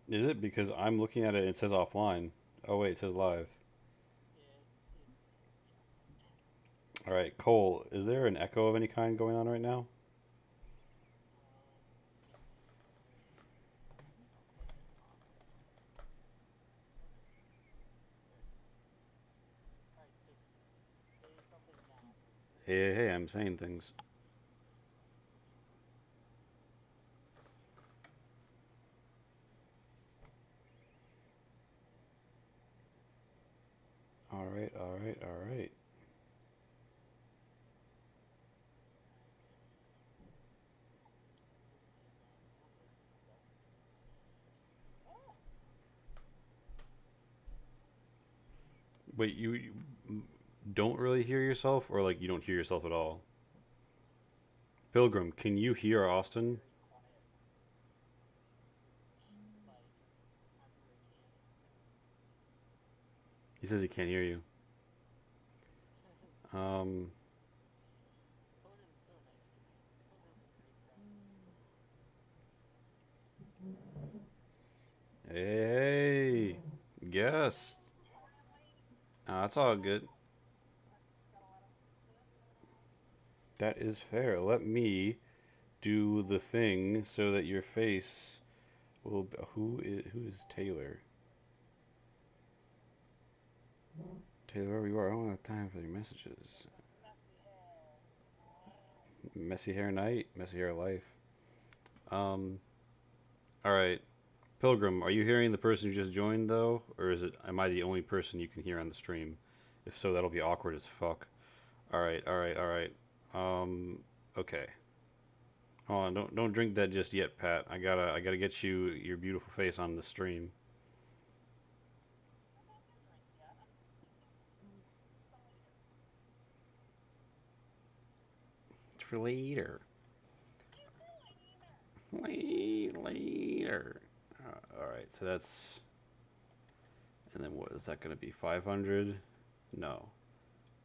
Is it? Because I'm looking at it and it says offline. Oh wait, it says live. All right, Cole, is there an echo of any kind going on right now? Hey, hey, hey, I'm saying things. All right, all right, all right. Wait, you don't really hear yourself, or like you don't hear yourself at all? Pilgrim, can you hear Austin? He says he can't hear you. Um, hey, guess. That's all good. That is fair. Let me do the thing so that your face will. Who is Taylor? Taylor, wherever you are, I don't have time for your messages. Messy hair night, messy hair life. Um, all right, Pilgrim, are you hearing the person who just joined though, or is it? Am I the only person you can hear on the stream? If so, that'll be awkward as fuck. All right, all right, all right. Okay. Hold on, don't drink that just yet, Pat. I gotta get your beautiful face on the stream. It's for later. Later. All right, so that's and then what is that gonna be? 500? No.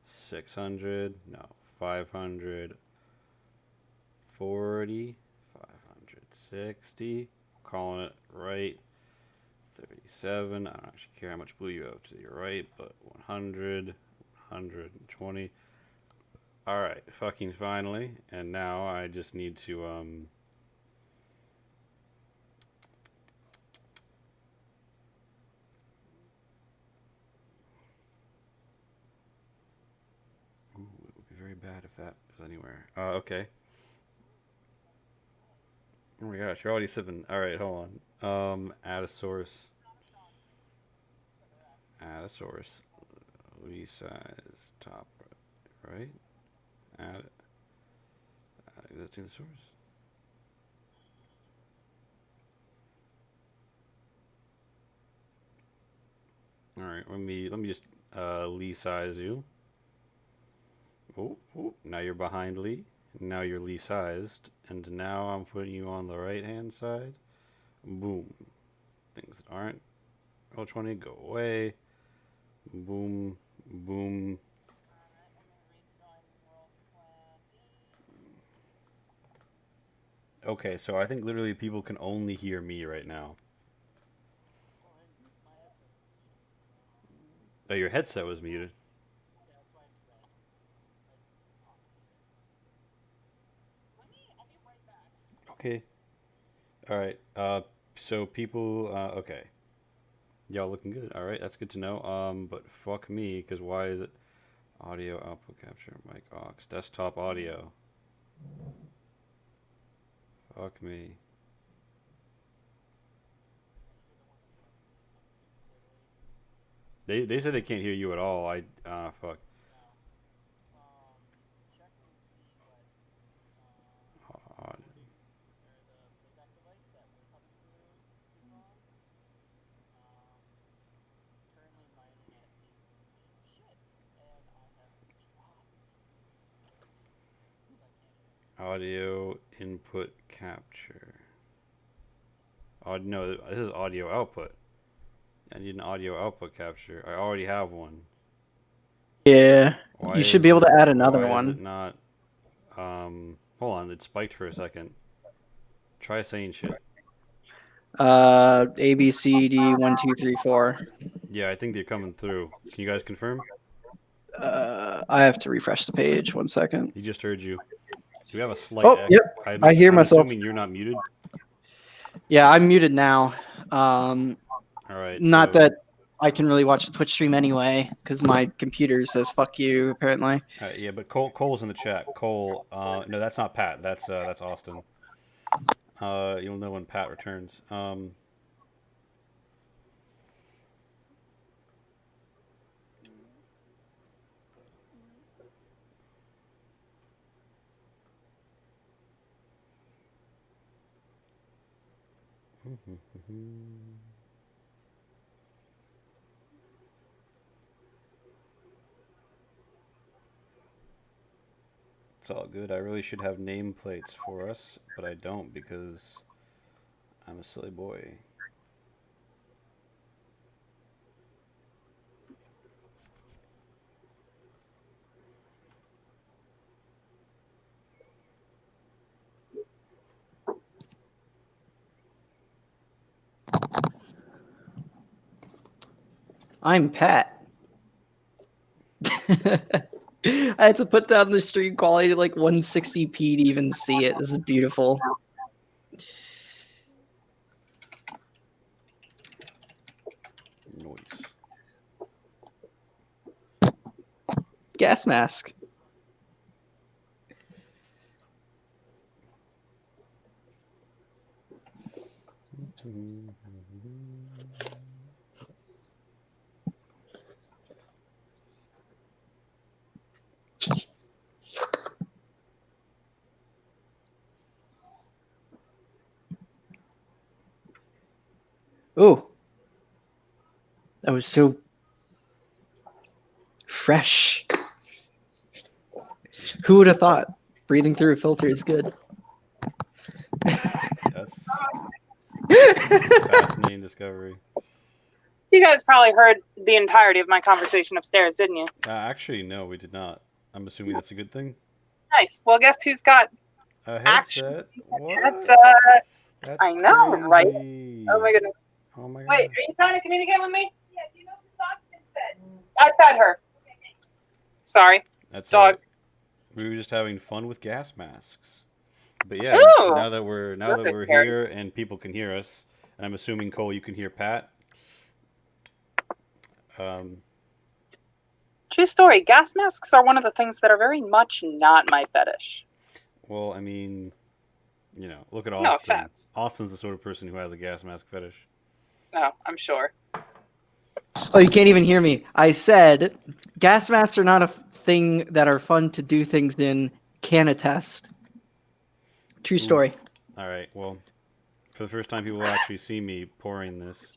600? No. 540? 560? Calling it right. 37. I don't actually care how much blue you have to your right, but 100, 120. All right, fucking finally. And now I just need to ooh, it would be very bad if that was anywhere. Okay. Oh my gosh, you're already sipping. All right, hold on. Add a source. Add a source. Resize top right. Add, add existing source. All right, let me just Lee size you. Oh, oh, now you're behind Lee. Now you're Lee sized, and now I'm putting you on the right hand side. Boom. Things that aren't L20 go away. Boom, boom. Okay, so I think literally people can only hear me right now. Oh, your headset was muted. Okay. All right. So people. Okay. Y'all looking good. All right, that's good to know. But fuck me, because why is it audio output capture mic aux desktop audio? Fuck me. They said they can't hear you at all. I fuck. Uh, audio input capture. No, this is audio output. I need an audio output capture. I already have one. Yeah, Why you should is be able it? to add another Why is it one. not? Hold on. It spiked for a second. Try saying shit. A B C D 1 2 3 4. Yeah, I think they're coming through. Can you guys confirm? I have to refresh the page. 1 second. He just heard you. You have a slight Oh, echo. yep. I hear I'm myself. assuming you're not muted. Yeah, I'm muted now. Um, All right, not so that I can really watch the Twitch stream anyway, because my computer says "fuck you." Apparently. yeah, but Cole's in the chat. Cole, no, that's not Pat. That's Austin. You'll know when Pat returns. It's all good. I really should have nameplates for us, but I don't because I'm a silly boy. I'm Pat. I had to put down the stream quality to like 160p to even see it. This is beautiful. Noise. Gas mask. Oh, that was so fresh. Who would have thought breathing through a filter is good? That's fascinating discovery. You guys probably heard the entirety of my conversation upstairs, didn't you? Actually, no, we did not. I'm assuming that's a good thing. Nice. Well, guess who's got A action? headset? What? Headset. That's I know, right? crazy. Oh my goodness. Oh my god. Wait, are you trying to communicate with me? Yeah, do you know who the dog's been fed? I fed her. Sorry. That's Dog. We were just having fun with gas masks. But yeah, Ooh, now that we're scary. here and people can hear us, and I'm assuming Cole, you can hear Pat. True story. Gas masks are one of the things that are very much not my fetish. Well, I mean, you know, look at No Austin. offense. Austin's the sort of person who has a gas mask fetish. No, I'm sure. Oh, you can't even hear me. I said gas masks are not a thing that are fun to do things in. Can attest. True story. All right. Well, for the first time, people will actually see me pouring this.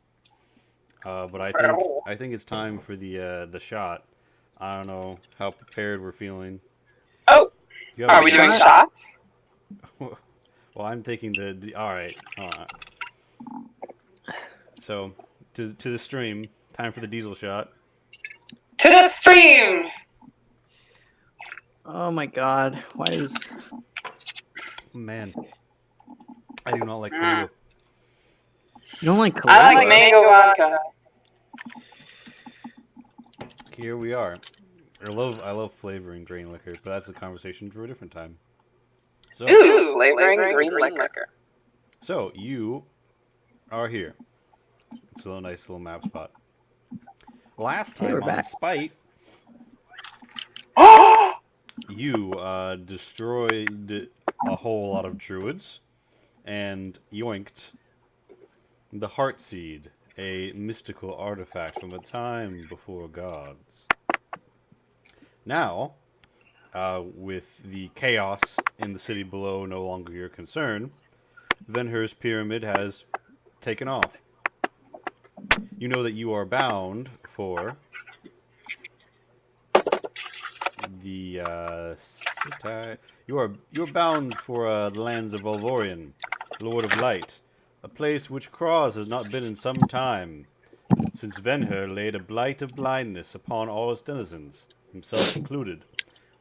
But I think it's time for the shot. I don't know how prepared we're feeling. Oh, You have are a we doing shot? shots? Well, I'm taking the. All right. Hold on. So, to the stream. Time for the diesel shot. To the stream! Oh my god. Why is... Man, I do not like Kahlua. You don't like Kahlua? I like mango vodka. Here we are. I love flavoring green liquor, but that's a conversation for a different time. So, Ooh, flavoring green liquor. So you are here. It's a nice little map spot. Last Hey, time we're on back. Spite, you destroyed a whole lot of druids and yoinked the Heart Seed, a mystical artifact from a time before gods. Now, with the chaos in the city below no longer your concern, Venher's pyramid has taken off. You know that you are bound for the you're bound for the lands of Volvorian, Lord of Light, a place which Kraz has not been in some time, since Venher laid a blight of blindness upon all its denizens, himself included,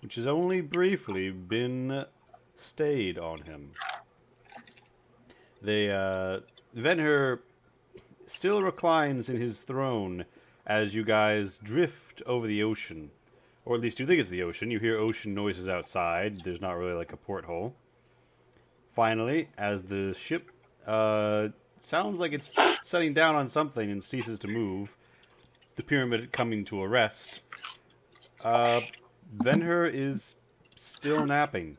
which has only briefly been stayed on him. They Venher still reclines in his throne as you guys drift over the ocean. Or at least you think it's the ocean. You hear ocean noises outside. There's not really like a porthole. Finally, as the ship sounds like it's setting down on something and ceases to move, the pyramid coming to a rest, Venher is still napping.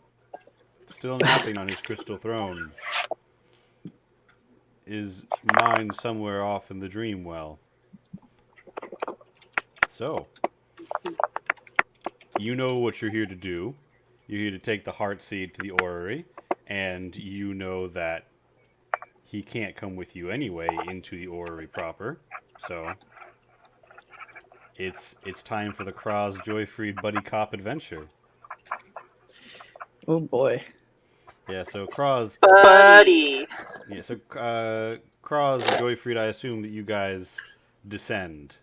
Still napping on his crystal throne. His mind somewhere off in the dream well. So, you know what you're here to do. You're here to take the heart seed to the orrery, and you know that he can't come with you anyway into the orrery proper. So, it's time for the Kraz Joyfried Buddy Cop adventure. Oh boy. Yeah, so Kraz... Buddy. Yeah, so Kraz and Joyfried, I assume that you guys descend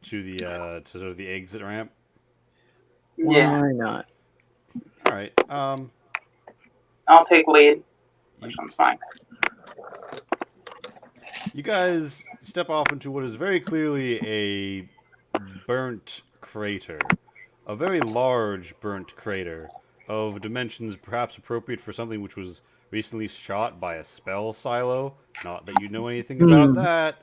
to the to sort of the exit ramp. Yeah. Why not? All right. I'll take lead. Which one's fine. You guys step off into what is very clearly a burnt crater, a very large burnt crater of dimensions perhaps appropriate for something which was recently shot by a spell silo. Not that you know anything about that.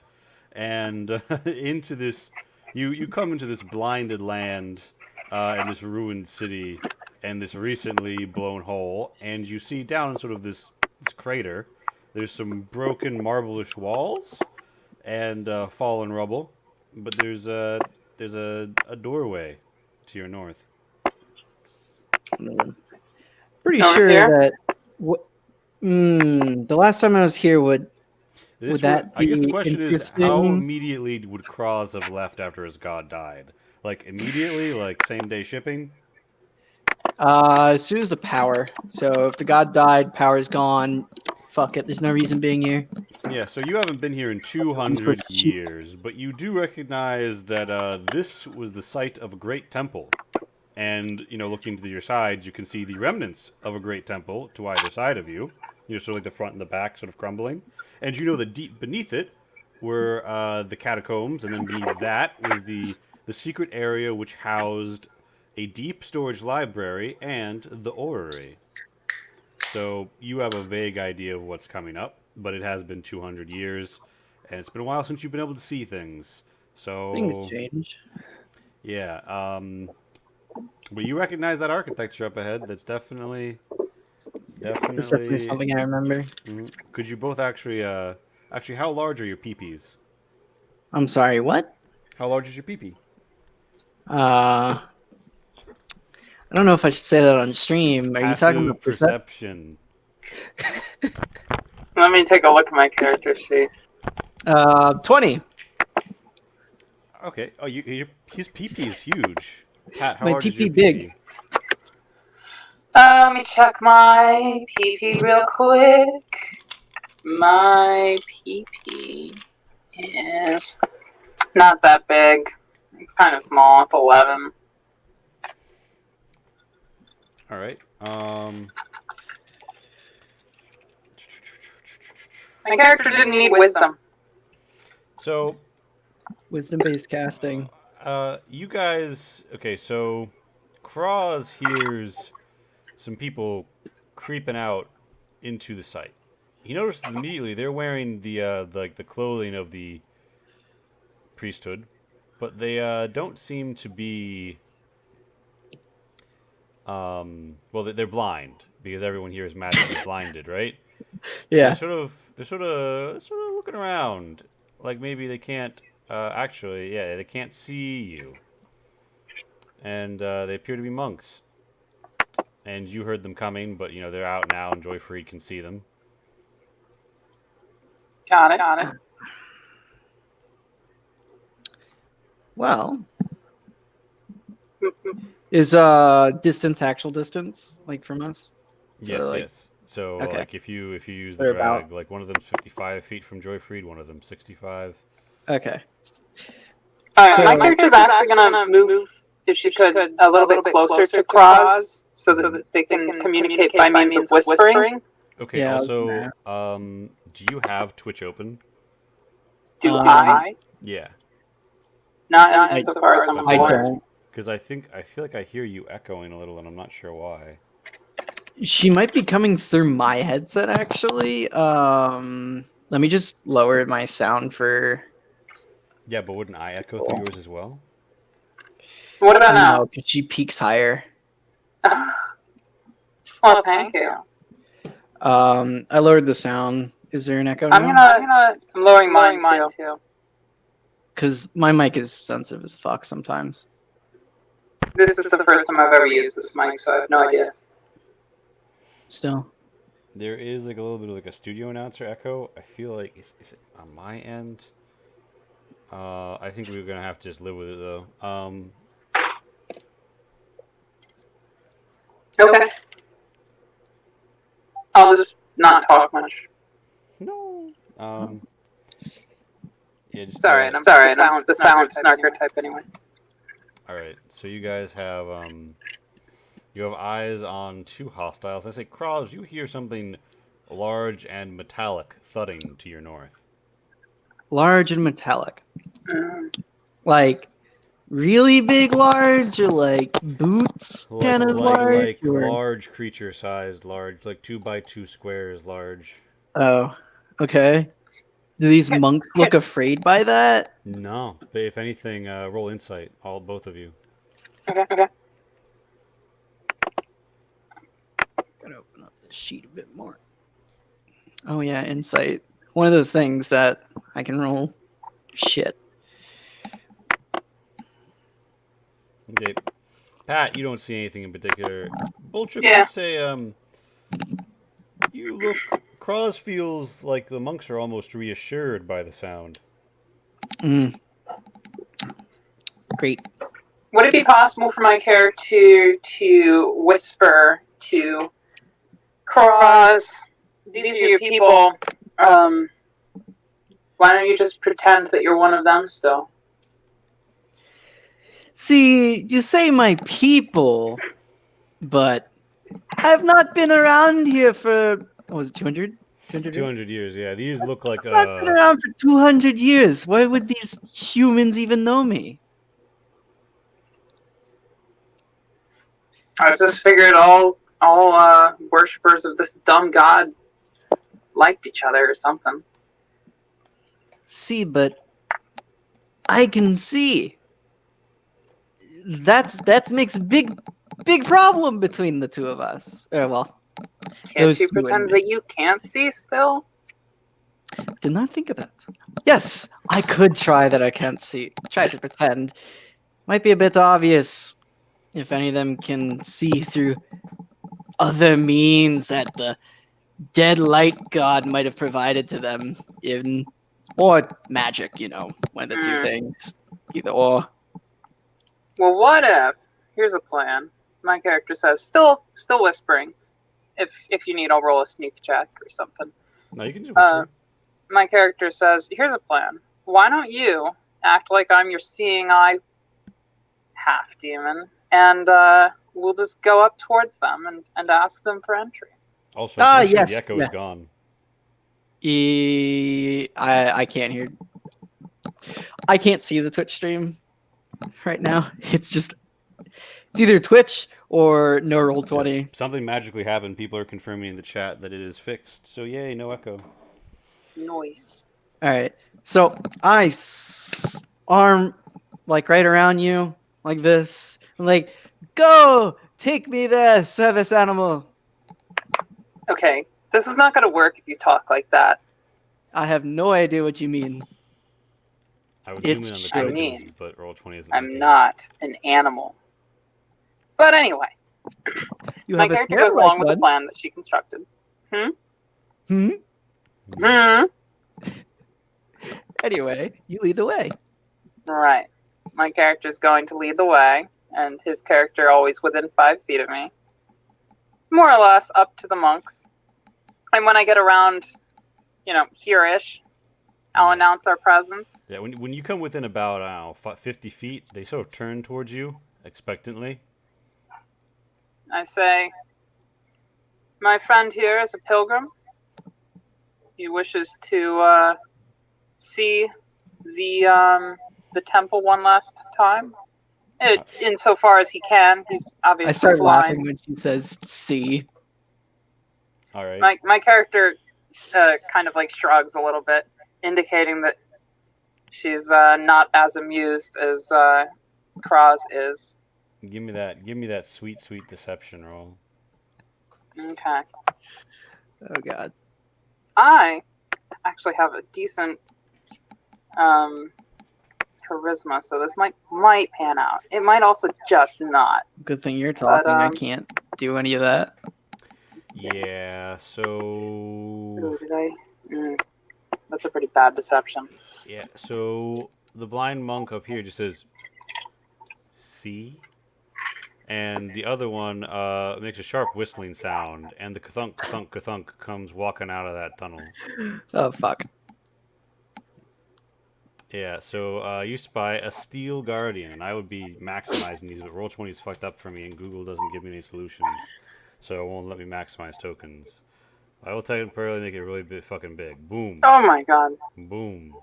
And into this, you come into this blinded land and this ruined city and this recently blown hole, and you see down in sort of this crater, there's some broken marble-ish walls and fallen rubble, but there's a doorway to your north. Pretty Over sure here? that the last time I was here would that I guess the be question is, interesting? how immediately would Kraz have left after his god died? Like, immediately? Like, same-day shipping? As soon as the power. So if the god died, power's gone. Fuck it. There's no reason being here. Yeah, so you haven't been here in 200 years, but you do recognize that this was the site of a great temple. And, you know, looking to your sides, you can see the remnants of a great temple to either side of you. You know, sort of like the front and the back sort of crumbling. And you know that deep beneath it were the catacombs, and then beneath that was the secret area which housed a deep storage library and the orrery. So you have a vague idea of what's coming up, but it has been 200 years, and it's been a while since you've been able to see things. So Things change. yeah, but you recognize that architecture up ahead. That's definitely. That's definitely something I remember. Mm-hmm. Could you both actually, how large are your peepees? I'm sorry, what? How large is your peepee? I don't know if I should say that on stream. Are you talking about perception? Let me take a look at my character sheet. 20. Okay. Oh, his peepee is huge. Pat, how My large is your peepee big. peepee? Let me check my PP real quick. My PP is not that big. It's kind of small. It's 11. All right. My character didn't need wisdom. So, Wisdom-based casting. you guys. Okay, so Kraz hears some people creeping out into the site. He notices immediately they're wearing the clothing of the priesthood, but they don't seem to be. Well, they're blind because everyone here is magically blinded, right? Yeah. They're sort of looking around, like maybe they can't they can't see you, and they appear to be monks. And you heard them coming, but, you know, they're out now, and Joyfried can see them. Got it. Well, is distance actual distance, like from us? Yes, So, like, yes. So, okay. like, if you use They're the drag, about- like, one of them's 55 feet from Joyfried, one of them's 65. Okay. Alright, my character's actually gonna move, if she could, a little bit closer to Kraz, so that they can communicate by means of whispering. Okay, Yeah, I was also, gonna ask. do you have Twitch open? Do I? Yeah. Not in so far as I'm I aware. don't. Because I feel like I hear you echoing a little, and I'm not sure why. She might be coming through my headset, actually. Let me just lower my sound for... Yeah, but wouldn't I echo through yours as well? What about now? No, because she peaks higher. Well, thank you. I lowered the sound. Is there an echo I'm lowering mine too. Because my mic is sensitive as fuck sometimes. This is the first time I've ever used this mic, so I have no idea. Still. There is like a little bit of like a studio announcer echo. I feel like is it on my end? I think we're gonna have to just live with it though. Okay. I'll just not talk much. No. Yeah, just Sorry, I'm the silent snarker type anyway. All right. So you guys have you have eyes on two hostiles. I say, Kraz, you hear something large and metallic thudding to your north. Large and metallic. Like really big large, or like boots kind of large? Large creature sized large, like 2x2 squares large. Oh, okay. Do these monks look afraid by that? No, but if anything, roll insight, both of you. Okay. Gotta open up the sheet a bit more. Oh yeah, insight. One of those things that I can roll. Shit. Okay, Pat, you don't see anything in particular. Boltrip, Yeah. I'd say, you look. Kraz feels like the monks are almost reassured by the sound. Great. Would it be possible for my character to whisper to Kraz, these are your people, why don't you just pretend that you're one of them still? See, you say my people, but I've not been around here for, what was it, 200? 200 years, yeah. These look like I've not been around for 200 years. Why would these humans even know me? I just figured all worshippers of this dumb god liked each other or something. See, but I can see. That makes a big problem between the two of us. Well, Can't those you two and pretend me. that you can't see still? Did not think of that. Yes, I could try that I can't see. Try to pretend. Might be a bit obvious if any of them can see through other means that the dead light god might have provided to them, even or magic, one of the two things. Either or. Well, what if? Here's a plan. My character says, still whispering. If you need, I'll roll a sneak check or something. No, you can just whisper. My character says, here's a plan. Why don't you act like I'm your seeing eye half demon, and we'll just go up towards them and ask them for entry. Also, yes, the echo is gone. I can't hear. I can't see the Twitch stream right now. It's either Twitch or no Roll20. Yeah, something magically happened. People are confirming in the chat that it is fixed. So yay, no echo. Nice. All right. So I arm like right around you like this. I'm like, go take me there, service animal. Okay, this is not going to work if you talk like that. I have no idea what you mean. I would zoom in on the tokens, but Roll20 isn't. I'm not an animal. But anyway, my character goes along with the plan that she constructed. Anyway, you lead the way. Right. My character's going to lead the way, and his character always within 5 feet of me. More or less up to the monks. And when I get around, here-ish, I'll announce our presence. Yeah, when you come within about, I don't know, 50 feet, they sort of turn towards you expectantly. I say, my friend here is a pilgrim. He wishes to see the temple one last time. Insofar as he can, he's I obviously start laughing blind. when she says "see." All right. My character kind of like shrugs a little bit, indicating that she's not as amused as Kraz is. Give me that sweet, sweet deception roll. Okay. Oh God. I actually have a decent charisma, so this might pan out. It might also just not. Good thing you're talking. I can't do any of that. Yeah. So. Oh, did I? That's a pretty bad deception. Yeah. So the blind monk up here just says, "See." And the other one makes a sharp whistling sound, and the ka-thunk, ka-thunk, ka-thunk comes walking out of that tunnel. Oh fuck. Yeah, so you spy a steel guardian, and I would be maximizing these, but Roll20 is fucked up for me, and Google doesn't give me any solutions, so it won't let me maximize tokens. I will temporarily make it really fucking big. Boom. Oh my god. Boom.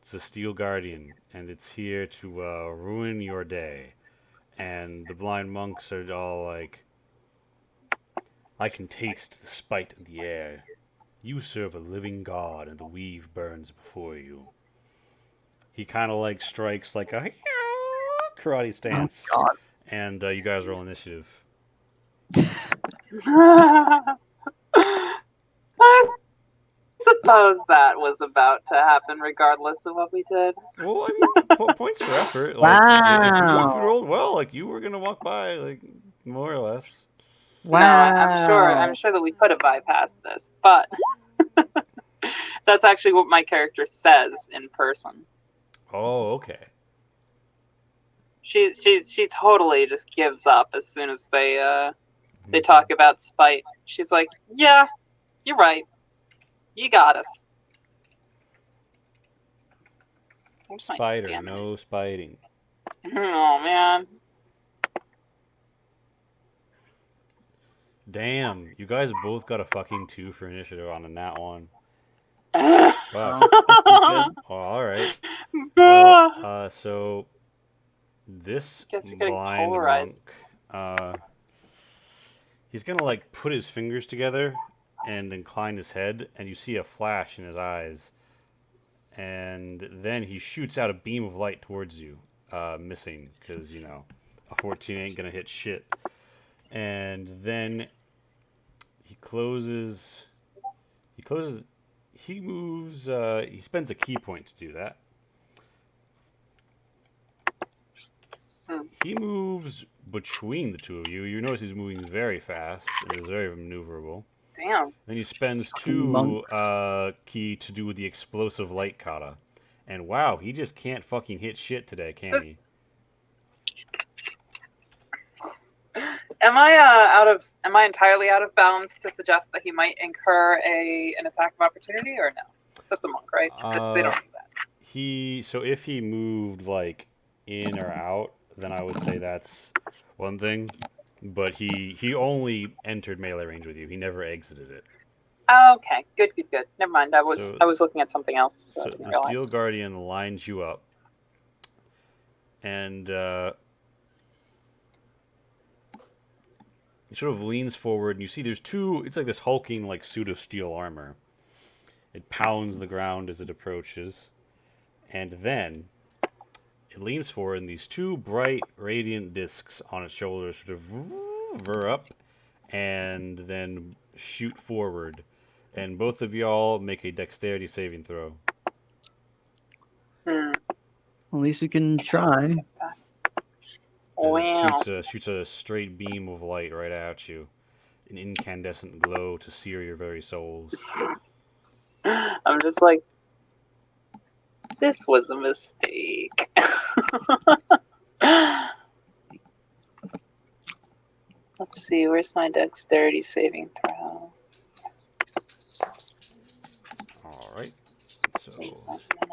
It's a steel guardian, and it's here to ruin your day. And the blind monks are all like, I can taste the spite in the air. You serve a living god, and the weave burns before you. He kind of like strikes like a karate stance, Oh God. and you guys roll initiative. I suppose that was about to happen regardless of what we did. Well, I mean, points for effort. Like, Wow. if you rolled well, like you were gonna walk by, like more or less. No, I'm sure that we could have bypassed this, but that's actually what my character says in person. Oh, okay. She totally just gives up as soon as they talk about spite. She's like, "Yeah, you're right. You got us." Spider, no spiting. Oh man. Damn, you guys both got a fucking 2 for initiative on a nat 1. Oh, Fuck. that's Oh, all right. Well, so this Guess you're getting blind polarized. monk, he's gonna like put his fingers together and incline his head, and you see a flash in his eyes, and then he shoots out a beam of light towards you, missing because a 14 ain't gonna hit shit. And then he closes. He moves. He spends a key point to do that. He moves between the two of you. You notice he's moving very fast and is very maneuverable. Damn. Then he spends 2 key to do the explosive light kata. And wow, he just can't fucking hit shit today, can he? Am I entirely out of bounds to suggest that he might incur an attack of opportunity, or no? That's a monk, right? They don't do that. So if he moved like in or out, then I would say that's one thing. But he only entered melee range with you. He never exited it. Okay, good. Never mind. I was looking at something else. So the Steel Guardian lines you up, and he sort of leans forward, and you see there's 2. It's like this hulking like suit of steel armor. It pounds the ground as it approaches, and then it leans forward, and these 2 bright, radiant discs on its shoulders sort of veer up, and then shoot forward. And both of y'all make a dexterity saving throw. At least we can try. Wow. It shoots a straight beam of light right at you. An incandescent glow to sear your very souls. I'm just like, this was a mistake. Let's see, where's my dexterity saving throw? Alright. So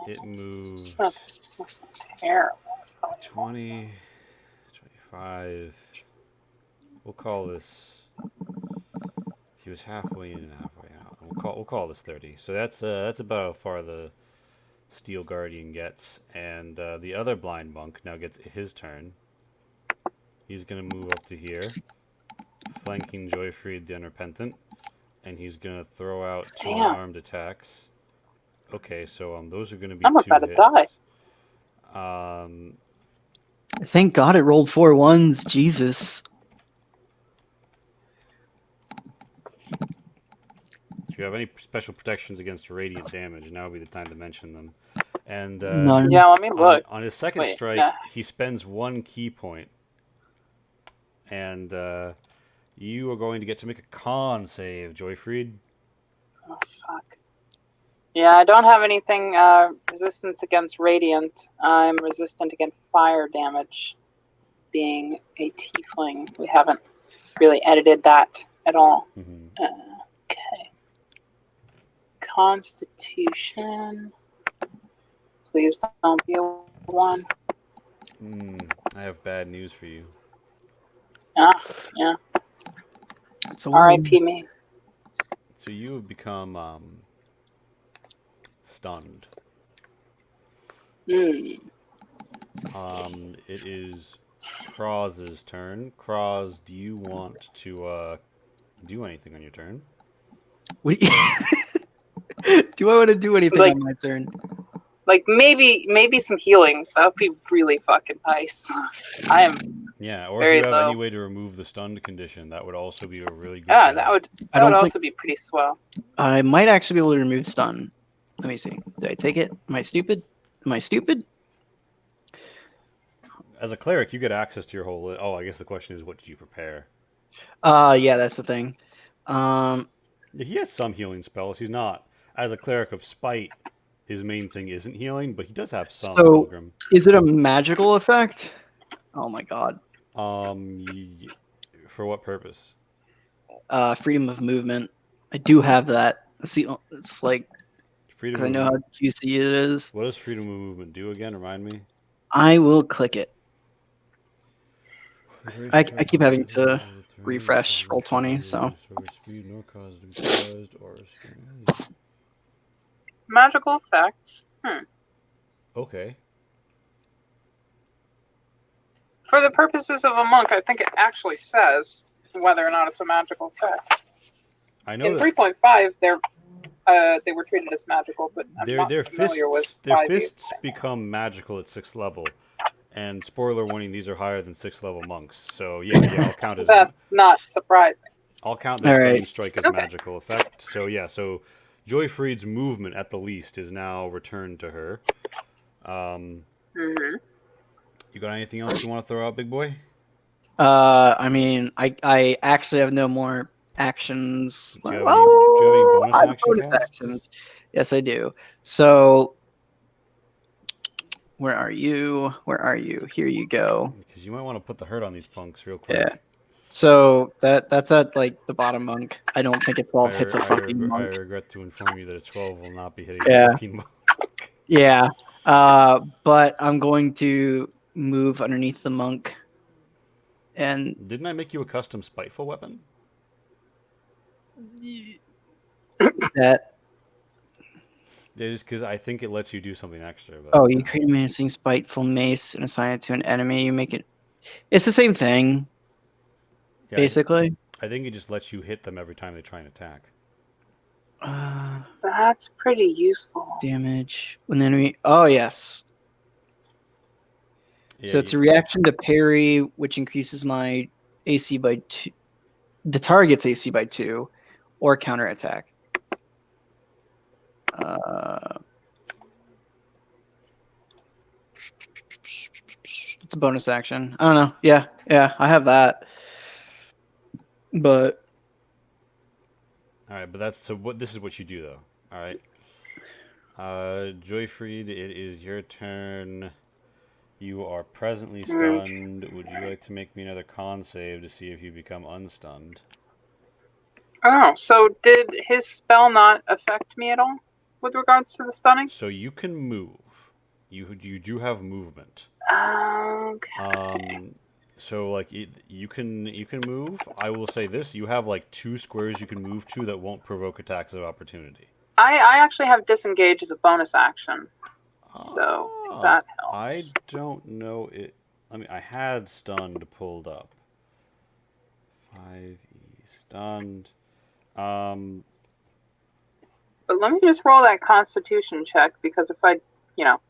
it moves That's not terrible. 20, 25. We'll call this. He was halfway in and halfway out. we'll call this 30. So that's about how far the Steel Guardian gets, and the other blind monk now gets his turn. He's gonna move up to here, flanking Joyfried the Unrepentant, and he's gonna throw out two Damn. unarmed attacks. Okay, so those are gonna be I'm two about to hits. Thank God it rolled 4 ones. Jesus. If you have any special protections against radiant damage, now would be the time to mention them. And None. Yeah, let me look. on his second Wait, strike, yeah. he spends 1 key point, and you are going to get to make a con save, Joyfried. Oh, fuck. Yeah, I don't have anything resistance against radiant. I'm resistant against fire damage. Being a tiefling, we haven't really edited that at all. Mm-hmm. Okay. Constitution. Please don't be a 1. I have bad news for you. Yeah. It's a R.I.P. me. So you have become stunned. Mm. It is Kroz's turn. Kroz, do you want to do anything on your turn? What do I want to do anything Like- on my turn? Like maybe some healing. That would be really fucking nice. I am. Yeah, or Very if you have low. any way to remove the stunned condition, that would also be a really good Yeah, thing. that would I don't also be pretty swell. I might actually be able to remove stun. Let me see. Did I take it? Am I stupid? As a cleric, you get access to your whole list. Oh, I guess the question is, what did you prepare? Yeah, that's the thing. Yeah, he has some healing spells. He's not, as a cleric of spite, his main thing isn't healing, but he does have some. So- Pilgrim. Is it a magical effect? Oh my god. For what purpose? Freedom of movement. I do have that. It's like, Freedom. 'cause I Of know how juicy it is. What does freedom of movement do again? Remind me. I will click it. I keep having to refresh Roll20, so. Magical effects. Okay. For the purposes of a monk, I think it actually says whether or not it's a magical effect. I know In that 3.5, they were treated as magical, but I'm not their familiar with fists 5e. become magical at 6th level. And spoiler warning, these are higher than 6th level monks. So yeah, I'll count as That's not surprising. I'll count the All stunning right. strike as Okay. magical effect. So yeah, so Joyfried's movement at the least is now returned to her. Mm-hmm. You got anything else you want to throw out, big boy? I mean, I actually have no more actions. Do you have Well, any- do you have any bonus I have action bonus casts? actions. Yes, I do. So, where are you? Here you go. Because you might want to put the hurt on these punks real quick. Yeah. So that's at like the bottom monk. I don't think a 12 hits a I fucking monk. regret to inform you that a 12 will not be hitting Yeah. a fucking monk. Yeah. But I'm going to move underneath the monk. And Didn't I make you a custom spiteful weapon? that. Just because I think it lets you do something extra. But, Oh, you create a menacing spiteful mace and assign it to an enemy. You make it. It's the same thing, yeah, basically. I think it just lets you hit them every time they try and attack. That's pretty useful. Damage when the enemy. Oh yes. Yeah, So it's a reaction to parry, which increases my AC by 2. The target's AC by 2, or counterattack. It's a bonus action. I don't know. Yeah, I have that. But All right, but that's so. This is what you do, though. All right, Joyfried, it is your turn. You are presently stunned. Would you like to make me another con save to see if you become unstunned? Oh, so did his spell not affect me at all with regards to the stunning? So you can move. You do have movement. Okay. So like you can move. I will say this: you have like 2 squares you can move to that won't provoke attacks of opportunity. I actually have disengage as a bonus action, so if that I helps. don't know it. I mean, I had stunned pulled up. 5e stunned. But let me just roll that Constitution check, because if I,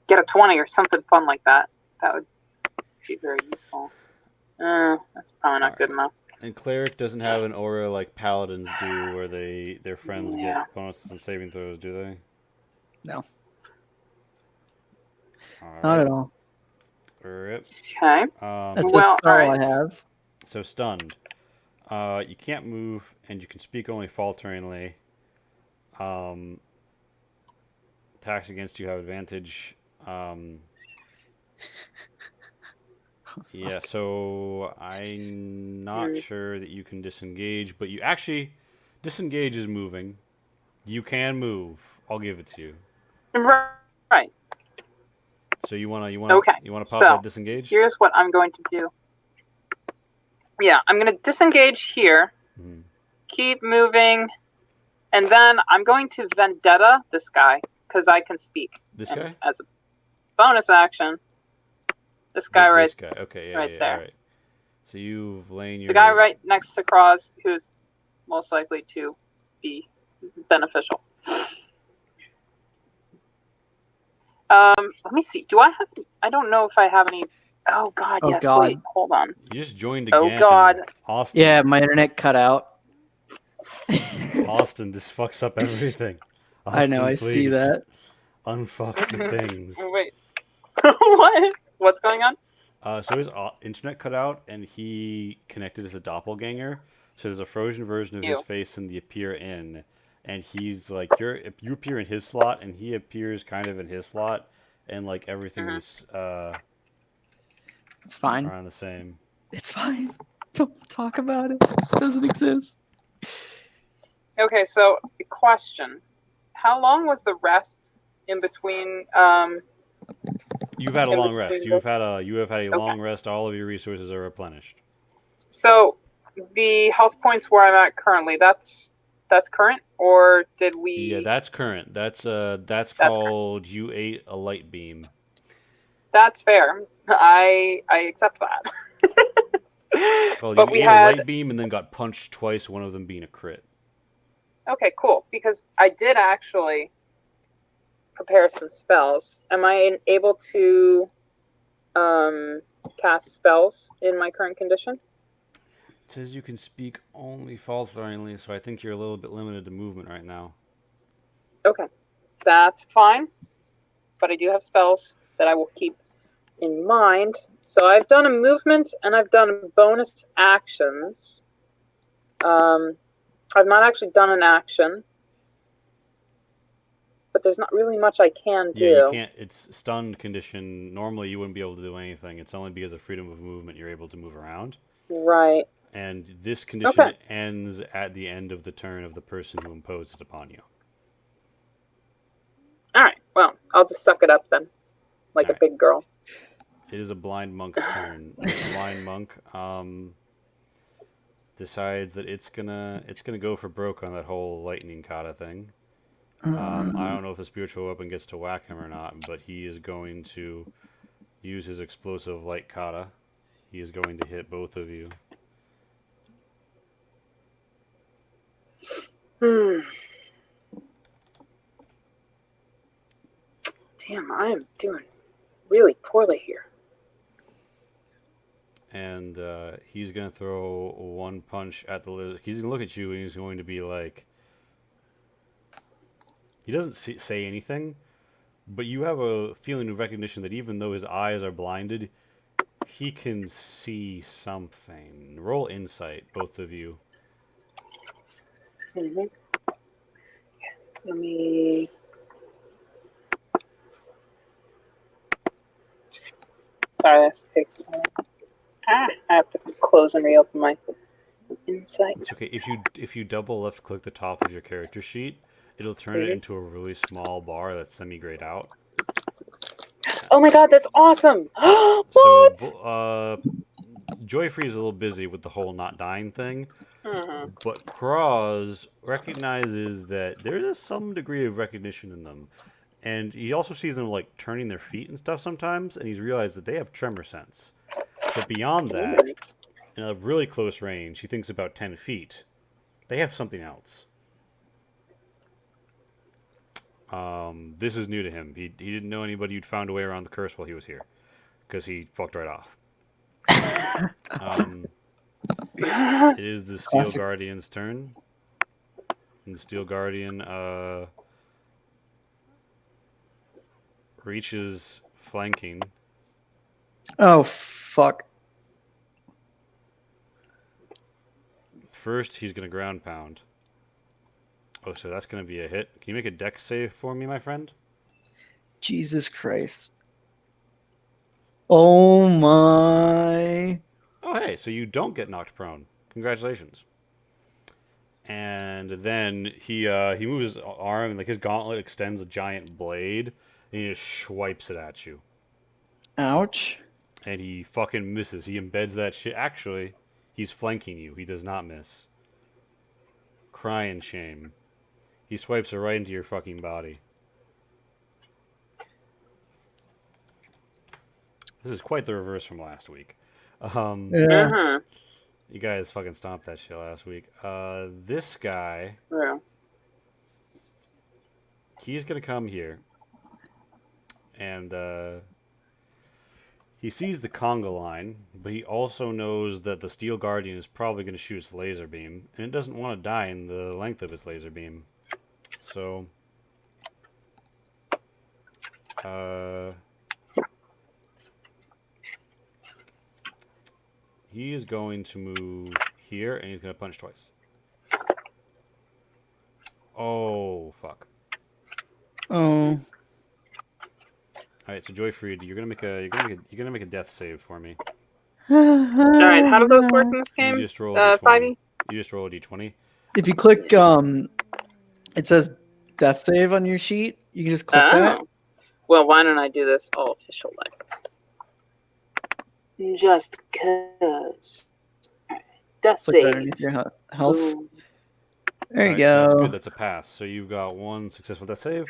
get a 20 or something fun like that, that would be very useful. That's probably not good enough. And cleric doesn't have an aura like paladins do, where their friends Yeah. get bonuses and saving throws, do they? No, All not right. at all. Okay. That's Well, all I alright. have. So stunned. You can't move, and you can speak only falteringly. Attacks against you have advantage. Yeah, so I'm not sure that you can disengage, but you actually disengage is moving. You can move. I'll give it to you. Right. So you wanna Okay, pop so that disengage? here's what I'm going to do. Yeah, I'm going to disengage here, keep moving, and then I'm going to vendetta this guy, because I can speak. This And guy? as a bonus action, this guy This guy. Okay, yeah, there. all right. So you've lain your... The guy right next to Cross, who's most likely to be beneficial. Let me see. Do I have... I don't know if I have any... Oh, God, Oh, yes. God. Wait, hold on. You just joined Oh, again. God. Austin. Yeah, my internet cut out. Austin, this fucks up everything. Austin, I know, I see please. that. Unfuck the things. Wait. What? What's going on? So his internet cut out, and he connected as a doppelganger. So there's a frozen version of his face in the appear in, and he's like you appear in his slot, and he appears kind of in his slot, and like everything is It's fine. around the same. It's fine. Don't talk about it. It doesn't exist. Okay, so question: how long was the rest in between? You've had a in long rest. between You have this? had a long rest. All of your resources are replenished. So the health points where I'm at currently, that's current, or did we? Yeah, that's current. That's called current. You ate a light beam. That's fair. I accept that. Well, but you we ate had a light beam and then got punched twice. One of them being a crit. Okay, cool. Because I did actually prepare some spells. Am I able to cast spells in my current condition? It says you can speak only falteringly, so I think you're a little bit limited to movement right now. Okay, that's fine. But I do have spells that I will keep in mind. So I've done a movement and I've done bonus actions. I've not actually done an action, but there's not really much I can do. Yeah, you can't. It's stunned condition. Normally, you wouldn't be able to do anything. It's only because of freedom of movement you're able to move around. Right. And this condition ends at the end of the turn of the person who imposed it upon you. All right. Well, I'll just suck it up then, like a big girl. It is a blind monk's turn. The blind monk decides that it's gonna go for broke on that whole lightning kata thing. I don't know if the spiritual weapon gets to whack him or not, but he is going to use his explosive light kata. He is going to hit both of you. Damn, I am doing really poorly here. And he's going to throw one punch at the lizard. He's going to look at you and he's going to be like... He doesn't say anything, but you have a feeling of recognition that even though his eyes are blinded, he can see something. Roll insight, both of you. Mm-hmm. Let me... Sorry, this takes so long. I have to close and reopen my insight. It's okay. If you double left click the top of your character sheet, it'll turn it into a really small bar that's semi-grayed out. Oh my god, that's awesome! What? So Joyfree is a little busy with the whole not dying thing, Mm-hmm. but Cross recognizes that there is some degree of recognition in them. And he also sees them like turning their feet and stuff sometimes, and he's realized that they have tremor sense. But beyond that, in a really close range, he thinks about 10 feet, they have something else. This is new to him. He didn't know anybody who'd found a way around the curse while he was here, because he fucked right off. It is the Steel Classic. Guardian's turn. And the Steel Guardian reaches flanking. Oh, fuck. First, he's going to ground pound. Oh, so that's going to be a hit. Can you make a dex save for me, my friend? Jesus Christ. Oh my. Oh, hey, so you don't get knocked prone. Congratulations. And then he moves his arm, and like his gauntlet extends a giant blade, and he just swipes it at you. Ouch. And he fucking misses. He embeds that shit. Actually, he's flanking you. He does not miss. Crying shame. He swipes it right into your fucking body. This is quite the reverse from last week. Yeah. Mm-hmm. You guys fucking stomped that shit last week. This guy, Yeah. he's gonna come here. And, he sees the conga line, but he also knows that the Steel Guardian is probably going to shoot its laser beam, and it doesn't want to die in the length of its laser beam. So, he is going to move here, and he's going to punch twice. Oh, fuck. Oh. All right, so Joyfried, you're gonna make a death save for me. Alright, how do those work in this game? You just roll a d20. 5e? You just roll a d20. If you click, it says death save on your sheet. You can just click that. Oh. Well, why don't I do this all official like? Just cause. Alright, death Click save. right underneath your health. Boom. There you Alright, so that's go. good. That's a pass. So you've got one successful death save.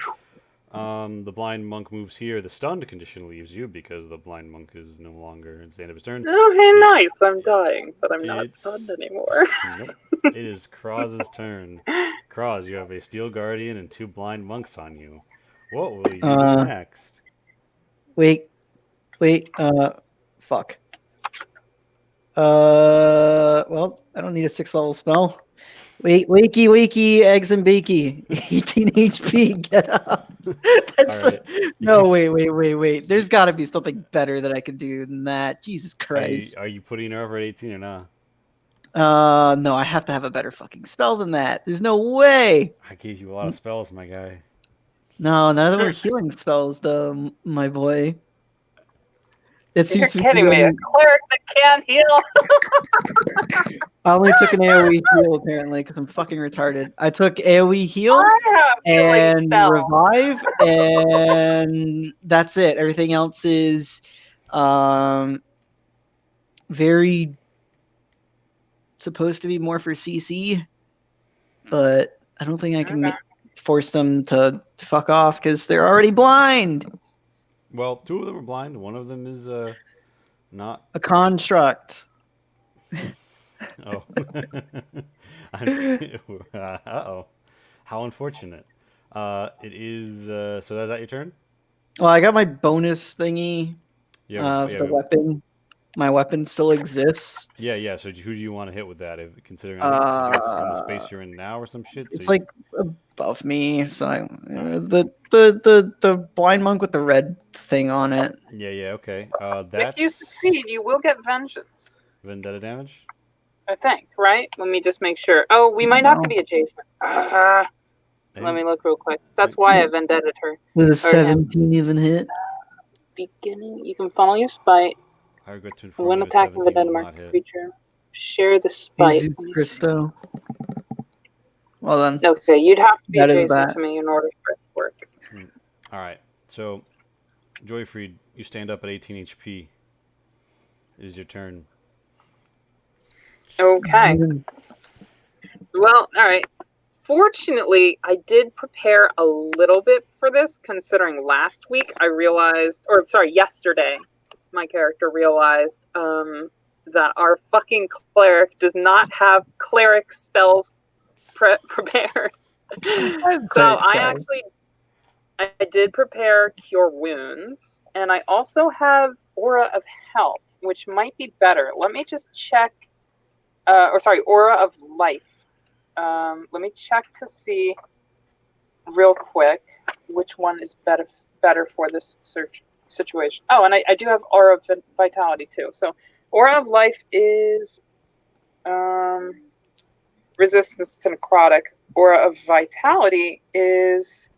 The blind monk moves here. The stunned condition leaves you because the blind monk is no longer at the end of his turn. Oh, hey, nice. I'm dying, but I'm not It's- stunned anymore. Nope. It is Kroz's turn. Kroz, you have a Steel Guardian and 2 blind monks on you. What will you do next? Wait. Fuck. Well, I don't need a 6th level spell. Wait, wakey, eggs and bakey. 18 HP, get up. That's Alright. no, wait. There's got to be something better that I could do than that. Jesus Christ. Are you putting her over at 18 or not? No, I have to have a better fucking spell than that. There's no way. I gave you a lot of spells, my guy. No, none of them were healing spells, though, my boy. It You're seems to kidding me. A be. cleric that can't heal? I only took an AoE heal apparently because I'm fucking retarded. I took AoE heal I have healing and spell. revive, and that's it. Everything else is very supposed to be more for CC, but I don't think I can force them to fuck off because they're already blind. Well, 2 of them are blind. One of them is not. A construct. Oh. Uh-oh. How unfortunate. It is. So is that your turn? Well, I got my bonus thingy Yeah. of the weapon. My weapon still exists. Yeah. So who do you want to hit with that? Considering I think it's in the space you're in now or some shit. It's so like above me, so the blind monk with the red thing on it. Yeah. Okay. If you That's succeed, you will get vengeance. vendetta damage. I think, right? Let me just make sure. Oh, we might have to be adjacent. Let me look real quick. That's why I vendetted her. Does a 17 even hit? Beginning, you can funnel your spite. I regret to inform When you, attacking the 17 will Denmark not hit. creature, share the spite. Jesus Let me see. Christo. Well then, Okay, you'd have to be That is adjacent that. to me in order for it to work. All right. So, Joyfried, you stand up at 18 HP. It is your turn. Okay. Well, all right. Fortunately, I did prepare a little bit for this, considering last week I realized, or sorry, yesterday, my character realized that our fucking cleric does not have cleric spells prepared. So I did prepare Cure Wounds, and I also have Aura of Health, which might be better. Let me just check, Aura of Life. Let me check to see real quick which one is better for this search situation. Oh, and I do have Aura of Vitality too. So Aura of Life is resistance to necrotic. Aura of Vitality is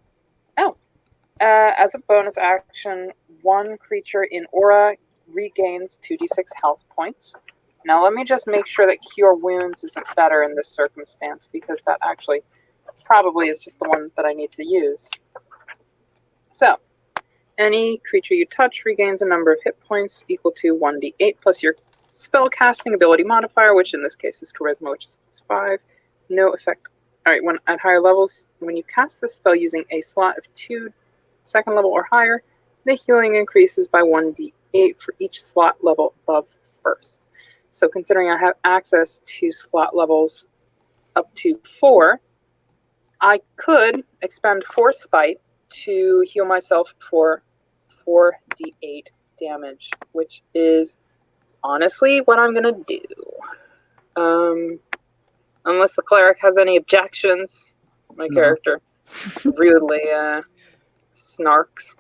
as a bonus action, one creature in Aura regains 2d6 health points. Now let me just make sure that Cure Wounds isn't better in this circumstance, because that actually probably is just the one that I need to use. So, any creature you touch regains a number of hit points equal to 1d8 plus your spell casting ability modifier, which in this case is Charisma, which is +5. No effect. Alright, when at higher levels, when you cast this spell using a slot of 2 second level or higher, the healing increases by 1d8 for each slot level above first. So considering I have access to slot levels up to 4, I could expend 4 Spite to heal myself for 4d8 damage, which is honestly what I'm going to do. Unless the cleric has any objections, my character rudely snarks.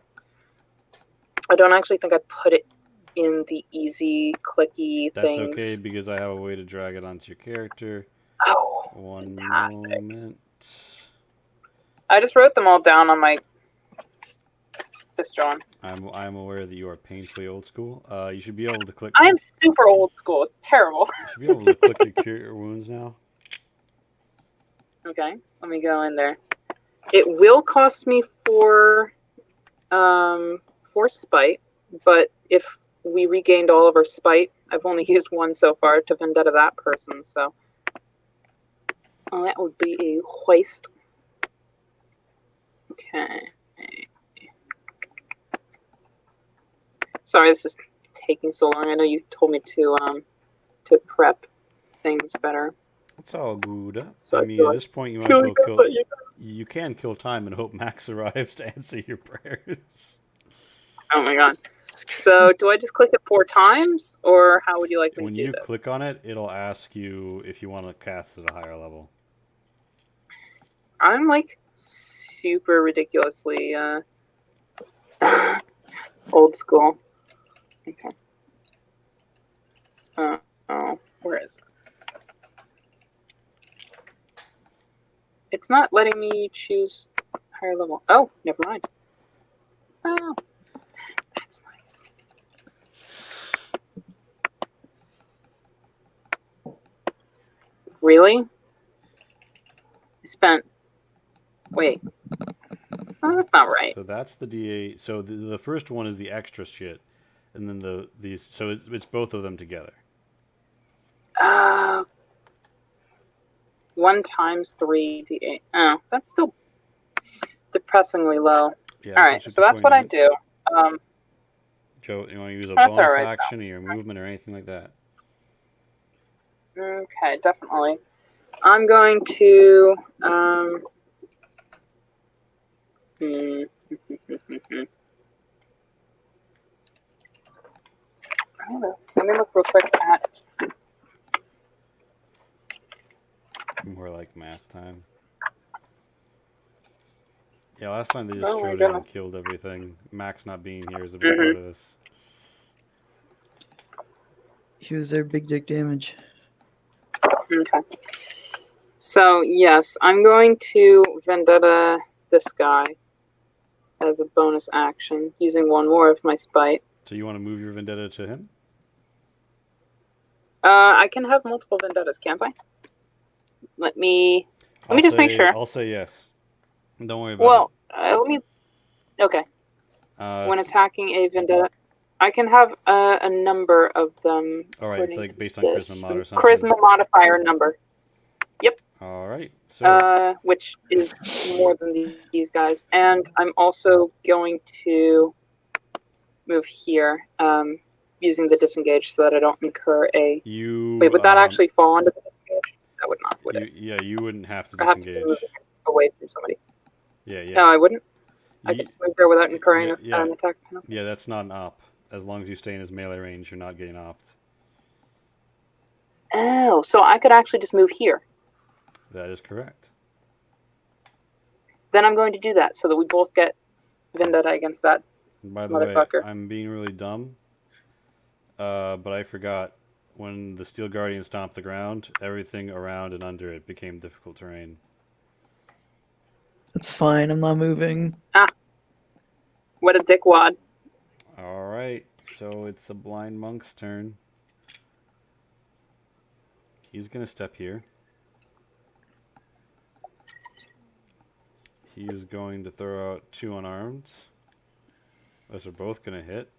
I don't actually think I put it in the easy, clicky That's things. okay, because I have a way to drag it onto your character. Oh, One fantastic. moment. I just wrote them all down on my John. I'm aware that you are painfully old school. You should be able to click. I am super old school. It's terrible. You should be able to click your Cure Wounds now. Okay, let me go in there. It will cost me 4 Spite, but if we regained all of our Spite, I've only used 1 so far to vendetta that person, so that would be a waste. Okay. Sorry, this is taking so long. I know you told me to prep things better. It's all good. So I mean, at this point, you might as well kill. You can kill time and hope Max arrives to answer your prayers. Oh my god. So, do I just click it 4 times, or how would you like me to do this? When you click on it, it'll ask you if you want to cast at a higher level. I'm like super ridiculously old school. Okay. So, where is it? It's not letting me choose higher level. Oh, never mind. Oh, that's nice. Really? I spent... Wait. Oh, that's not right. So that's the D8. So the first one is the extra shit, and then these. So it's both of them together. 1 times 3d8. Oh, that's still depressingly low. Yeah, all right, so that's what I do. Joe, you want to use a bonus action or your movement or anything like that? Okay, definitely. I'm going to... Let me look real quick at... More like math time. Yeah, last time they just strode in and killed everything. Max not being here is a big part of this. He was their big dick damage. Okay. So, yes, I'm going to vendetta this guy as a bonus action, using 1 more of my Spite. So you want to move your vendetta to him? I can have multiple vendettas, can't I? Let me just make sure. I'll say yes. Don't worry about it. Let me... Okay. When attacking a vendetta... I can have a number of them. All right, it's according like to based on this. charisma mod or something. Charisma modifier number. All right, so Which is more than these guys. And I'm also going to move here, using the disengage so that I don't incur a... you Wait, would that actually fall under the disengage? That would not, would it? Yeah, you wouldn't have to I have to disengage. move away from somebody. Yeah. No, I wouldn't. I Ye- could move there without incurring yeah. an attack penalty. Yeah, that's not an op. As long as you stay in his melee range, you're not getting opt. Oh, so I could actually just move here. That is correct. Then I'm going to do that so that we both get vendetta against that. And by the way, Motherfucker. I'm being really dumb. But I forgot. When the Steel Guardian stomped the ground, everything around and under it became difficult terrain. That's fine. I'm not moving. What a dickwad. Alright, so it's a blind monk's turn. He's gonna step here. He is going to throw out 2 unarmed. Those are both gonna hit.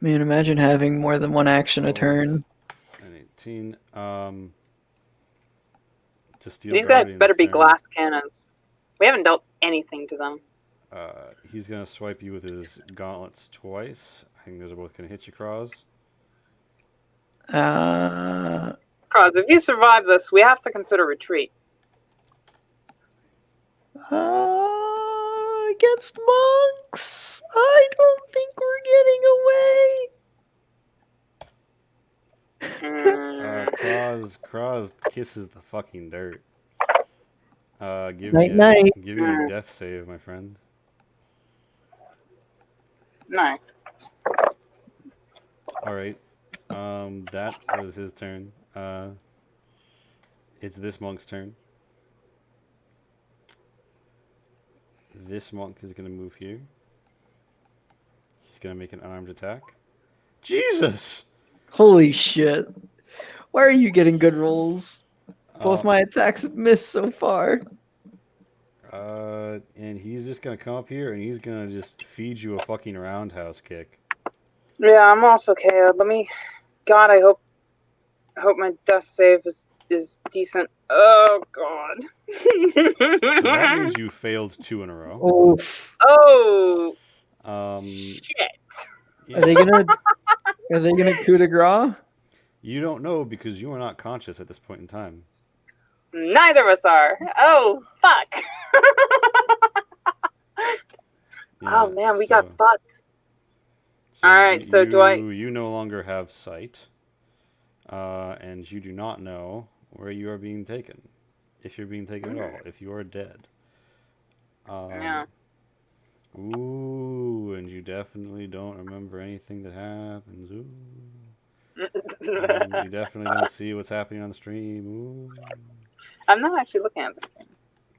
Man, imagine having more than one action a turn. And 18. To steal These guys Guardian's better be turn. glass cannons. We haven't dealt anything to them. He's gonna swipe you with his gauntlets twice. I think those are both gonna hit you, Cross. Cross, if you survive this, we have to consider retreat. Against monks, I don't think we're getting away. Cross kisses the fucking dirt. Give Night, me a death save, my friend. Nice. All right. That was his turn. It's this monk's turn. This monk is going to move here. He's going to make an unarmed attack. Jesus! Holy shit. Why are you getting good rolls? Both my attacks have missed so far. And he's just going to come up here and he's going to just feed you a fucking roundhouse kick. Yeah, I'm also KO'd. God, I hope my death save is decent. Oh, God. So that means you failed 2 in a row. Oof. Oh, Shit. Are they gonna coup de grace? You don't know because you are not conscious at this point in time. neither of us are. Oh, fuck. Yeah, oh, man, we got fucked. Alright, so do I... You no longer have sight. And you do not know where you are being taken. If you're being taken at all. If you are dead. Yeah. Ooh, and you definitely don't remember anything that happens. Ooh. You definitely don't see what's happening on the stream. Ooh. I'm not actually looking at the screen.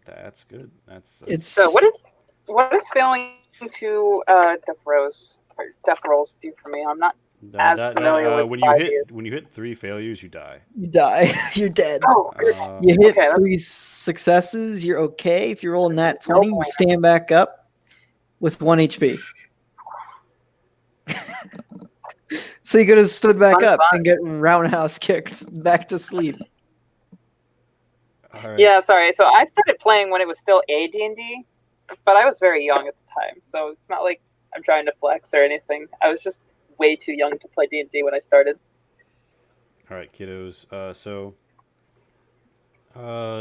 That's good. That's So what is failing to death rolls do for me? I'm not as familiar with when you hit 3 failures, you die. You die. You're dead. Oh, good. You hit Okay, 3 successes, you're okay. If you roll a nat 20, you stand back up with 1 HP. So you could have stood back up and get roundhouse kicked back to sleep. All right. Yeah, sorry. So I started playing when it was still a D&D, but I was very young at the time, so it's not like I'm trying to flex or anything. I was just way too young to play D&D when I started. All right, kiddos.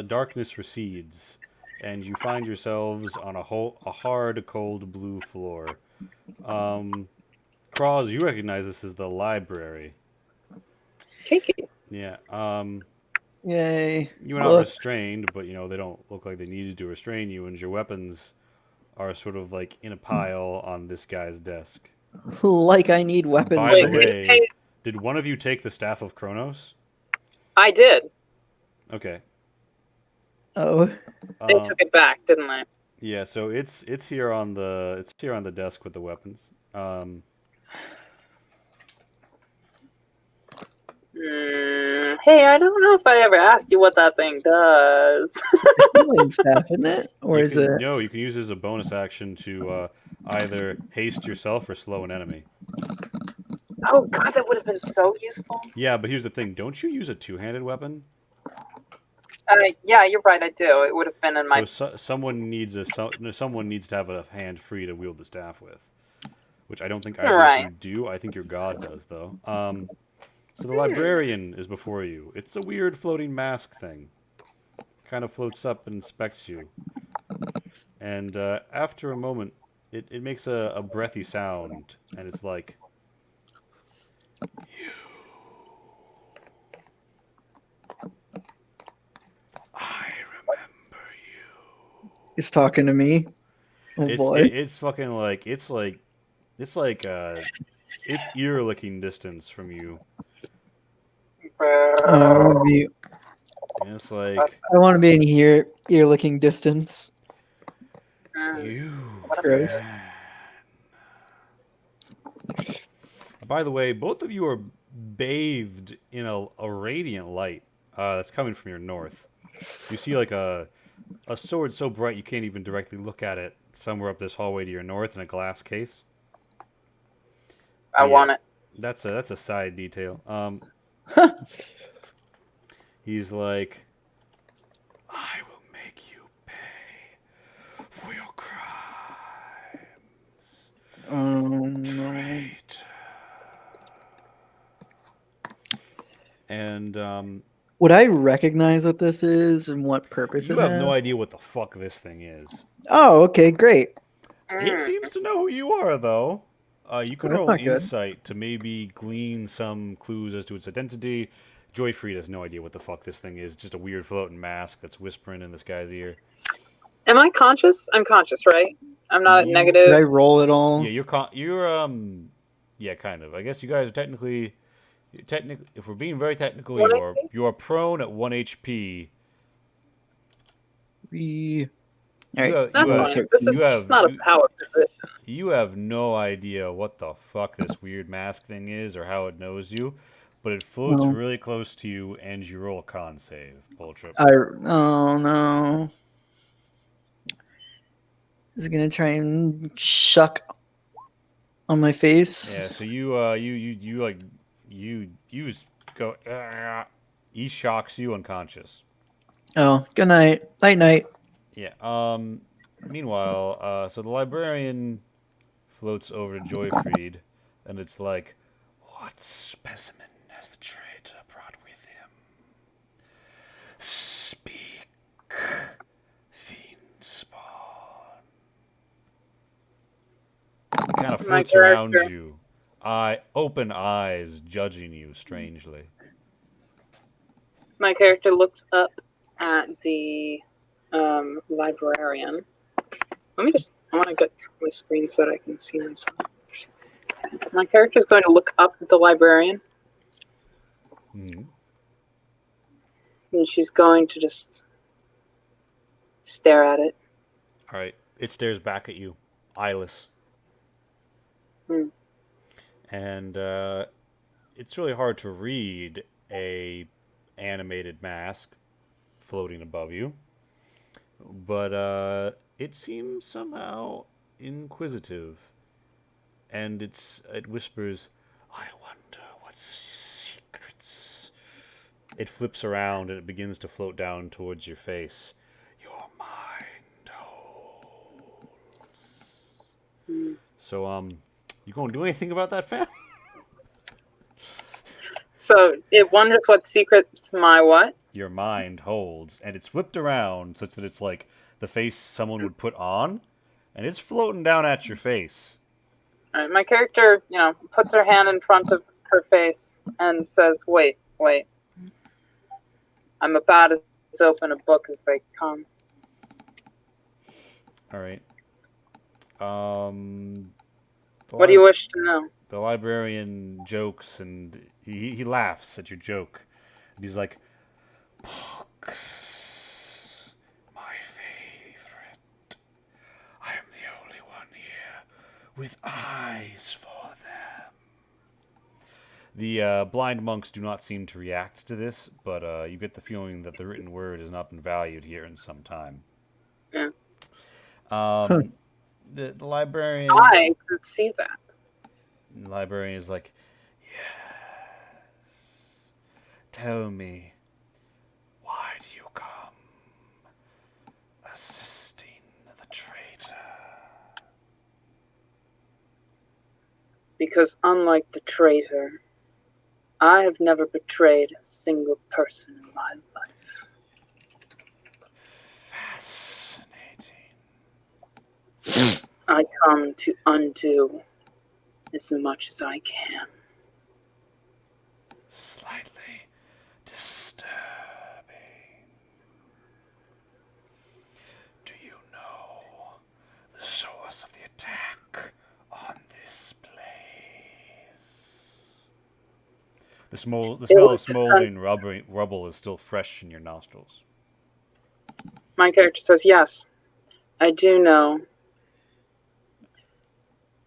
Darkness recedes, and you find yourselves on a hard, cold blue floor. Craws, you recognize this as the library. Kiki. Yeah. Yay. You were not restrained, but they don't look like they needed to restrain you, and your weapons are sort of like in a pile on this guy's desk. Like I need weapons. By the way, did one of you take the Staff of Kronos? I did. Okay. Oh. They took it back, didn't they? Yeah, so it's here on the desk with the weapons. Hey, I don't know if I ever asked you what that thing does. Healing staff, isn't it? Or You is it? No, you can use it as a bonus action to either haste yourself or slow an enemy. Oh god, that would have been so useful. Yeah, but here's the thing: don't you use a two-handed weapon? Yeah, you're right. I do. It would have been in my. Someone needs someone needs to have a hand free to wield the staff with, which I don't think either of Right. you do. I think your god does though. So the librarian is before you. It's a weird floating mask thing. Kind of floats up and inspects you, and after a moment, it makes a breathy sound, and it's like, I remember you. He's talking to me. Oh boy. It's fucking like it's ear licking distance from you. Oh, And it's like I want to be in here, ear licking distance. you. It's gross. By the way, both of you are bathed in a radiant light that's coming from your north. You see like a sword so bright you can't even directly look at it somewhere up this hallway to your north in a glass case. I want it. That's a side detail. He's like, I will make you pay for your crimes. Traitor. And would I recognize what this is and what purpose you it have has? no idea what the fuck this thing is. Oh, okay, great. It seems to know who you are, though. You can Well, that's roll not good. insight to maybe glean some clues as to its identity. Joyfried has no idea what the fuck this thing is. It's just a weird floating mask that's whispering in this guy's ear. Am I conscious? I'm conscious, right? I'm not You- negative. Did I roll it all? Yeah, yeah, kind of. I guess you guys are technically, if we're being very technical, One you are prone at 1 HP. All right. That's you fine. This is you just have not a power position. you have no idea what the fuck this weird mask thing is or how it knows you, but it floats No. really close to you, and you roll a con save. Bulltrip. Oh no. Is it gonna try and shuck on my face? Yeah. So you just go. He shocks you unconscious. Oh, good night. Night night. Yeah. Meanwhile, so the librarian floats over to Joyfried, and it's like, what specimen has the traitor brought with him? Speak, fiend spawn. Kind of floats around you, open eyes, judging you strangely. My character looks up at the librarian. I want to get my screen so that I can see myself. My character's going to look up at the librarian. Mm-hmm. And she's going to just stare at it. All right. It stares back at you, eyeless. And it's really hard to read a animated mask floating above you. But it seems somehow inquisitive. And it whispers, I wonder what secrets. It flips around and it begins to float down towards your face. Your mind holds. So, you gonna do anything about that, fam? So it wonders what secrets my what? Your mind holds, and it's flipped around such that it's like the face someone would put on, and it's floating down at your face. All right, my character, puts her hand in front of her face and says, "Wait. I'm about as open a book as they come." All right. What do you wish to know? The librarian jokes, and he laughs at your joke. And he's like, books, my favorite. I am the only one here with eyes for them. The blind monks do not seem to react to this, but you get the feeling that the written word has not been valued here in some time. Yeah. The librarian. I could see that. The librarian is like, yes. Tell me, why do you come? Assisting the traitor. Because unlike the traitor, I have never betrayed a single person in my life. Fascinating. I come to undo as much as I can. Slightly disturbing. Do you know the source of the attack on this place? The smell of smoldering rubble is still fresh in your nostrils. My character says, yes, I do know.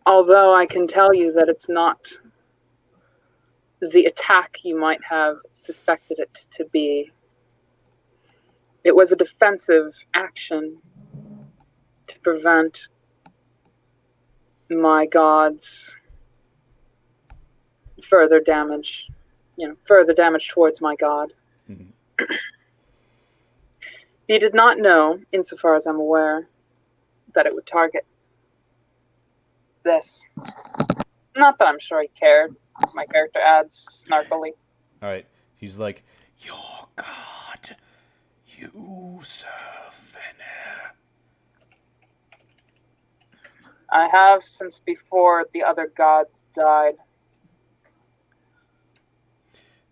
Although I can tell you that it's not the attack you might have suspected it to be. It was a defensive action to prevent my god's further damage, further damage towards my god. Mhm. He did not know, insofar as I'm aware, that it would target this. Not that I'm sure he cared. My character adds snarkily. Alright, he's like, your god, you serve Vener. I have since before the other gods died.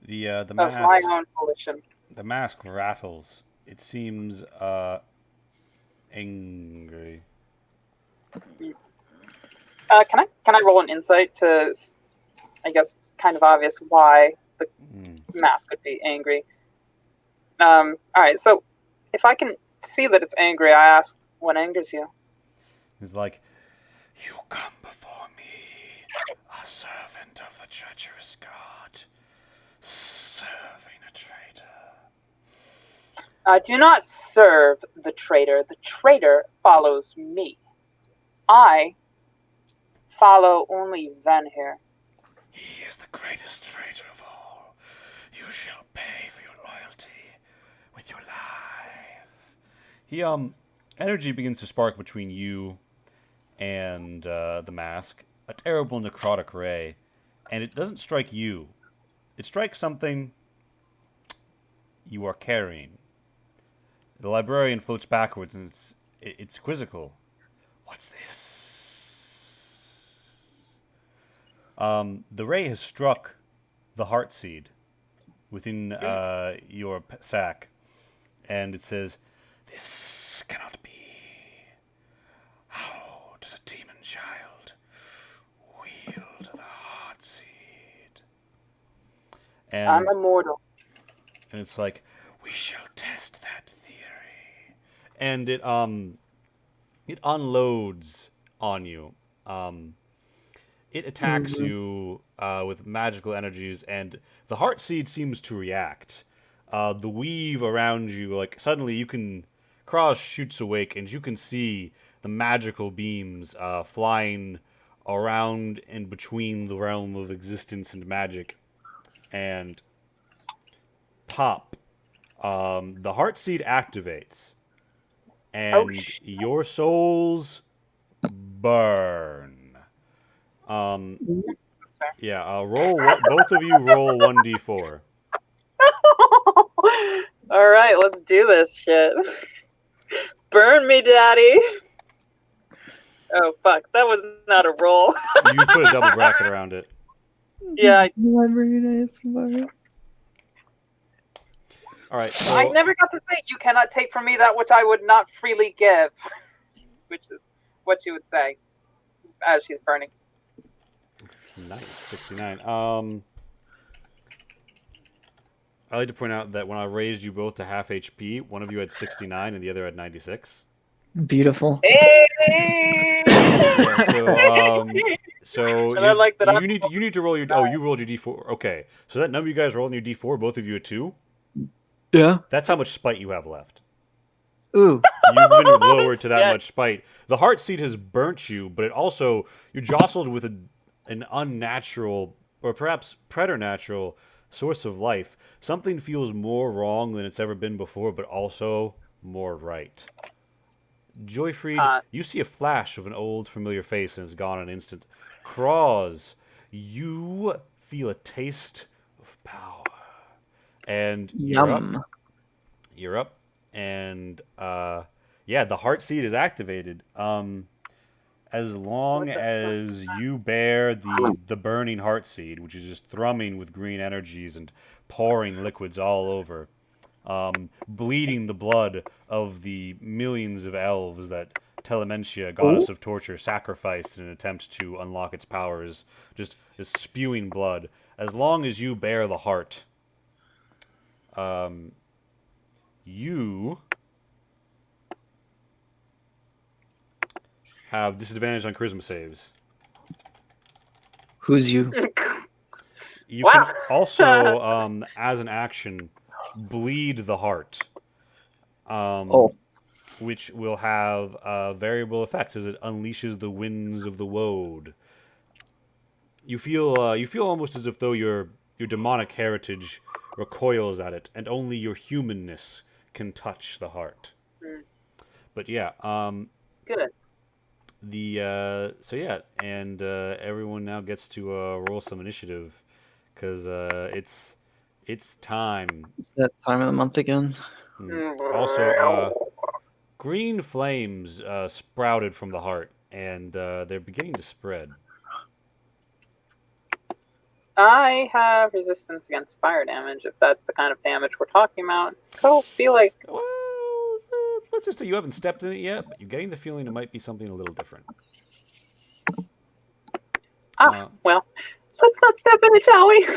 The Of mask, my own volition. the mask rattles. It seems angry. Can I roll an insight to? I guess it's kind of obvious why the mask would be angry. All right, so if I can see that it's angry, I ask, "What angers you?" He's like, you come before me, a servant of the treacherous god, serving a traitor. I do not serve the traitor. The traitor follows me. I follow only Venhir. He is the greatest traitor of all. You shall pay for your loyalty with your life. He energy begins to spark between you and the mask. A terrible necrotic ray, and it doesn't strike you. It strikes something you are carrying. The librarian floats backwards, and it's quizzical. What's this? The ray has struck the heart seed within your sack, and it says, "This cannot be. How does a demon child wield the heart seed?" And I'm immortal. And it's like, we shall test that theory. And it unloads on you. It attacks you with magical energies, and the heart seed seems to react. The weave around you, like suddenly you can, Kraz shoots awake, and you can see the magical beams flying around and between the realm of existence and magic, and pop. The heart seed activates, and your souls burn. Yeah, roll. Both of you roll 1d4. All right, let's do this shit. Burn me, daddy. Oh fuck, that was not a roll. You put a double bracket around it. Yeah. Very nice. All right. So, I never got to say you cannot take from me that which I would not freely give, which is what she would say as she's burning. Nice, 69. I like to point out that when I raised you both to half HP, one of you had 69 and the other had 96. Beautiful. Hey! Yeah, so And I like that you need to roll your you rolled your d4. Okay, so that number you guys rolling your d4, both of you a 2. Yeah. That's how much spite you have left. Ooh. You've been lowered to that Shit. much spite. The heart seed has burnt you, but it also you jostled with an unnatural or perhaps preternatural source of life. Something feels more wrong than it's ever been before, but also more right. Joyfried, you see a flash of an old familiar face and it's gone in an instant. Kraws, you feel a taste of power. And you're up. Yum. You're up. And yeah, the heart seed is activated. As long as you bear the burning heart seed, which is just thrumming with green energies and pouring liquids all over, bleeding the blood of the millions of elves that Telementia, goddess of torture, sacrificed in an attempt to unlock its powers, just is spewing blood. As long as you bear the heart, you have disadvantage on charisma saves. Who's you? You Wow. can also, as an action, bleed the heart, which will have variable effects as it unleashes the winds of the VoD. You feel almost as if though your demonic heritage recoils at it, and only your humanness can touch the heart. But yeah, Good. So yeah, and everyone now gets to roll some initiative because it's time. Is that time of the month again? Also, green flames sprouted from the heart, and they're beginning to spread. I have resistance against fire damage, if that's the kind of damage we're talking about. I also feel like... Well, let's just say you haven't stepped in it yet, but you're getting the feeling it might be something a little different. Well, let's not step in it, shall we?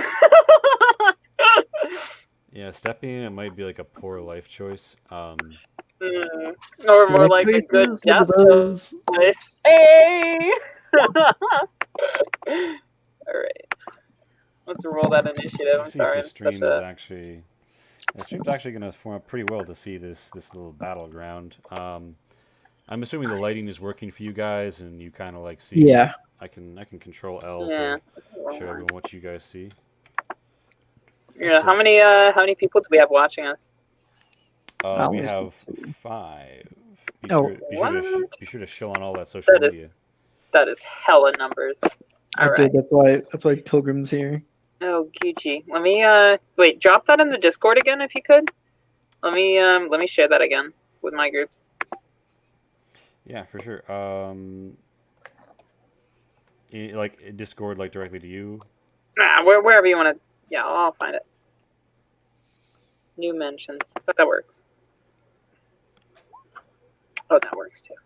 Yeah, stepping in it might be like a poor life choice. Or more like a good death choice. Hey! Alright. Let's roll that initiative. I'm Let's see if sorry. the stream is actually... The stream's actually going to form up pretty well to see this little battleground. I'm assuming the lighting is working for you guys, and you kind of like see. Yeah. I can control L to show everyone what you guys see. Yeah. How many people do we have watching us? We have 5. Be sure to show on all that social media. That is hella numbers. I did. That's why Pilgrim's here. Oh, Gucci. Let me wait. Drop that in the Discord again, if you could. Let me share that again with my groups. Yeah, for sure. Like Discord, like directly to you. Nah, wherever you want to. Yeah, I'll find it. New mentions, but that works. Oh, that works too.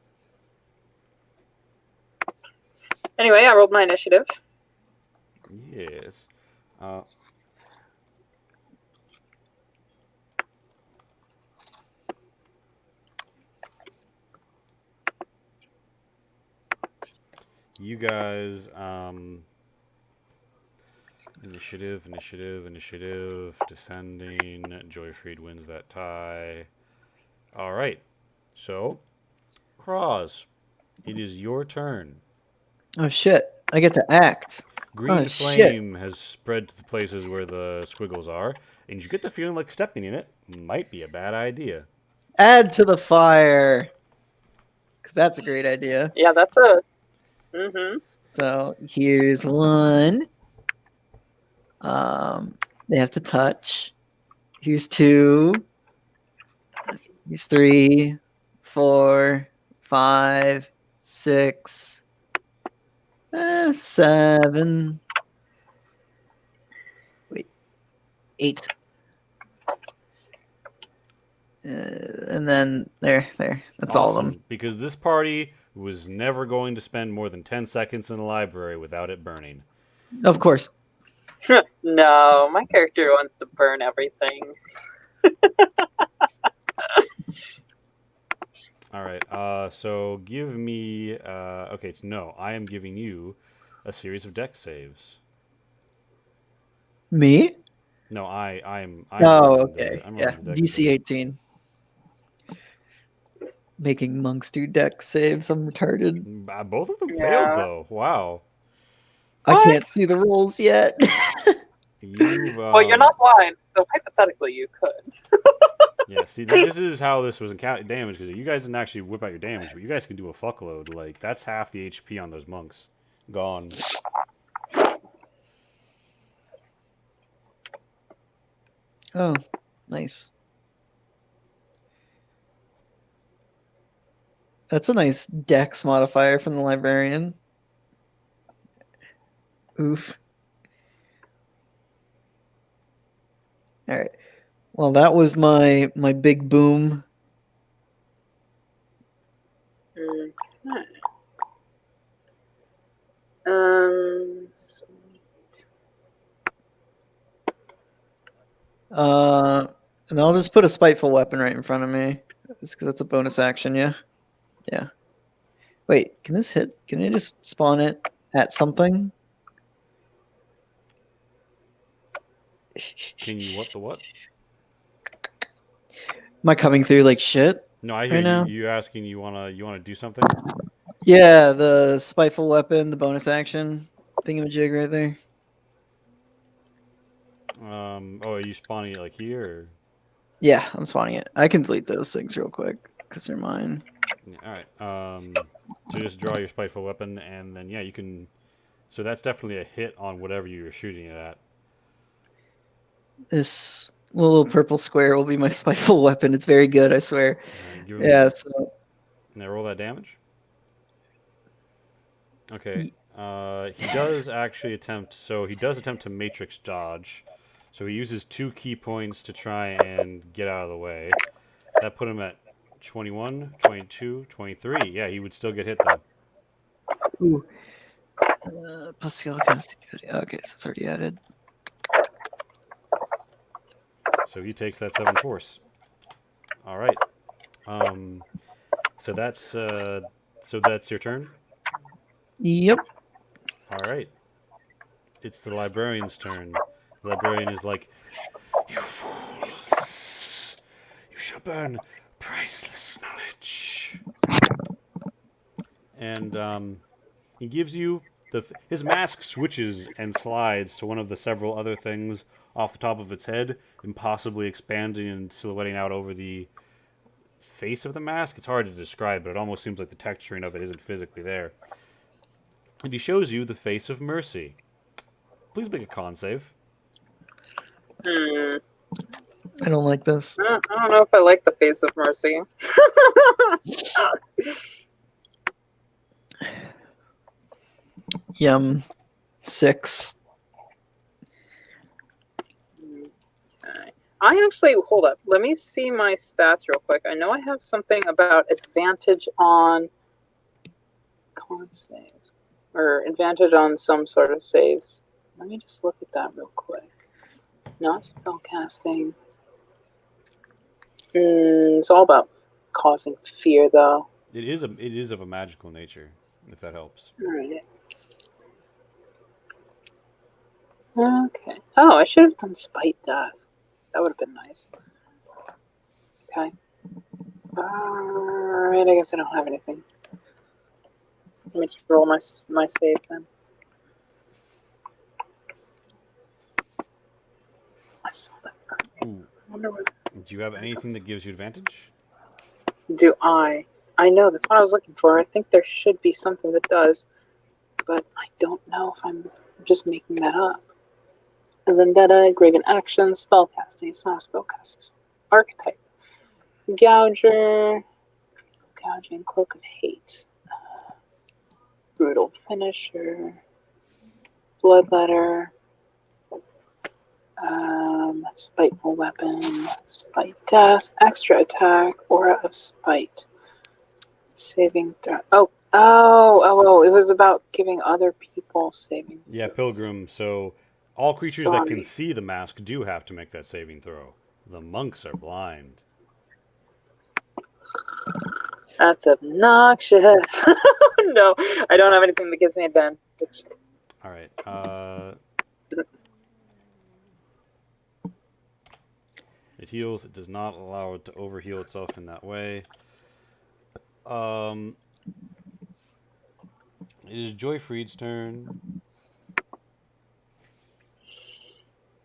Anyway, I rolled my initiative. Yes. You guys, initiative, descending. Joyfried wins that tie. All right. So, Kraws, it is your turn. Oh shit! I get to act. Green flame has spread to the places where the squiggles are, and you get the feeling like stepping in it might be a bad idea. Add to the fire, because that's a great idea. Yeah, that's a. Mm-hmm. So here's one. They have to touch. Here's 2. Here's 3, 4, 5, 6, 7. Wait, 8. And then there. That's all of them. Because this party was never going to spend more than 10 seconds in the library without it burning. Of course. No, my character wants to burn everything. All right. So give me. Okay. So no, I am giving you a series of deck saves. Me? No, I'm Oh, rolling the okay. I'm Yeah. rolling the deck DC save. 18. Making monks do deck saves. I'm retarded. Both of them failed Yeah. though. Wow. I can't What? see the rules yet. You've Well, you're not blind, so hypothetically you could. yeah. See, this is how this was damage because you guys didn't actually whip out your damage, but you guys can do a fuckload. Like that's half the HP on those monks. Gone. Oh, nice. That's a nice dex modifier from the librarian. Oof. All right. Well, that was my big boom. Okay. Sweet. And I'll just put a spiteful weapon right in front of me. Because that's a bonus action, yeah? Yeah. Wait, can this hit? Can I just spawn it at something? Can you what the what? Am I coming through like shit No, I hear right you. now? You asking you wanna do something? Yeah, the spiteful weapon, the bonus action thingamajig right there. Oh, are you spawning it like here? Or? Yeah, I'm spawning it. I can delete those things real quick because they're mine. Yeah, all right. So just draw your spiteful weapon, and then yeah, you can. So that's definitely a hit on whatever you're shooting it at. This little purple square will be my spiteful weapon. It's very good, I swear. All right, give Yeah, him. so Now roll that damage. Okay. He does actually attempt. So he does attempt to matrix dodge. So he uses 2 key points to try and get out of the way. That put him at 21, 22, 23. Yeah, he would still get hit though. ooh. Plus skill casting. Okay, so it's already added. So he takes that 7 force. All right. So that's your turn. Yep. All right. It's the librarian's turn. The librarian is like, "You fools! You shall burn priceless knowledge." And he gives you his mask switches and slides to one of the several other things off the top of its head, impossibly expanding and silhouetting out over the face of the mask. It's hard to describe, but it almost seems like the texturing of it isn't physically there. And he shows you the face of Mercy. Please make a con save. Hmm. I don't like this. I don't know if I like the face of Mercy. Yum. 6. Okay. I actually, hold up. Let me see my stats real quick. I know I have something about advantage on con saves. Or advantage on some sort of saves. Let me just look at that real quick. Not spellcasting. It's all about causing fear, though. It is of a magical nature, if that helps. Alright. Okay. Oh, I should have done Spite Death. That would have been nice. Okay. Alright, I guess I don't have anything. Let me just roll my save then. I saw that. Ooh. I wonder what. Do you have anything that gives you advantage? Do I? I know, that's what I was looking for. I think there should be something that does, but I don't know if I'm just making that up. A vendetta, graven action, spellcasting. It's not a spellcasting. Archetype. Gouger. Gouging, cloak of hate. Brutal finisher. Bloodletter. Spiteful weapon. Spite death. Extra attack. Aura of spite. Saving throw. Oh! It was about giving other people saving. Yeah, throws. Pilgrim. So all creatures that can Sorry. see the mask do have to make that saving throw. The monks are blind. That's obnoxious. No, I don't have anything that gives me advantage. All right. It heals. It does not allow it to overheal itself in that way. It is Joyfried's turn.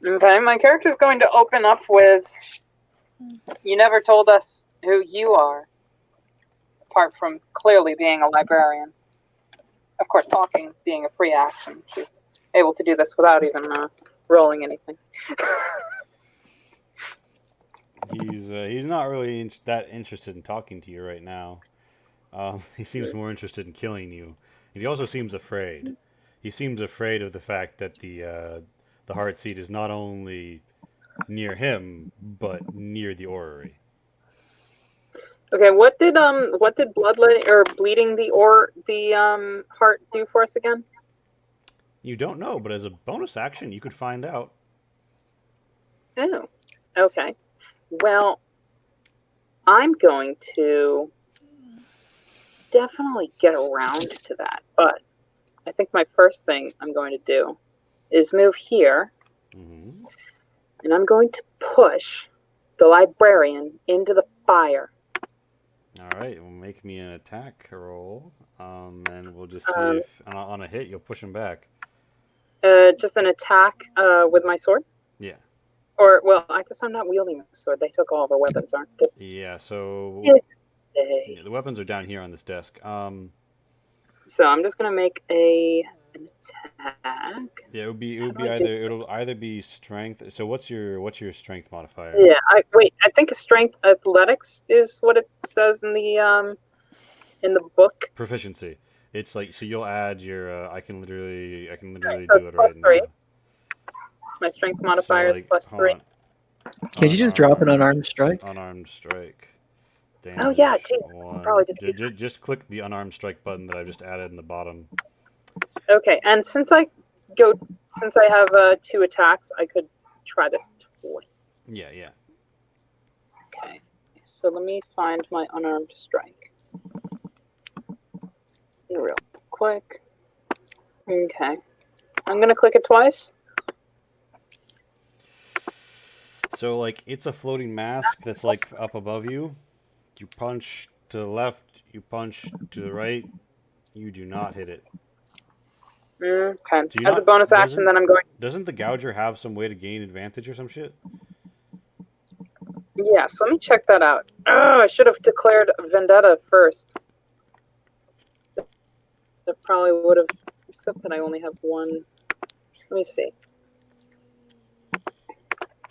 Okay, my character's going to open up with, you never told us who you are, apart from clearly being a librarian. Of course, talking being a free action. She's able to do this without even rolling anything. He's not really that interested in talking to you right now. He seems more interested in killing you. And he also seems afraid. He seems afraid of the fact that the heart seed is not only near him, but near the orrery. Okay, what did bloodletting or bleeding the heart do for us again? You don't know, but as a bonus action, you could find out. Oh, okay. Well, I'm going to definitely get around to that, but I think my first thing I'm going to do is move here, Mm-hmm. and I'm going to push the librarian into the fire. All right, well, make me an attack roll, and we'll just see if on a hit you'll push him back. Just an attack with my sword? Yeah. Or, well, I guess I'm not wielding my sword. They took all of our weapons, aren't they? Yeah, so Yay. the weapons are down here on this desk. So I'm just going to make an attack. Yeah, it'll either be strength. So what's your strength modifier? Yeah, I think strength athletics is what it says in the book. Proficiency. It's like, so you'll add your I can literally So do it right +3. now. My strength modifier So, is +3. Can you just drop an unarmed strike? Unarmed strike. Damage Oh yeah, geez, one. probably Just click the unarmed strike button that I just added in the bottom. Okay, and since I have 2 attacks, I could try this twice. Yeah. Okay, so let me find my unarmed strike real quick. Okay, I'm gonna click it twice. So, like, it's a floating mask that's, like, up above you. You punch to the left, you punch to the right, you do not hit it. Okay, as a bonus action, then I'm going... Doesn't the Gouger have some way to gain advantage or some shit? Yes, let me check that out. Oh, I should have declared Vendetta first. That probably would have... Except that I only have one... Let me see.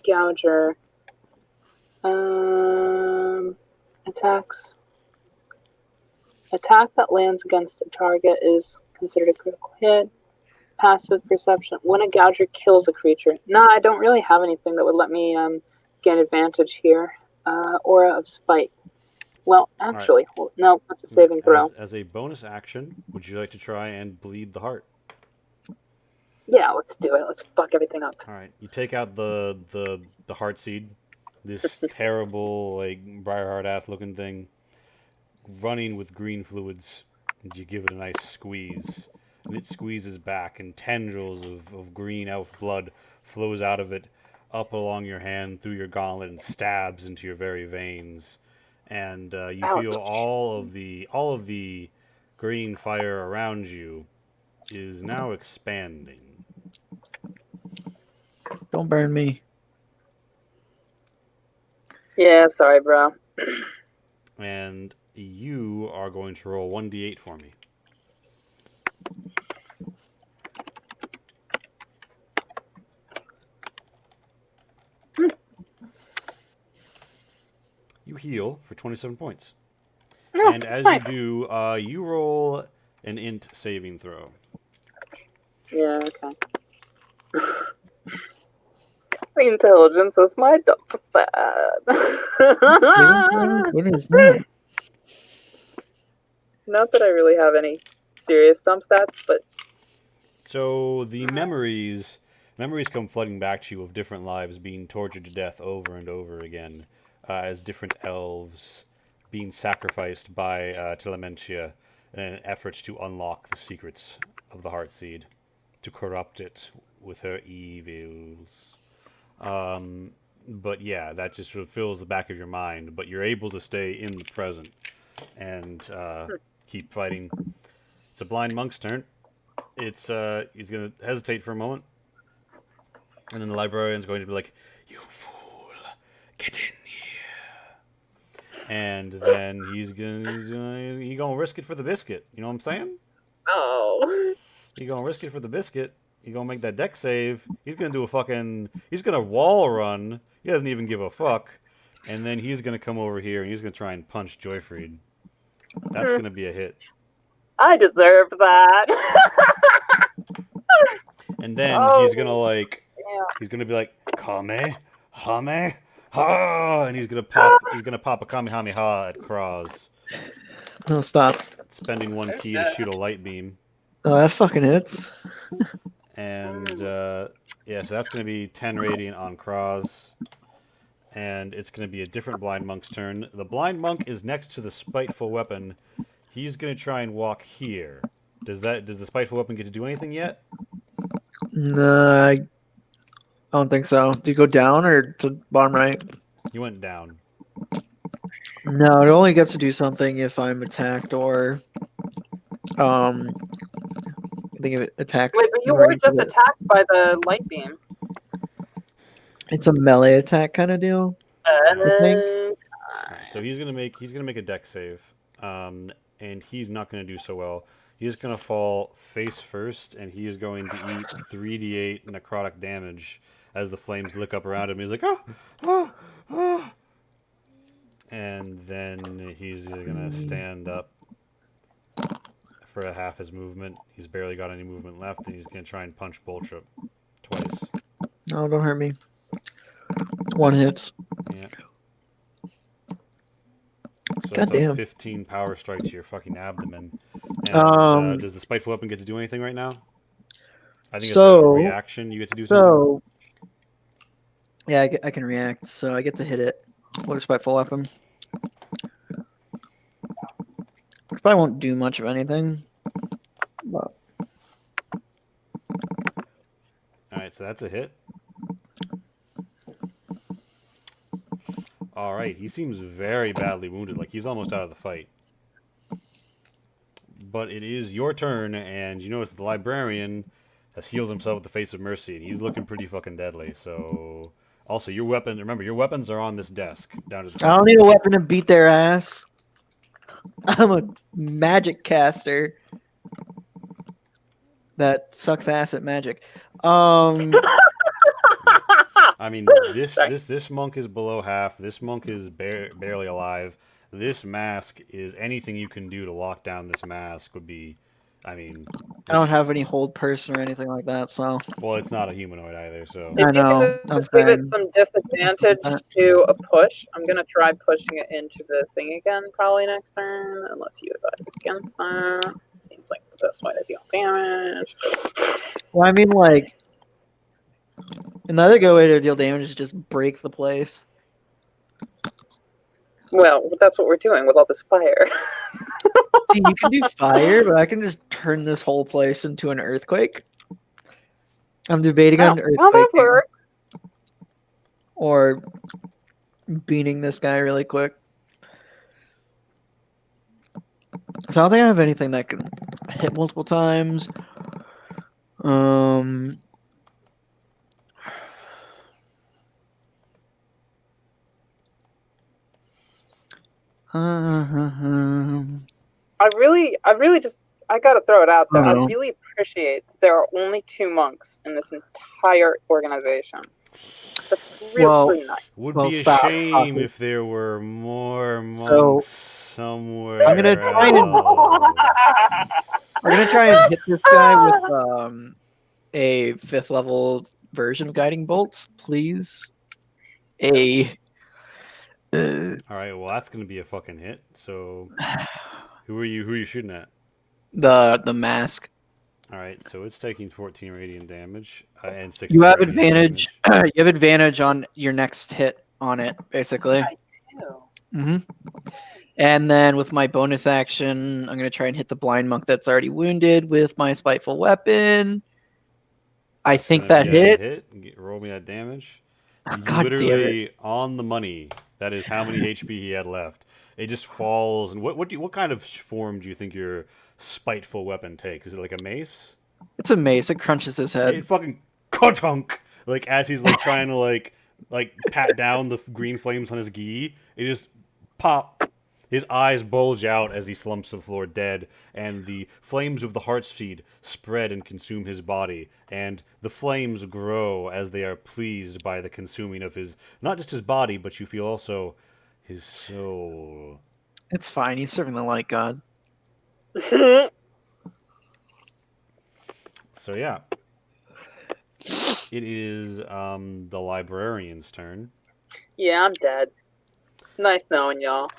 Gouger. Attacks. Attack that lands against a target is considered a critical hit. Passive perception. When a Gouger kills a creature. Nah, I don't really have anything that would let me gain advantage here. Aura of Spite. Well, actually, right. No, that's a saving throw. As a bonus action, would you like to try and bleed the heart? Yeah, let's do it. Let's fuck everything up. All right, you take out the heart seed, this terrible, like, Briarheart ass looking thing, running with green fluids, and you give it a nice squeeze, and it squeezes back, and tendrils of green elf blood flows out of it, up along your hand, through your gauntlet, and stabs into your very veins, and you feel all of the green fire around you is now expanding. Don't burn me. Yeah, sorry, bro. And you are going to roll 1d8 for me. You heal for 27 points. Oh, and as nice. you do, you roll an int saving throw. Yeah, okay. Intelligence is my dump stat. What is that? Not that I really have any serious dump stats, but... So the memories come flooding back to you of different lives being tortured to death over and over again, as different elves being sacrificed by Telementia in an effort to unlock the secrets of the Heart Seed, to corrupt it with her evils. But yeah, that just sort of fills the back of your mind. But you're able to stay in the present and keep fighting. It's a blind monk's turn. He's gonna hesitate for a moment, and then the librarian's going to be like, "You fool, get in here!" And then he's gonna risk it for the biscuit. You know what I'm saying? Oh. He's gonna risk it for the biscuit. He's gonna make that deck save. He's gonna do he's gonna wall run. He doesn't even give a fuck. And then he's gonna come over here and he's gonna try and punch Joyfried. That's gonna be a hit. I deserve that. And then he's gonna be like, Kame, Hame, ha, and he's gonna pop a Kamehameha at Kraz. No, stop. Spending one key to shoot a light beam. Oh, that fucking hits. And so that's gonna be 10 radiant on Kraz. And it's gonna be a different blind monk's turn. The blind monk is next to the spiteful weapon. He's gonna try and walk here. Does the spiteful weapon get to do anything yet? No, I don't think so. Do you go down or to bottom right? You went down. No, it only gets to do something if I'm attacked or I think if it attacks. Wait, but you were just attacked by the light beam. It's a melee attack kind of deal. Alright, so he's gonna make a deck save, and he's not gonna do so well. He's gonna fall face first, and he is going to eat 3d8 necrotic damage as the flames lick up around him. He's like, oh. And then he's gonna stand up for a half his movement. He's barely got any movement left, and he's gonna try and punch Boltrip twice. No, don't hurt me. One hit. Yeah. So God it's damn. a 15 power strike to your fucking abdomen. And, does the spiteful weapon get to do anything right now? I think it's a reaction. You get to do something. Yeah, I can react. So I get to hit it with a spiteful weapon. Probably won't do much of anything. But... Alright, so that's a hit. Alright, he seems very badly wounded. Like, he's almost out of the fight. But it is your turn, and you notice the librarian has healed himself with the Face of Mercy, and he's looking pretty fucking deadly. So, also, your weapon, remember, your weapons are on this desk. Down to the I don't need a weapon to beat their ass. I'm a magic caster that sucks ass at magic. I mean, this monk is below half. This monk is barely alive. This mask is anything you can do to lock down this mask would be, I mean... I don't have any hold person or anything like that, so... Well, it's not a humanoid either, so... I know. Just give it some disadvantage to a push. I'm going to try pushing it into the thing again probably next turn, unless you advise against that. Seems like the best way to deal damage. Well, I mean, like... Another good way to deal damage is just break the place. Well, that's what we're doing with all this fire. See, you can do fire, but I can just turn this whole place into an earthquake. I'm debating on earthquake or beating this guy really quick. So I don't think I have anything that can hit multiple times. I gotta throw it out there. Uh-oh. I really appreciate that there are only 2 monks in this entire organization. That's really nice. Would be a shame if there were more monks somewhere. I'm gonna try we're gonna try and hit this guy with a 5th level version of guiding bolts, please. All right, well that's gonna be a fucking hit. So, who are you shooting at? The mask. All right, so it's taking 14 radiant damage and 16. You have advantage. You have advantage on your next hit on it, basically. I do. Mm-hmm. And then with my bonus action, I'm going to try and hit the blind monk that's already wounded with my spiteful weapon. I That's think gonna that be a hit. Roll me that damage. God damn it. Literally on the money. That is how many HP he had left. It just falls. And what kind of form do you think your spiteful weapon takes? Is it like a mace? It's a mace. It crunches his head. It fucking kotunk. Like as he's like trying to like pat down the green flames on his gi, it just pop. His eyes bulge out as he slumps to the floor dead, and the flames of the heartseed spread and consume his body, and the flames grow as they are pleased by the consuming of his, not just his body, but you feel also his soul. It's fine. He's serving the light god. So yeah. It is the librarian's turn. Yeah, I'm dead. Nice knowing y'all.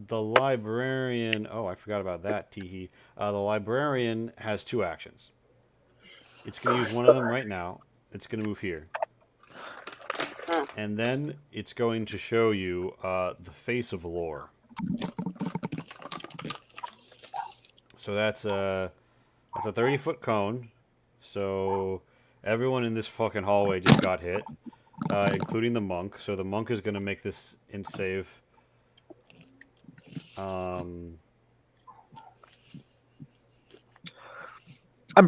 The librarian. Oh, I forgot about that. Teehee. The librarian has 2 actions. It's going to use one of them right now. It's going to move here, and then it's going to show you the face of lore. So that's a 30-foot cone. So everyone in this fucking hallway just got hit, including the monk. So the monk is going to make this int save. I'm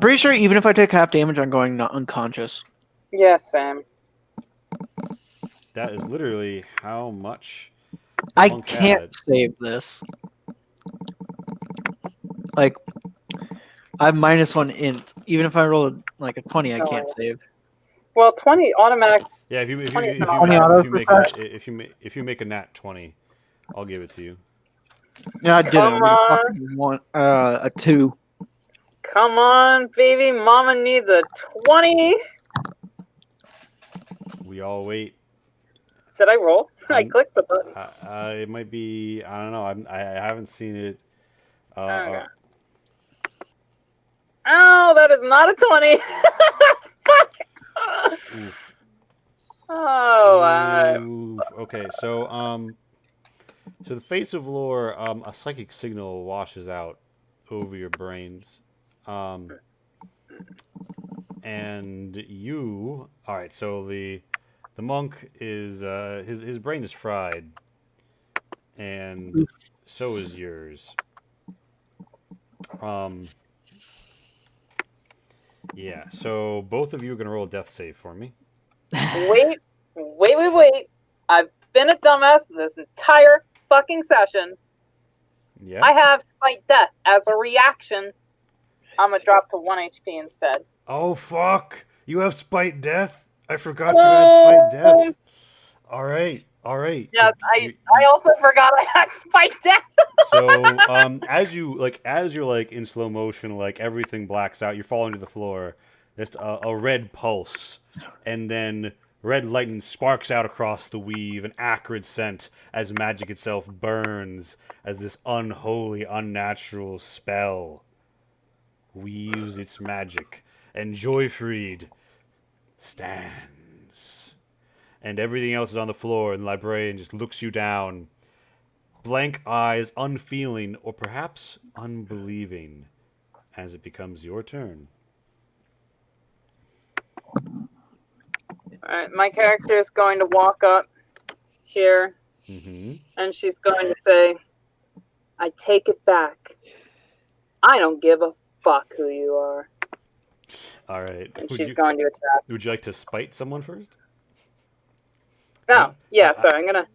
pretty sure even if I take half damage, I'm going not unconscious. Yeah, Sam. That is literally how much the I monk can't had. save this. Like, I have -1 int. Even if I roll like a 20, I can't save. Well, 20 automatic. Yeah, if you 20 is make an if you make a nat 20, I'll give it to you. Yeah, I did it. Come I'm gonna on. fucking want a 2. Come on, baby. Mama needs a 20. We all wait. Did I roll? I I'm- clicked the button. It might be. I don't know. I haven't seen it. Okay. Oh, that is not a 20. Fuck. Oof. Oh, Oof. Okay, so the face of lore, a psychic signal washes out over your brains, and you. All right, so the monk is his brain is fried, and so is yours. Yeah. So both of you are gonna roll a death save for me. wait. I've been a dumbass this entire fucking session. Yeah. I have Spite Death as a reaction. I'm gonna drop to 1 HP instead. Oh fuck! You have spite death. I forgot you had spite death. All right. Yes, I also forgot I had Spite Death. So as you're in slow motion, like everything blacks out, you're falling to the floor. Just a red pulse, and then red lightning sparks out across the weave, an acrid scent as magic itself burns as this unholy, unnatural spell weaves its magic, and Joyfried stands. And everything else is on the floor, and the librarian just looks you down. Blank eyes, unfeeling, or perhaps unbelieving, as it becomes your turn. Alright, my character is going to walk up here, and she's going to say, I take it back. I don't give a fuck who you are. All right. And she's going to attack. Would you like to spite someone first? Oh, yeah, sorry, I'm gonna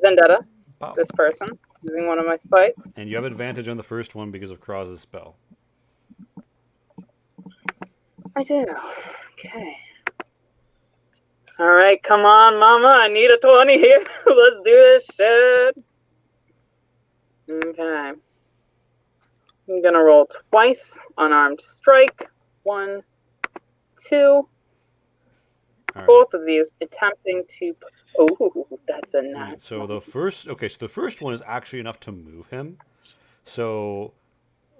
Vendetta Pop. this person using one of my spites. And you have advantage on the first one because of Kroz's spell. I do. Okay. Alright, come on, mama. I need a 20 here. Let's do this shit. Okay. I'm gonna roll twice. Unarmed strike. 1, 2. All Both of these attempting to. Oh, that's a nat. Right, so the first one is actually enough to move him. So,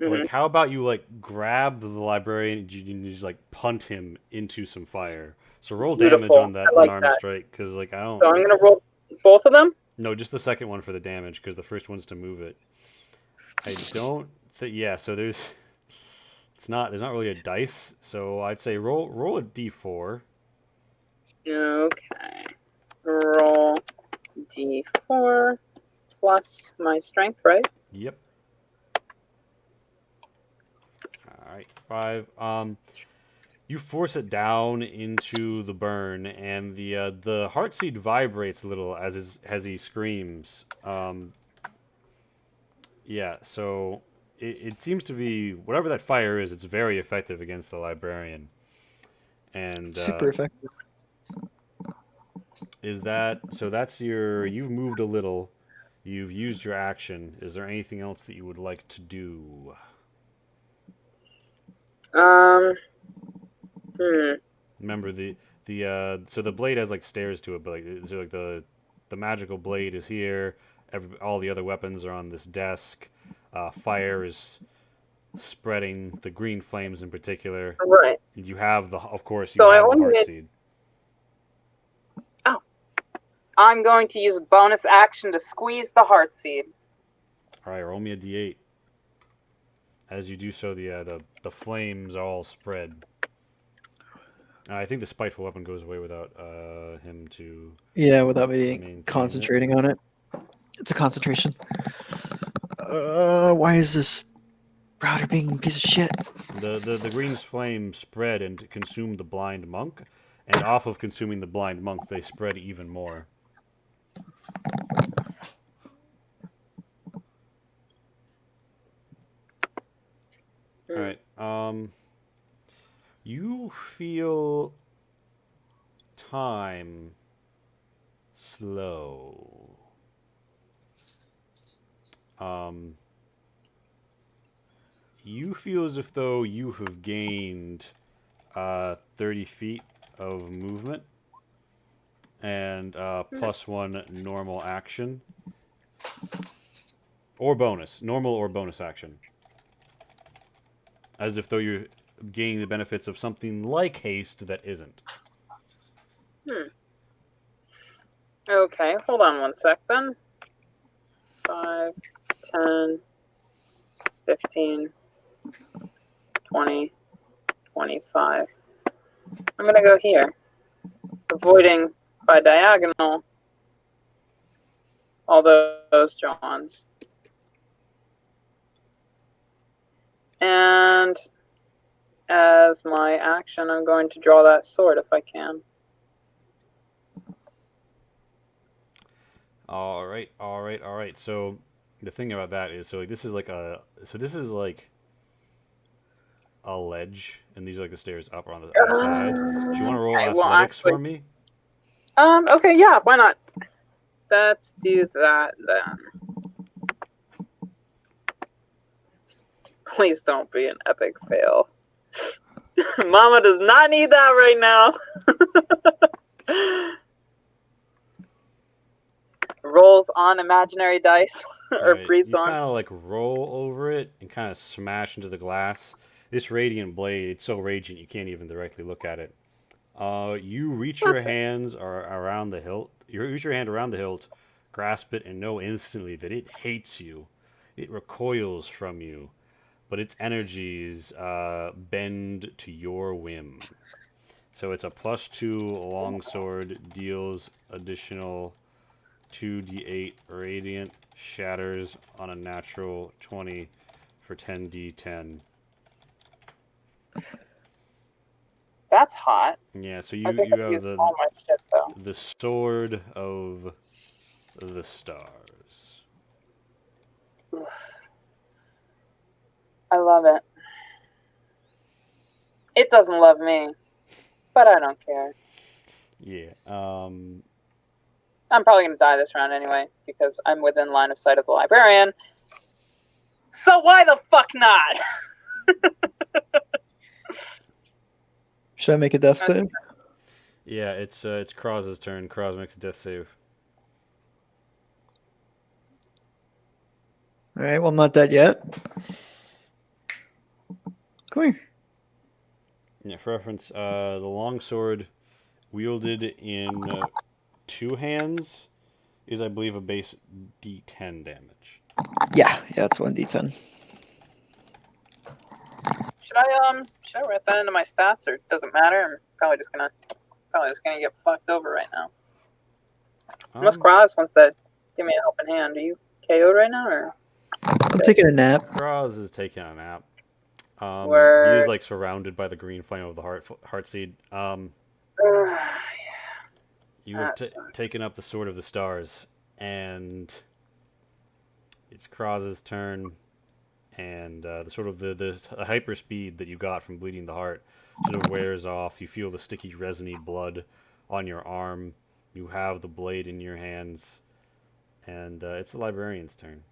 like, how about you grab the librarian and you just punt him into some fire? So roll damage on that unarmed strike because I don't. So I'm gonna roll both of them. No, just the second one for the damage, because the first one's to move it. I don't think. Yeah, so there's. It's not. There's not really a dice, so I'd say roll a d4. Okay. Roll d4 plus my strength, right? Yep. All right, 5. You force it down into the burn, and the heart seed vibrates a little as he screams. Yeah, so it seems to be whatever that fire is. It's very effective against the librarian. And Super effective. is that so? That's your. You've moved a little. You've used your action. Is there anything else that you would like to do? Remember so the blade has like stairs to it, but so like the magical blade is here. All the other weapons are on this desk. Fire is spreading, the green flames in particular. Right. You have of course, So you I have the only heart need- seed. Oh. I'm going to use a bonus action to squeeze the heart seed. All right, roll me a d8. As you do so, the flames all spread. I think the spiteful weapon goes away without him to. Yeah, without maintain me it. concentrating on it. It's a concentration. Why is this router being a piece of shit? The green flames spread and consume the blind monk, and off of consuming the blind monk, they spread even more. All right. You feel time slow. You feel as if though you have gained 30 feet of movement and +1 normal action. Or bonus. Normal or bonus action. As if though you're gaining the benefits of something like haste that isn't. Okay, hold on one sec then. 5, 10, 15, 20, 25. I'm going to go here, avoiding by diagonal all those Johns. And as my action, I'm going to draw that sword if I can. All right. So the thing about that is, this is like a ledge, and these are like the stairs up or on the other side. Do you want to roll Okay, well, athletics actually- for me? Okay, yeah, why not? Let's do that then. Please don't be an epic fail. Mama does not need that right now. Rolls on imaginary dice or Right, breathes you on. kind of like roll over it and kind of smash into the glass. This radiant blade, it's so radiant you can't even directly look at it. You reach your hands around the hilt. You reach your hand around the hilt, grasp it, and know instantly that it hates you. It recoils from you, but its energies bend to your whim. So it's a +2 longsword, deals additional 2d8 radiant, shatters on a natural 20 for 10d10. That's hot. Yeah, so I you think I've have used all my shit though. the sword of the stars. I love it. It doesn't love me, but I don't care. Yeah. I'm probably gonna die this round anyway because I'm within line of sight of the librarian. So why the fuck not? Should I make a death save? Yeah, it's Kroz's turn. Kroz makes a death save. All right. Well, I'm not dead yet. Come here. Yeah, for reference, the longsword wielded in 2 hands is, I believe, a base D10 damage. Yeah, it's 1d10. Should I write that into my stats, or does it matter? I'm probably just gonna get fucked over right now. Unless Cross wants to give me a helping hand. Are you KO'd right now, or? I'm taking a nap. Cross is taking a nap. Where... He is like surrounded by the green flame of the heart seed. You have taken up the Sword of the Stars, and it's Kroz's turn, and the sort of the hyper speed that you got from bleeding the heart sort of wears off. You feel the sticky, resiny blood on your arm. You have the blade in your hands, and it's the librarian's turn.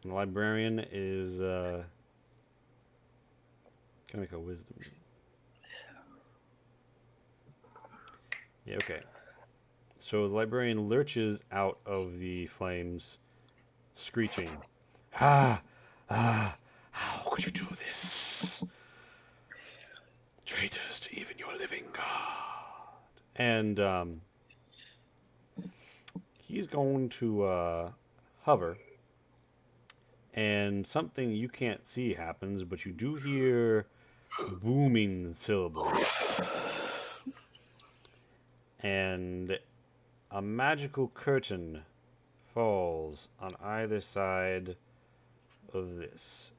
And the librarian is gonna make a wisdom. Yeah, okay. So the librarian lurches out of the flames, screeching, how could you do this? Traitors to even your living God. And he's going to hover, and something you can't see happens, but you do hear booming syllables. And a magical curtain falls on either side of this.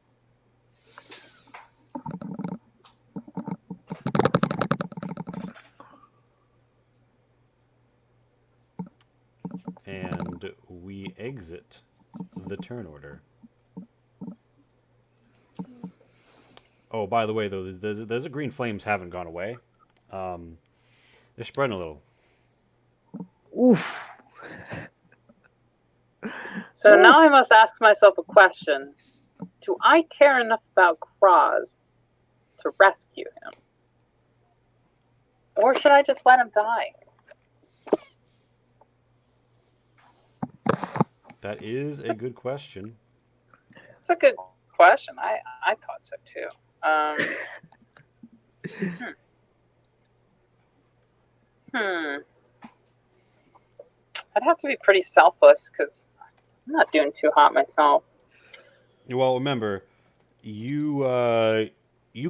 And we exit the turn order. Oh, by the way, though, those green flames haven't gone away. They're spreading a little. Oof. So now I must ask myself a question. Do I care enough about Cross to rescue him? Or should I just let him die? That is a good question. It's a good question. I thought so too. I'd have to be pretty selfless because I'm not doing too hot myself. Well, remember, you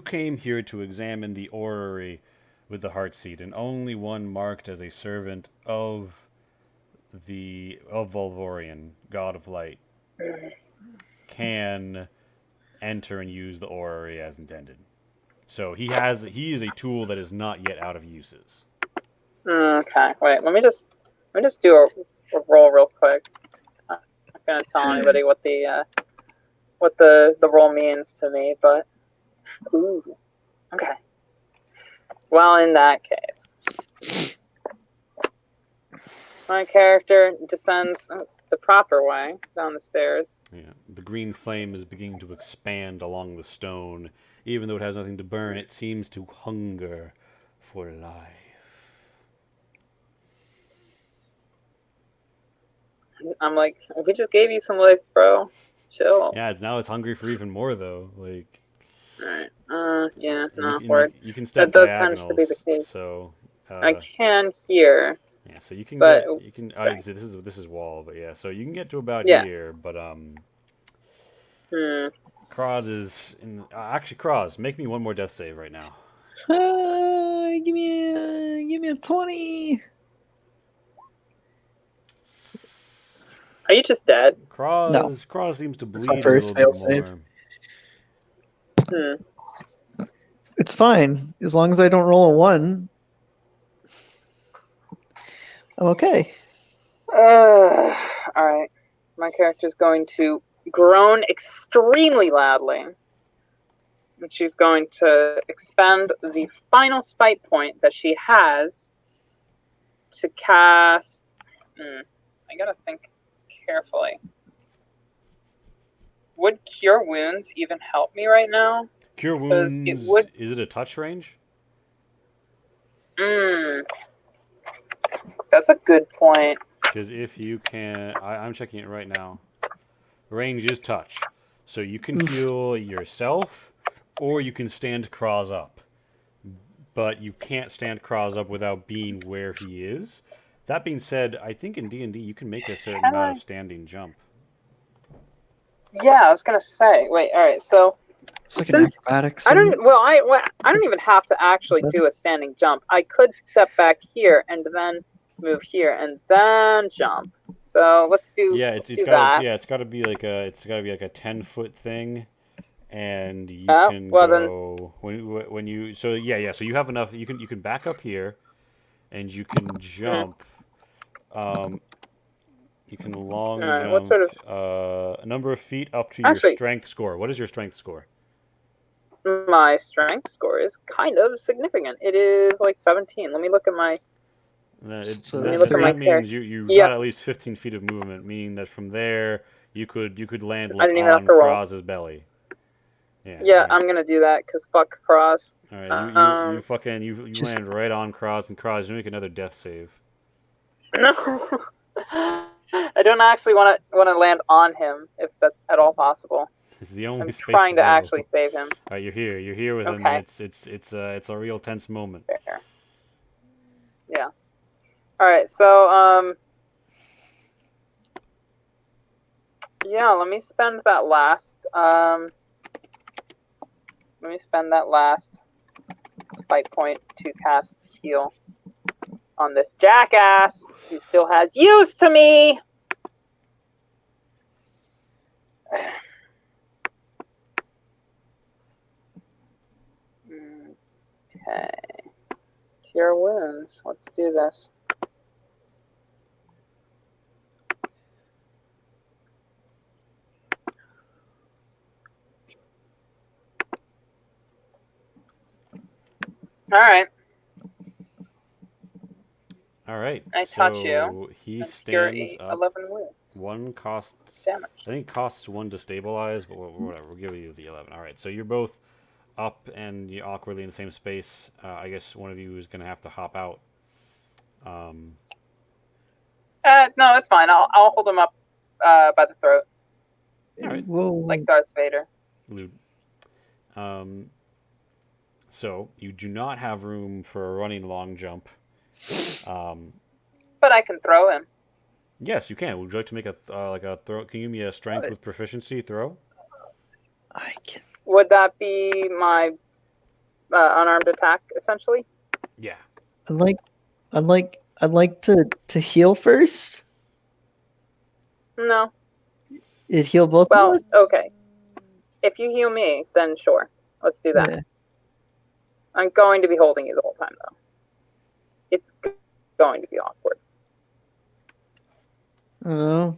came here to examine the orrery with the heart seed, and only one marked as a servant of Volvorian, God of Light, can enter and use the orrery as intended. So he is a tool that is not yet out of uses. Okay, wait. Let me just do a roll real quick. I'm not gonna tell anybody what the roll means to me, but ooh, okay. Well, in that case, my character descends the proper way down the stairs. Yeah, the green flame is beginning to expand along the stone. Even though it has nothing to burn, it seems to hunger for life. I'm like, we just gave you some life, bro. Chill. Yeah, it's hungry for even more though. Like, alright. Yeah, no, you can step that does diagonals, tend to be the case. so I can hear. Yeah, so you can but, this is wall, but yeah, so you can get to about here, but Kraz is in. Actually, Kraz, make me one more death save right now. Give me a 20. Are you just dead? Kraz seems to bleed a first little bit fail more. It's fine as long as I don't roll a 1. I'm okay. All right. My character's going to groan extremely loudly. And she's going to expend the final spite point that she has to cast. I gotta think carefully. Would Cure Wounds even help me right now? Cure Wounds. Is it a touch range? That's a good point. Because if you can, I'm checking it right now. Range is touch, so you can heal yourself, or you can stand Kraz up. but you can't stand Cross up without being where he is. That being said, I think in D&D you can make a certain Can amount I? of standing jump. Yeah, I was gonna say. Wait, all right. So It's like an since acrobatics. I don't, well, I don't even have to actually do a standing jump. I could step back here and then move here and then jump. So let's do that. It's got to be like a 10-foot thing, and you Oh, can well then. go when you so you have enough. You can back up here, and you can jump. You can long All right. What jump sort of? a number of feet up to your Actually, strength score. What is your strength score? my strength score is kind of significant. It is like 17. Let me look at my. So Let me look at my That means character. you got Yep. at least 15 feet of movement, meaning that from there you could land I like didn't even have on to roll. Kroz's belly. Yeah. Yeah, All right. I'm gonna do that because fuck Cross. All right. You fucking you Just land right on Kroz, and Kroz, you make another death save. No. I don't actually want to land on him if that's at all possible. This is the only I'm space trying to available. actually save him. All right, you're here. You're here with him, and Okay. it's a real tense moment. Fair. Yeah. All right. So yeah. Let me spend that last spite point to cast heal on this jackass who still has use to me. Okay. Cure wounds. Let's do this. All right. All right. I so touch you. he And cure stands up. 11 wounds. One costs. Damage. I think costs 1 to stabilize, but whatever. We'll give you the 11. All right. So you're both up and you're awkwardly in the same space. I guess one of you is gonna have to hop out. No, it's fine. I'll hold him up by the throat. All right. Whoa. Like Darth Vader. Lewd. So you do not have room for a running long jump. But I can throw him. Yes, you can. Would you like to make a throw? Can you give me a strength with proficiency throw? I can. Would that be my unarmed attack, essentially? Yeah. I'd like to heal first. No. It heal both Well, of us? okay. If you heal me, then sure. Let's do that. Yeah. I'm going to be holding you the whole time, though. It's going to be awkward. I don't know.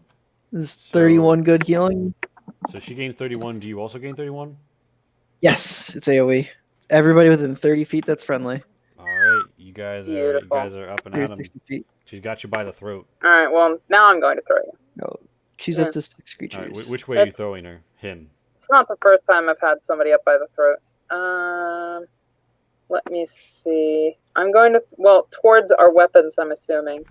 Is 31 good healing? So she gains 31. Do you also gain 31? Yes, it's AoE. Everybody within 30 feet that's friendly. All right, you guys are up and at 'em. 60 feet. She's got you by the throat. All right, well, now I'm going to throw you. No, she's Yeah. up to 6 All right, creatures. which way are you That's- throwing her? Him. It's not the first time I've had somebody up by the throat. Let me see. I'm going to, well, towards our weapons, I'm assuming.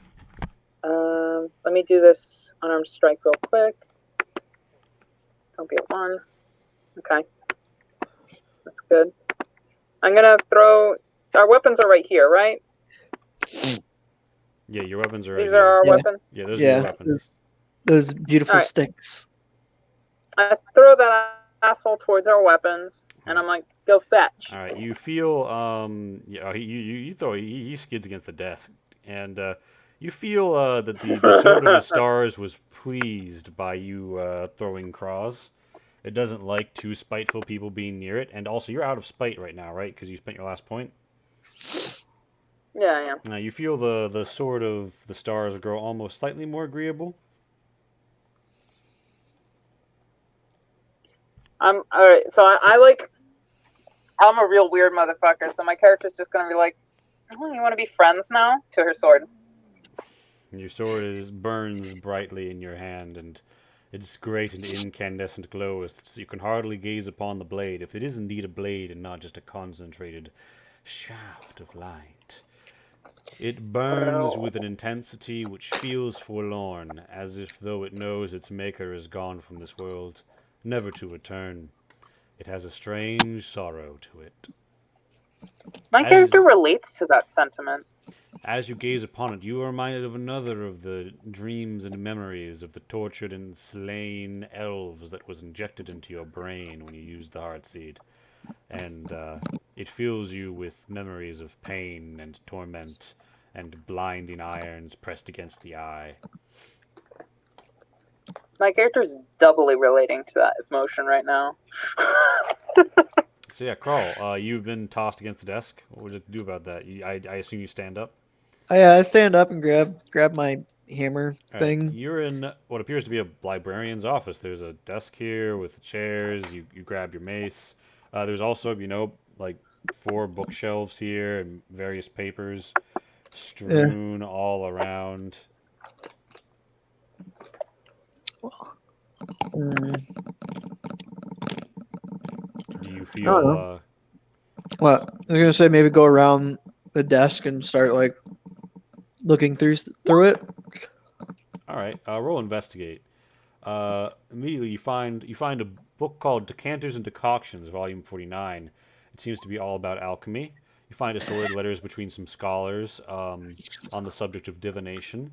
Let me do this unarmed strike real quick. Don't be a 1. Okay. That's good. I'm going to throw, our weapons are right here, right? Yeah, your weapons are. These right are our here. weapons. Yeah, those are your weapons. Those beautiful Alright. sticks. I throw that asshole towards our weapons, and I'm like, go fetch. All right, you feel you throw he skids against the desk, and you feel that the Sword of the Stars was pleased by you throwing Cross. It doesn't like two spiteful people being near it, and also you're out of spite right now, right? Because you spent your last point. Yeah, I am. Now you feel the Sword of the Stars grow almost slightly more agreeable. All right. So I'm a real weird motherfucker. So my character's just gonna be like, oh, you want to be friends now? To her sword. And your sword burns brightly in your hand, and its great and incandescent glow is you can hardly gaze upon the blade, if it is indeed a blade and not just a concentrated shaft of light. It burns with an intensity which feels forlorn, as if though it knows its maker is gone from this world, never to return. It has a strange sorrow to it. My character relates to that sentiment. As you gaze upon it, you are reminded of another of the dreams and memories of the tortured and slain elves that was injected into your brain when you used the heart seed. And it fills you with memories of pain and torment and blinding irons pressed against the eye. My character's doubly relating to that emotion right now. So yeah, Carl, you've been tossed against the desk. What would you do about that? I assume you stand up. I stand up and grab my hammer All right, thing. you're in what appears to be a librarian's office. There's a desk here with chairs. You grab your mace. There's also, like 4 bookshelves here and various papers Yeah. strewn all around. Mm, Do you I don't know. feel? What? I was gonna say maybe go around the desk and start like looking through it. All right, roll investigate. Immediately you find a book called Decanters and Decoctions, Volume 49. It seems to be all about alchemy. You find assorted letters between some scholars on the subject of divination,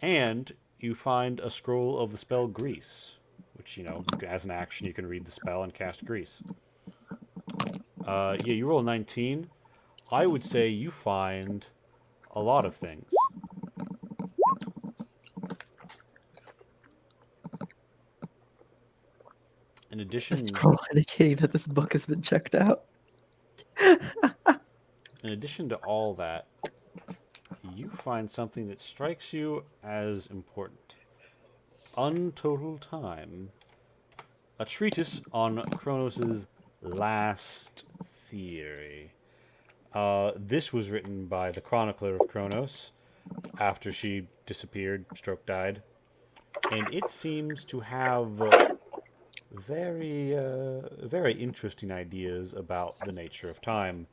and you find a scroll of the spell Grease, which as an action you can read the spell and cast Grease. Yeah, you roll a 19. I would say you find a lot of things. In A addition, scroll indicating that this book has been checked out. in addition to all that, you find something that strikes you as important. Untotal Time, a treatise on Kronos' last theory. This was written by the chronicler of Kronos after she disappeared, stroke died, and it seems to have very interesting ideas about the nature of time.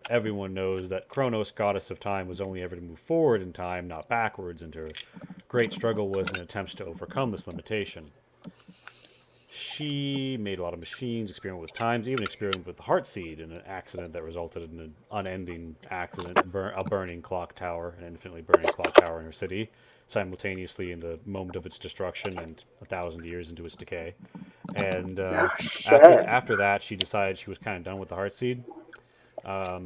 Everyone knows that Kronos, goddess of time, was only ever to move forward in time, not backwards, and her great struggle was an attempt to overcome this limitation. She made a lot of machines, experimented with times, even experimented with the heart seed in an accident that resulted in an unending accident, a burning clock tower, an infinitely burning clock tower in her city, simultaneously in the moment of its destruction and 1,000 years into its decay. And Oh, after that, she decided she was kind of done with the heart seed. Yeah,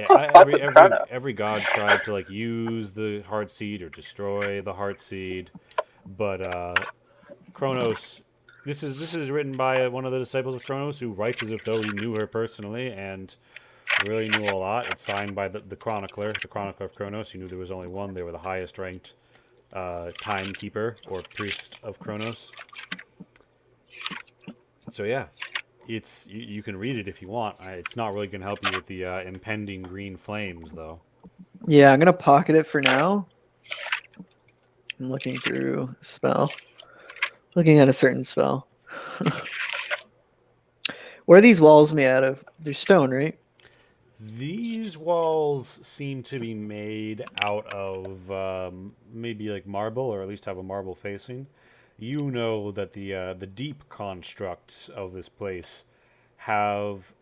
Fuck with Kronos. every god tried to like use the heart seed or destroy the heart seed, but Kronos. This is written by one of the disciples of Kronos who writes as if though he knew her personally and really knew a lot. It's signed by the chronicler of Kronos. Who knew there was only one. They were the highest ranked timekeeper or priest of Kronos. So yeah, you can read it if you want. It's not really going to help you with the impending green flames, though. Yeah, I'm gonna pocket it for now. I'm looking through a spell. Looking at a certain spell. What are these walls made out of? They're stone, right? These walls seem to be made out of maybe like marble, or at least have a marble facing. You know that the deep constructs of this place have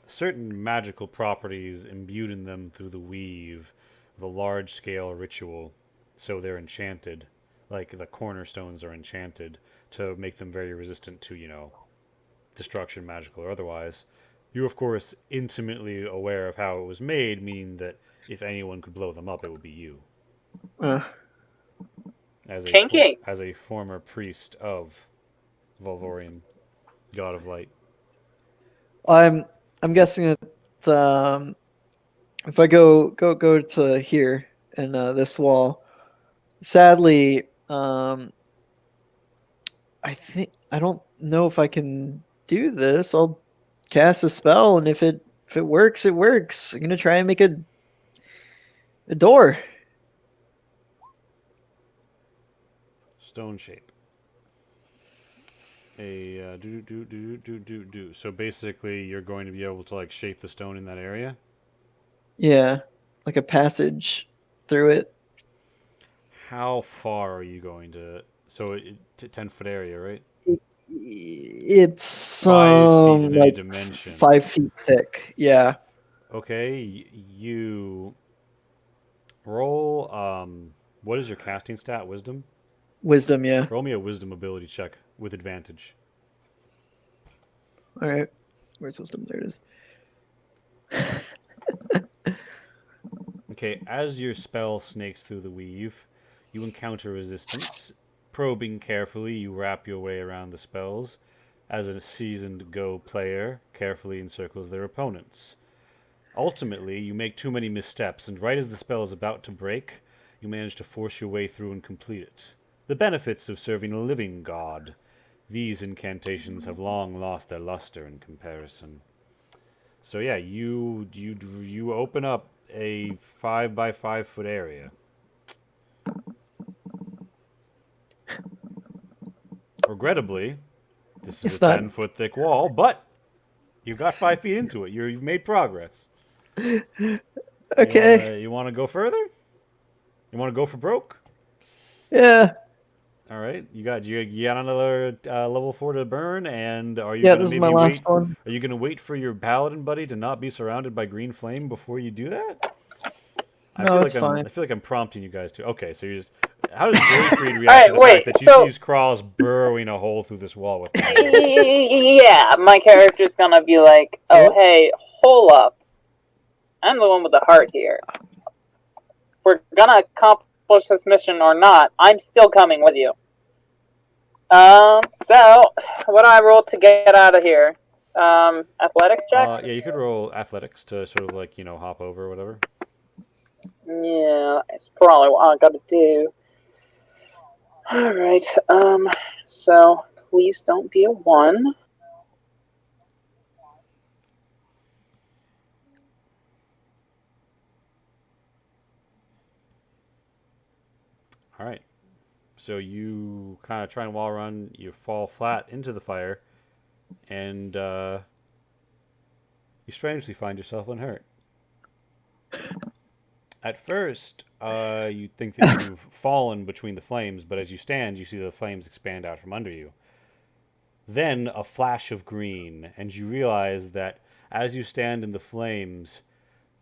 certain magical properties imbued in them through the weave of a large scale ritual. So they're enchanted, like the cornerstones are enchanted to make them very resistant to, destruction, magical or otherwise. You're, of course, intimately aware of how it was made, meaning that if anyone could blow them up, it would be you. Uh, Kinky. As a former priest of Volvorian, god of light. I'm I'm guessing that if I go to here and this wall, sadly, I don't know if I can do this. I'll cast a spell, and if it works, it works. I'm gonna try and make a door. Stone shape. A do. So basically, you're going to be able to like shape the stone in that area. Yeah, like a passage through it. How far are you going to? So 10-foot area, right? It's 5 feet in any like dimension. 5 feet thick. Yeah. Okay, you roll. What is your casting stat? Wisdom. Wisdom, yeah. Roll me a wisdom ability check with advantage. All right. Where's wisdom? There it is. Okay, as your spell snakes through the weave, you encounter resistance. Probing carefully, you wrap your way around the spells. As a seasoned Go player, carefully encircles their opponents. Ultimately, you make too many missteps, and right as the spell is about to break, you manage to force your way through and complete it. The benefits of serving a living god. These incantations have long lost their luster in comparison. So yeah, you open up a 5 by 5 foot area. Regrettably, this is It's a not 10-foot thick wall, but you've got 5 feet into it. You've made progress. okay. You want to go further? You want to go for broke? Yeah. All right, you got another level 4 to burn, and are you Yeah, gonna this is maybe my last wait? one. Are you gonna wait for your paladin buddy to not be surrounded by green flame before you do that? No, it's fine. I feel like I'm prompting you guys to. Okay, so you're just. How does Joyfried react Alright, to the wait, fact that she so- sees Krawls burrowing a hole through this wall with fire? Yeah, my character's gonna be like, oh, hey, hold up. I'm the one with the heart here. We're gonna accomplish this mission or not, I'm still coming with you. So, what do I roll to get out of here? Athletics check? Yeah, you could roll athletics to sort of like hop over or whatever. Yeah, it's probably what I gotta do. Alright, so, please don't be a 1. All right. So you kind of try and wall run. You fall flat into the fire, and you strangely find yourself unhurt. At first, you think that you've fallen between the flames, but as you stand, you see the flames expand out from under you. Then a flash of green, and you realize that as you stand in the flames,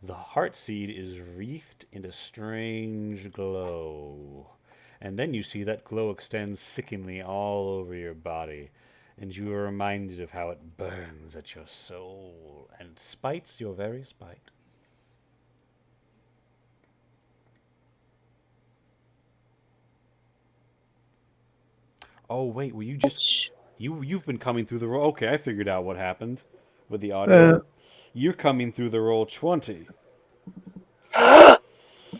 the heart seed is wreathed in a strange glow. And then you see that glow extends sickeningly all over your body, and you are reminded of how it burns at your soul and spites your very spite. Oh wait, were you just you've been coming through the roll? Okay, I figured out what happened with the audio. You're coming through the roll 20. I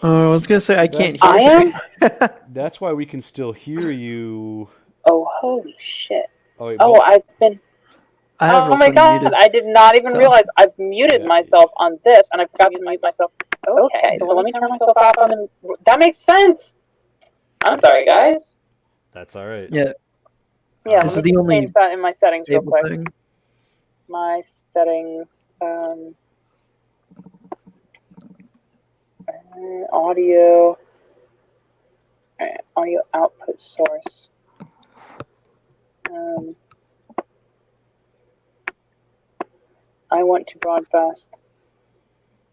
was gonna say I can't hear. I am? That's why we can still hear you. Oh, holy shit. Oh, wait, Oh, I've been... I have Oh my roll20 god, muted. I did not even so- realize I've muted Yeah. myself on this, and I forgot to mute myself. Okay, so let me turn myself off on the... That makes sense! I'm sorry, guys. That's all right. Yeah. Yeah, This let is me the only change that in my settings real Stable quick. thing. My settings, audio, audio output source. I want to broadcast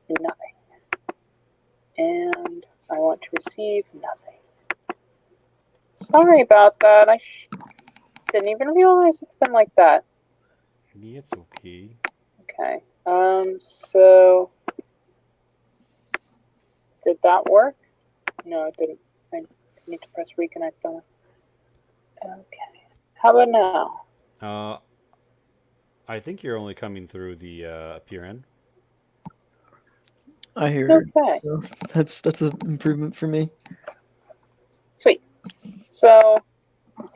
nothing, and I want to receive nothing. Sorry about that. I didn't even realize it's been like that. It's okay. Okay. So did that work? No, it didn't. I need to press reconnect on it. Okay. How about now? I think you're only coming through the PRN. I hear her. Okay. So that's an improvement for me. Sweet. So,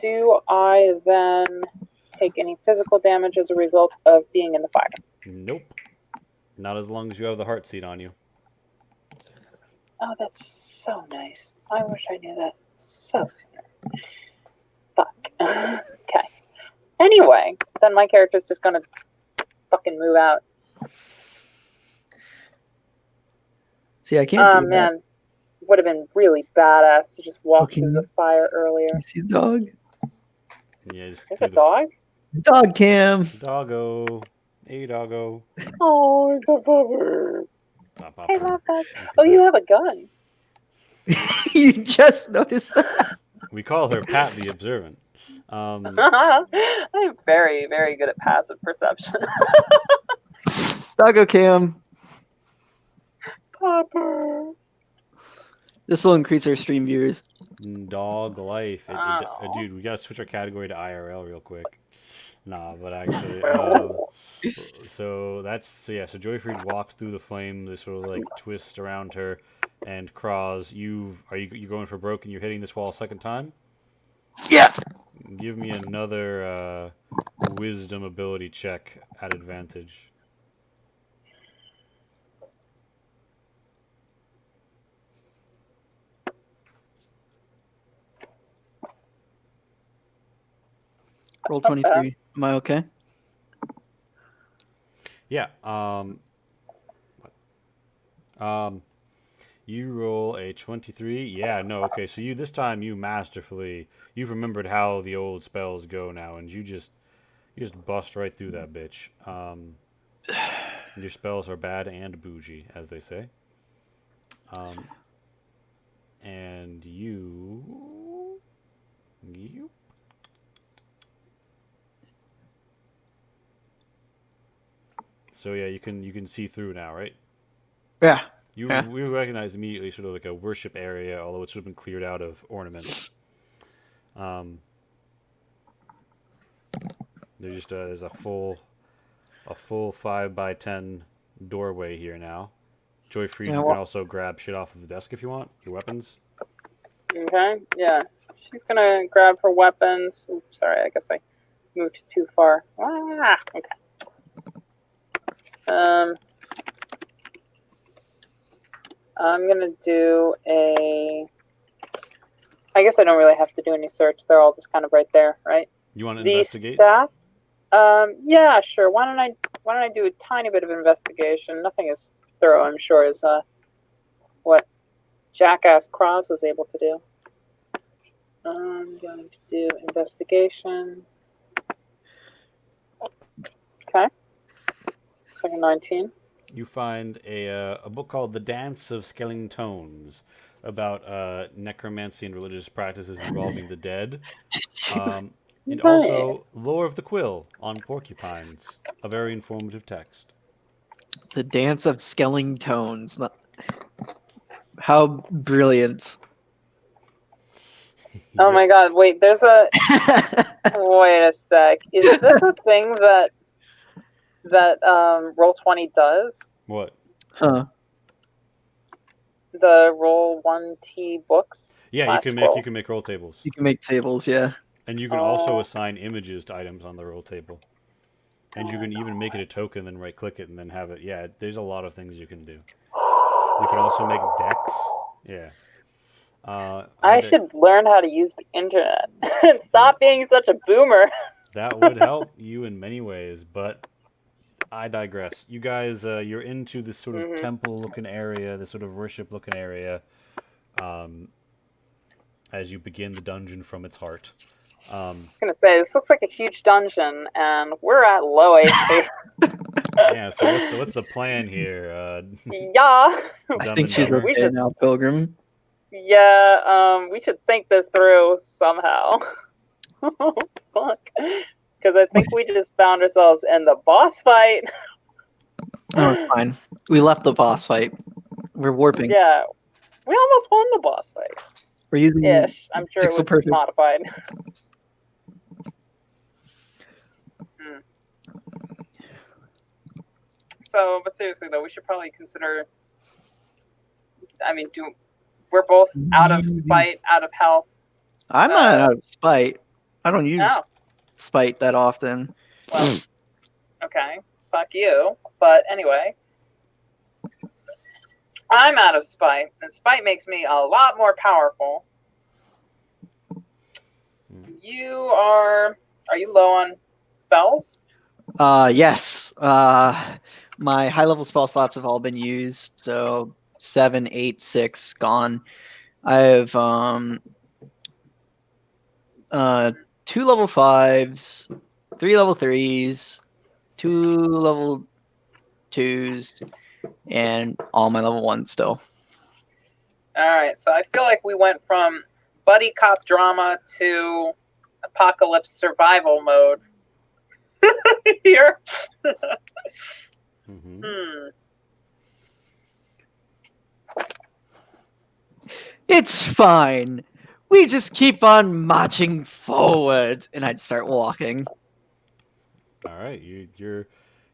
do I then take any physical damage as a result of being in the fire? Nope. Not as long as you have the heart seed on you. Oh, that's so nice. I wish I knew that so sooner. Fuck. Okay. Anyway, then my character's just gonna fucking move out. See, I can't do that. Man. Would have been really badass to just walk can through you- the fire earlier. You see the dog? Yeah, just There's a dog? Dog cam. Doggo. Hey, doggo. Oh, it's a bummer. Top I love that. You Oh, could you do- have a gun. You just noticed that. We call her Pat the Observant. I'm very, very good at passive perception. Doggo cam. Popper. This will increase our stream viewers. Dog life. Oh. Dude, we gotta switch our category to IRL real quick. Nah, but actually, so Joyfried walks through the flames. They sort of like twist around her, and Kraz, you going for broke and you're hitting this wall a second time? Yeah. Give me another wisdom ability check at advantage. Roll That's not 23. Am I okay? Yeah. You roll a 23. Yeah, no, okay. So this time you've remembered how the old spells go now, and you just bust right through that bitch. Your spells are bad and bougie, as they say. And you. So yeah, you can see through now, right? Yeah. We recognize immediately sort of like a worship area, although it's sort of been cleared out of ornaments. There's a full 5x10 doorway here now. Joyfried, you can also grab shit off of the desk if you want, your weapons. Okay, yeah. She's gonna grab her weapons. Oops, sorry, I guess I moved too far. Ah, okay. I'm gonna do a. I guess I don't really have to do any search. They're all just kind of right there, right? You want to investigate? Staff? Yeah, sure. Why don't I do a tiny bit of investigation? Nothing as thorough, I'm sure, as what Jackass Cross was able to do. I'm going to do investigation. Okay. Looks like a 19. You find a book called The Dance of Skelling Tones about necromancy and religious practices involving the dead. And also Lore of the Quill on porcupines. A very informative text. The Dance of Skelling Tones. How brilliant. Oh my god, wait, there's a... Wait a sec. Is this a thing that Roll20 does? What? Huh. The Roll1T books? Yeah, you can make roll tables. You can make tables, yeah. And you can also assign images to items on the roll table. And you can even make it a token, then right click it, and then have it. Yeah, there's a lot of things you can do. You can also make decks. Yeah. I should learn how to use the internet. Stop being such a boomer. That would help you in many ways, but I digress. You guys, you're into this sort of temple-looking area, this sort of worship-looking area, as you begin the dungeon from its heart. I was going to say, this looks like a huge dungeon, and we're at low HP. Yeah, so what's the plan here? Yeah. I think she's okay now, Pilgrim. Yeah, we should think this through somehow. Fuck. Because I think we just found ourselves in the boss fight. Oh, it's fine. We left the boss fight. We're warping. Yeah. We almost won the boss fight. We're using Ish. I'm sure it was perfect. modified. So, but seriously though, we should probably consider... I mean, we're both out of spite, out of health. I'm not out of spite. I don't use spite that often. Well, okay. Fuck you. But anyway, I'm out of spite, and spite makes me a lot more powerful. Are you low on spells? Yes. My high level spell slots have all been used, so 7, 8, 6 gone. I have 2 level 5s, 3 level 3s, 2 level 2s, and all my level 1s still. Alright, so I feel like we went from buddy cop drama to apocalypse survival mode here. Mm-hmm. It's fine. We just keep on marching forward, and I'd start walking. All right, you're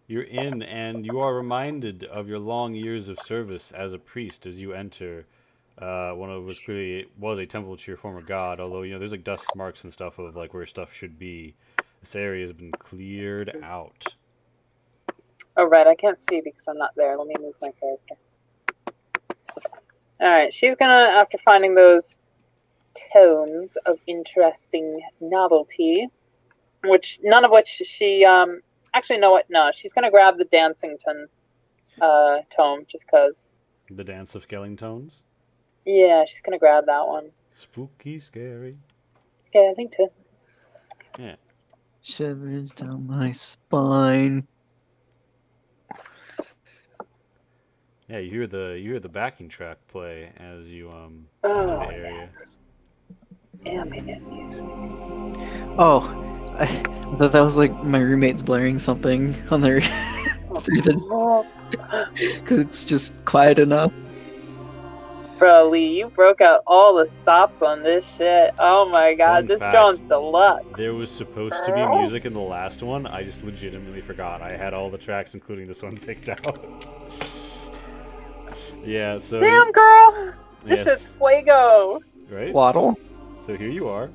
in, and you are reminded of your long years of service as a priest as you enter. One of was clearly was a temple to your former god, although there's like dust marks and stuff of like where stuff should be. This area has been cleared out. Oh, right, I can't see because I'm not there. Let me move my character. Alright, she's gonna, after finding those tomes of interesting novelty, none of which she, actually, no, what? No, she's gonna grab the Dancington tome, just cause. The Dance of Skellingtons? Yeah, she's gonna grab that one. Spooky, scary. Skellingtons. Yeah. Shivers down my spine. Yeah, you hear the backing track play as you enter Oh, the area. yes. Ambient music. Oh, I thought that was like my roommate's blaring something on their through the because it's just quiet enough. Bro, Lee, you broke out all the stops on this shit. Oh my god, Fun this fact, John's deluxe. There was supposed to be music in the last one. I just legitimately forgot. I had all the tracks, including this one, picked out. Yeah, so... Damn, girl! This Yes. is fuego! Right? Waddle. So here you are.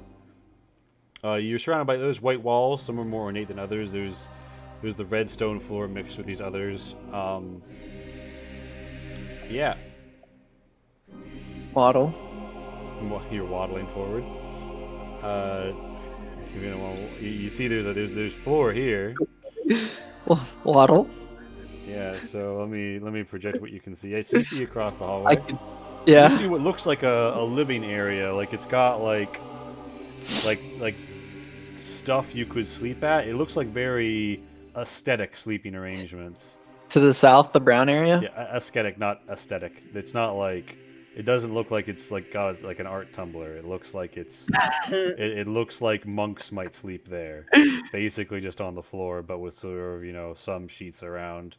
You're surrounded by those white walls. Some are more ornate than others. There's the red stone floor mixed with these others. Yeah. Waddle. You're waddling forward. You see there's floor here. Waddle. Yeah, so let me project what you can see. So you see across the hallway. Yeah. You see what looks like a living area. Like it's got like stuff you could sleep at. It looks like very aesthetic sleeping arrangements. To the south, the brown area. Yeah, aesthetic, not aesthetic. It's not like it doesn't look like it's like God, like an art Tumblr. It looks like it's it looks like monks might sleep there, basically just on the floor, but with sort of some sheets around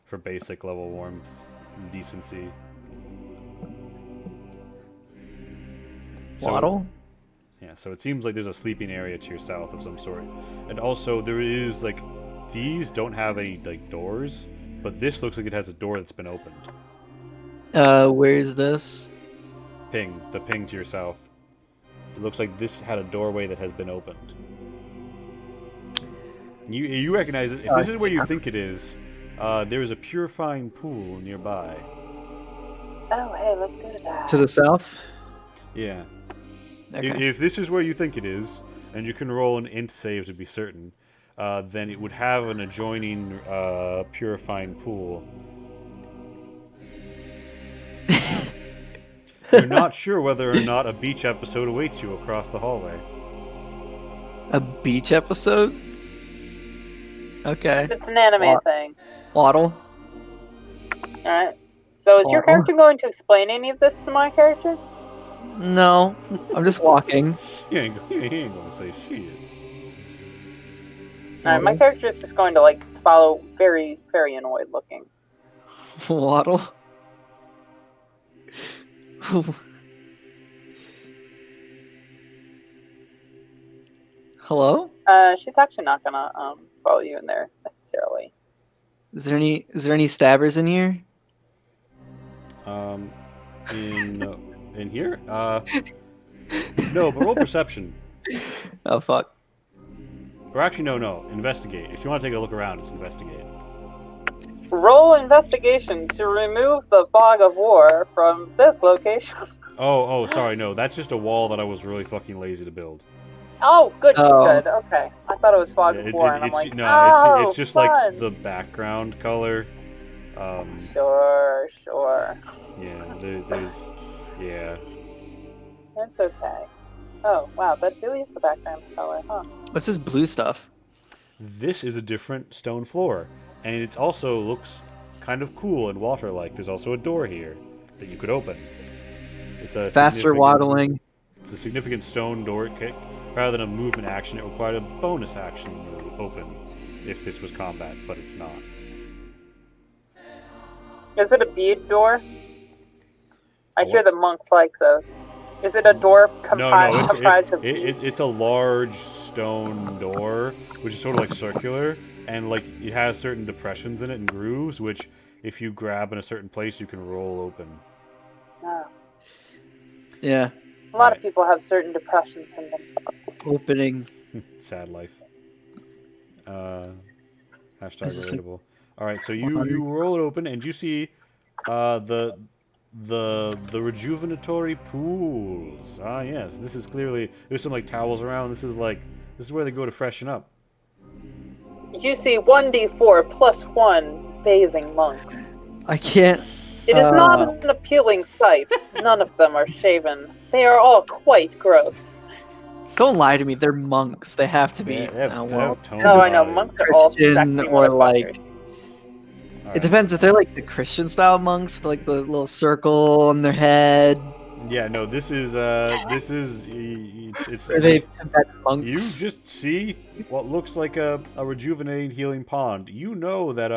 for basic level warmth and decency. Waddle. Yeah, so it seems like there's a sleeping area to your south of some sort, and also there is like these don't have any like doors, but this looks like it has a door that's been opened. Where is this? The ping to your south. It looks like this had a doorway that has been opened. You recognize this. If this is where you think it is, there is a purifying pool nearby. Oh, hey, let's go to that. To the south. Yeah. Okay. If this is where you think it is, and you can roll an int save to be certain, then it would have an adjoining purifying pool. You're not sure whether or not a beach episode awaits you across the hallway. A beach episode. Okay. It's an anime thing. Waddle. Alright. So is your Waddle. character going to explain any of this to my character? No, I'm just walking. You ain't gonna say shit. Alright, my character is just going to, like, follow very, very annoyed looking. Waddle. Hello? She's actually not gonna, follow you in there, necessarily. Is there any stabbers in here? In here? No, but roll perception. Oh fuck. Or actually, no. Investigate. If you want to take a look around, it's investigate. Roll investigation to remove the fog of war from this location. Oh, sorry, no. That's just a wall that I was really fucking lazy to build. Oh, good, Oh. good, okay. I thought it was fog Yeah, of war, and I'm it's like, no, it's just fun. like the background color. Sure. Yeah, there's yeah. It's okay. Oh, wow, that really is the background color, huh? What's this blue stuff? this is a different stone floor, and it also looks kind of cool and water-like. There's also a door here that you could open. It's a Faster waddling. It's a significant stone door kick. Rather than a movement action, it required a bonus action to open if this was combat, but it's not. Is it a bead door? I hear the monks like those. Is it a door comprised of beads? It's a large stone door, which is sort of like circular, and like it has certain depressions in it and grooves, which if you grab in a certain place, you can roll open. Oh. Yeah. A lot of people have certain depressions in them. Opening. Sad life. Hashtag relatable. All right, so you roll it open and you see the rejuvenatory pools. Ah, yes. This is clearly there's some like towels around. This is where they go to freshen up. You see 1d4 plus 1 bathing monks. I can't. It is not an appealing sight. None of them are shaven. They are all quite gross. Don't lie to me. They're monks. They have to be. Yeah, they have tones No, I know. bodies. Monks are all Christian sexy or, like, motherfuckers. It depends if they're like the Christian style monks, like the little circle on their head. Yeah, no. This is it's. Are they Tibetan monks? You just see what looks like a rejuvenating healing pond. You know that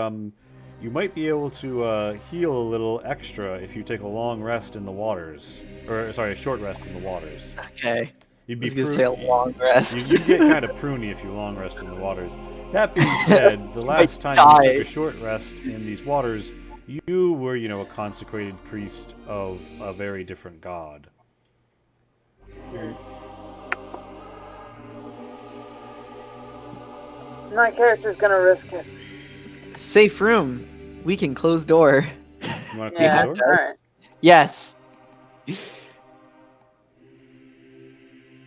you might be able to heal a little extra if you take a long rest in the waters, or sorry, a short rest in the waters. Okay. You'd I be was gonna say a long rest. You'd get kind of pruny if you long rest in the waters. That being said, the last time you took a short rest in these waters, you were, a consecrated priest of a very different god. My character's gonna risk it. Safe room. We can close door. You want to close Yeah, the door? alright. Yes.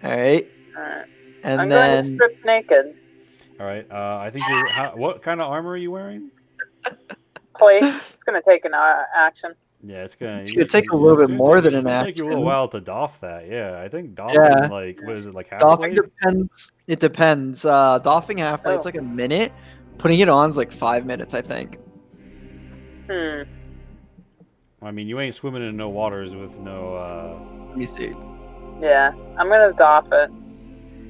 Alright. Alright. And I'm then going to strip naked. All right. I think you're. What kind of armor are you wearing? Plate. It's gonna take an action. Yeah, it's gonna take a little bit more than an Take you a little action. while to doff that. Yeah, I think doffing Yeah. like what is it like half doffing blade? depends. It depends. Doffing half blade's Oh. like a minute. Putting it on is like 5 minutes, I think. Hmm. I mean, you ain't swimming in no waters with no. Let me see. Yeah. I'm gonna doff it.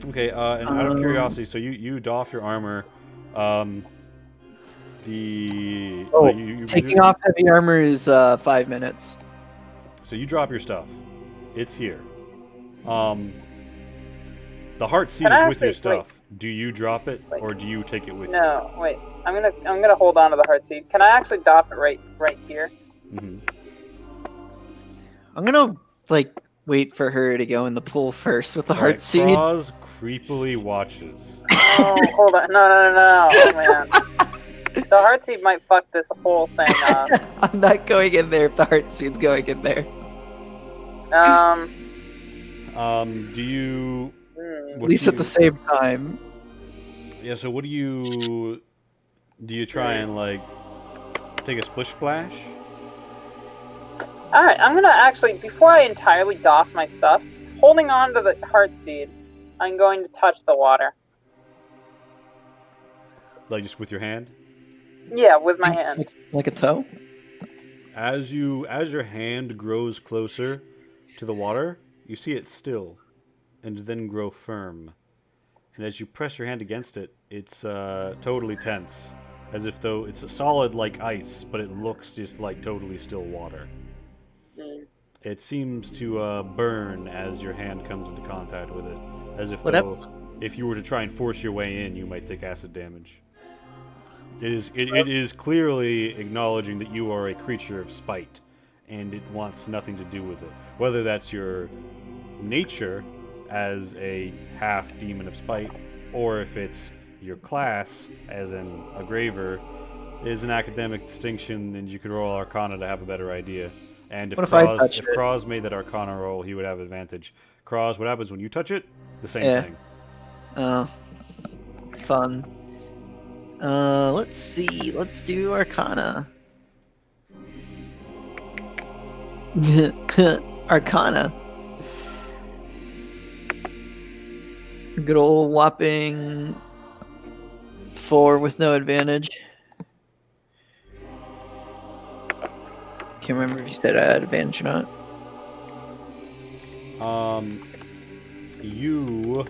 Okay. And out of curiosity, so you doff your armor. Taking off heavy armor is 5 minutes. So you drop your stuff. It's here. The heart seat Can I is with your actually- stuff. Do you drop it or do you take it with No, wait. I'm gonna hold on to the heart seed. Can I actually doff it right here? you? Mm-hmm. I'm gonna wait for her to go in the pool first with the heart seed. Croz creepily watches. Oh, hold on. No. Oh man. The heart seed might fuck this whole thing up. I'm not going in there if the heart seed's going in there. Do you? At least at the same time. Yeah. So what do you? Do you try and take a splish splash? Alright, I'm gonna actually, before I entirely doff my stuff, holding on to the heart seed, I'm going to touch the water. Like just with your hand? Yeah, with my hand. Like a toe? As your hand grows closer to the water, you see it still, and then grow firm. And as you press your hand against it, it's totally tense, as if though it's a solid like ice, but it looks just like totally still water. Mm. It seems to burn as your hand comes into contact with it, as if What though if you were to try and force your way in, you might take acid damage. It is clearly acknowledging that you are a creature of spite, and it wants nothing to do with it. Whether that's your nature as a half demon of spite, or if it's your class as an a graver, is an academic distinction, and you could roll Arcana to have a better idea. And if Croz made that Arcana roll, he would have advantage. Croz, what happens when you touch it? The same thing. Fun. Let's see. Let's do Arcana. Arcana. Good old whopping 4 with no advantage. Can't remember if you said I had advantage or not. You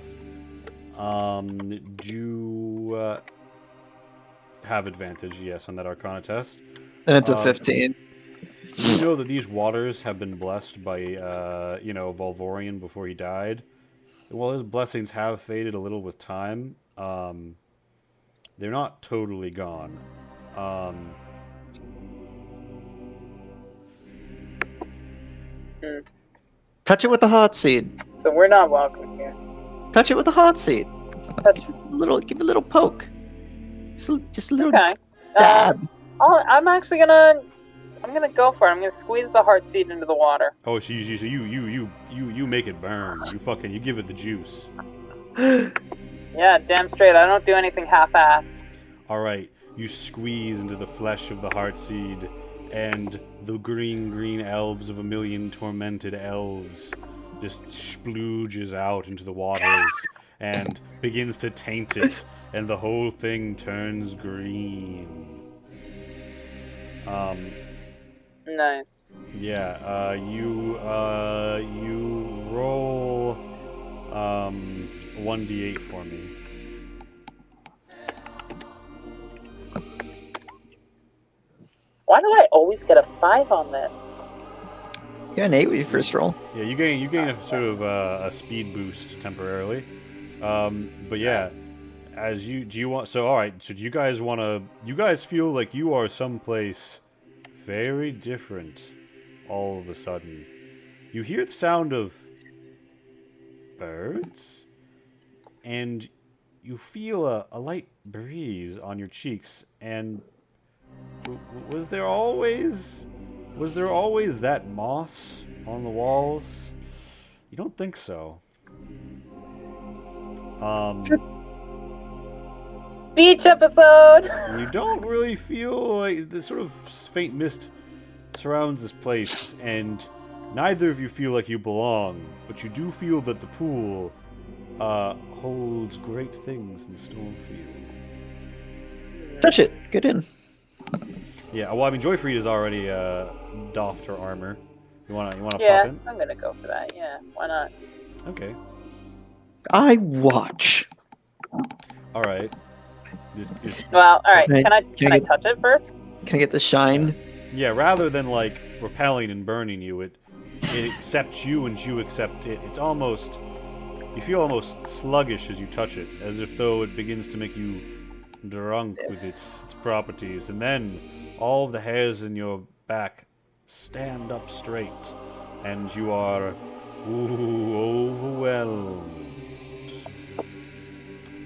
do have advantage, yes, on that Arcana test. And it's a 15. You know that these waters have been blessed by, Volvorian before he died. While his blessings have faded a little with time, they're not totally gone. Touch it with the hot seed. So we're not welcome here. Touch it with the hot seed. Touch. Give it a little poke. Just a little Okay. dab. I'm actually gonna go for it. I'm gonna squeeze the heart seed into the water. Oh, so you make it burn. You give it the juice. Yeah, damn straight. I don't do anything half-assed. All right, you squeeze into the flesh of the heart seed, and the green elves of a million tormented elves just splooges out into the waters and begins to taint it, and the whole thing turns green. Nice. Yeah, you roll 1d8 for me. Why do I always get a 5 on this? You got an 8 with your first roll. Yeah, you gain a sort of a speed boost temporarily. But yeah, do you guys feel like you are someplace very different all of a sudden. You hear the sound of birds, and you feel a light breeze on your cheeks, and was there always that moss on the walls? You don't think so. Beach episode! You don't really feel like the sort of faint mist surrounds this place, and neither of you feel like you belong, but you do feel that the pool holds great things in Stormfield. Touch it. Get in. Yeah, well, I mean, Joyfried already doffed her armor. You wanna pop in? I'm gonna go for that. Yeah, why not? Okay. I watch. All right. Well, all right. Can I- Can I touch it first? Can I get the shine? Yeah, rather than like repelling and burning you, it accepts you and you accept it. It's almost, you feel almost sluggish as you touch it, as if though it begins to make you drunk with its properties, and then all of the hairs in your back stand up straight, and you are overwhelmed.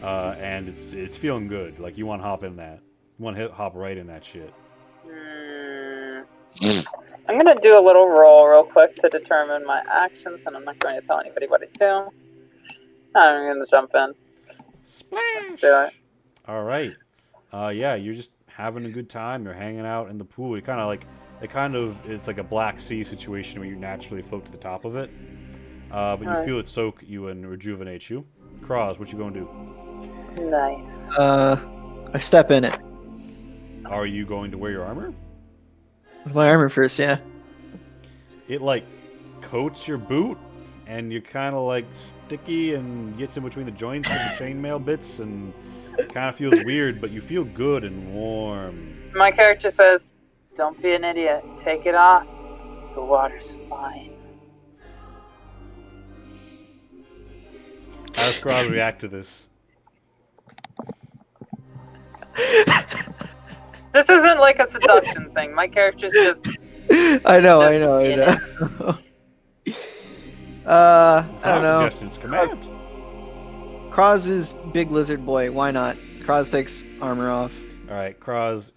And it's feeling good. Like you want to hop in that. You want to hop right in that shit. I'm gonna do a little roll real quick to determine my actions, and I'm not going to tell anybody what I do. I'm gonna jump in. Splash! Let's do it. All right. Yeah, you're just having a good time. You're hanging out in the pool. It's like a Black Sea situation where you naturally float to the top of it. But you feel it soak you and rejuvenate you. Cross, what you gonna do? Nice. I step in it. Are you going to wear your armor? With my armor first, yeah. It like coats your boot, and you're kind of like sticky and gets in between the joints and the chainmail bits, and kind of feels weird, but you feel good and warm. My character says, "Don't be an idiot. Take it off. The water's fine." How does Cross react to this? This isn't like a seduction thing. My character's just. I know. in it. I It's don't not know. a suggestion, it's a command. Kraz is big lizard boy. Why not? Kraz takes armor off. All right, Kraz,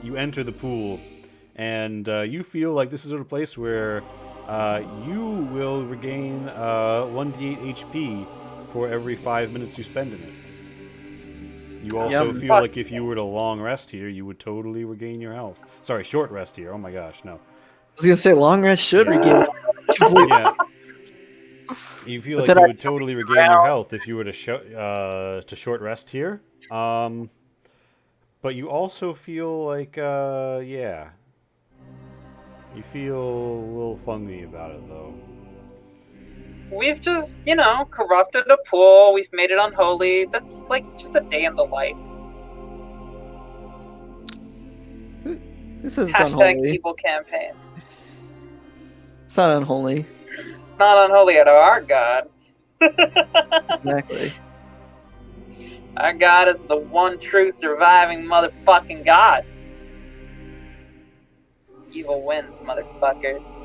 you enter the pool, and you feel like this is sort of place where you will regain 1d8 HP for every 5 minutes you spend in it. You also feel like if you were to long rest here, you would totally regain your health. Sorry, short rest here. Oh my gosh, no. I was gonna say long rest should regain. Yeah. You feel like you would totally regain your health if you were to short rest here. But you also feel like, yeah, you feel a little funny about it though. We've just, corrupted a pool. We've made it unholy. That's like just a day in the life. This is Hashtag unholy. evil campaigns. It's not unholy. Not unholy at our God. Exactly. Our God is the one true surviving motherfucking God. Evil wins, motherfuckers.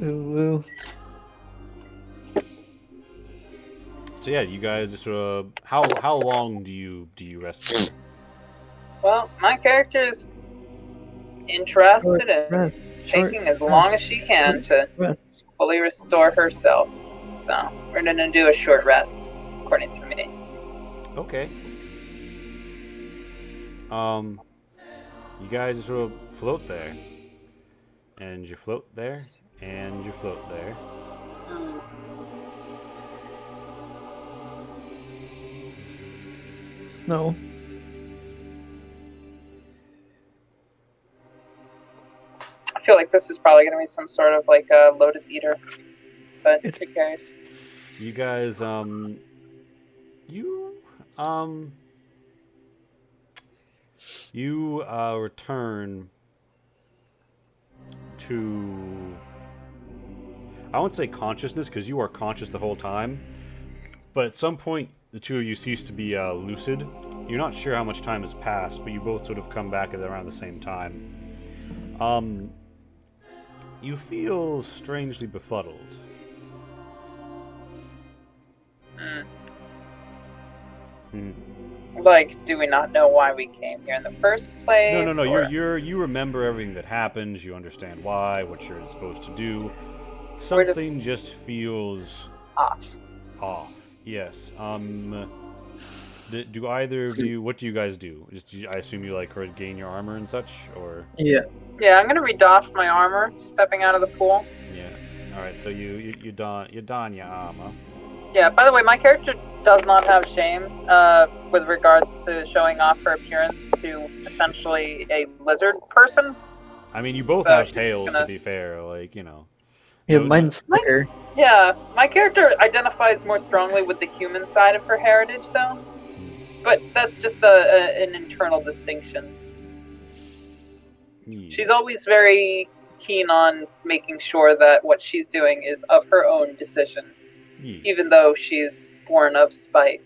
Ooh, ooh. So yeah, you guys just how long do you rest here? Well, my character is interested in Rest. taking as long as she can to Rest. fully restore herself. So we're gonna do a short rest, according to me. Okay. You guys just sort of float there, and you float there, and you float there. No. I feel like this is probably gonna be some sort of like a lotus eater, but It's- who cares? You guys, you return to, I won't say consciousness because you are conscious the whole time, but at some point the two of you cease to be lucid. You're not sure how much time has passed, but you both sort of come back at around the same time. You feel strangely befuddled. Like, do we not know why we came here in the first place? No. or- You remember everything that happens. You understand why, what you're supposed to do. Something just feels off. off. Yes. Do either of you? What do you guys do? I assume you like regain your armor and such, or Yeah. Yeah, I'm gonna redoff my armor, stepping out of the pool. yeah. All right. So you don your armor. Yeah, by the way, my character does not have shame with regards to showing off her appearance to essentially a lizard person. I mean, you both So have she's tails, gonna- to be fair. Like, you know. Yeah, No- mine's thicker. Yeah, my character identifies more strongly with the human side of her heritage, though. But that's just an internal distinction. Yes. She's always very keen on making sure that what she's doing is of her own decision, Yes. even though she's born of spite.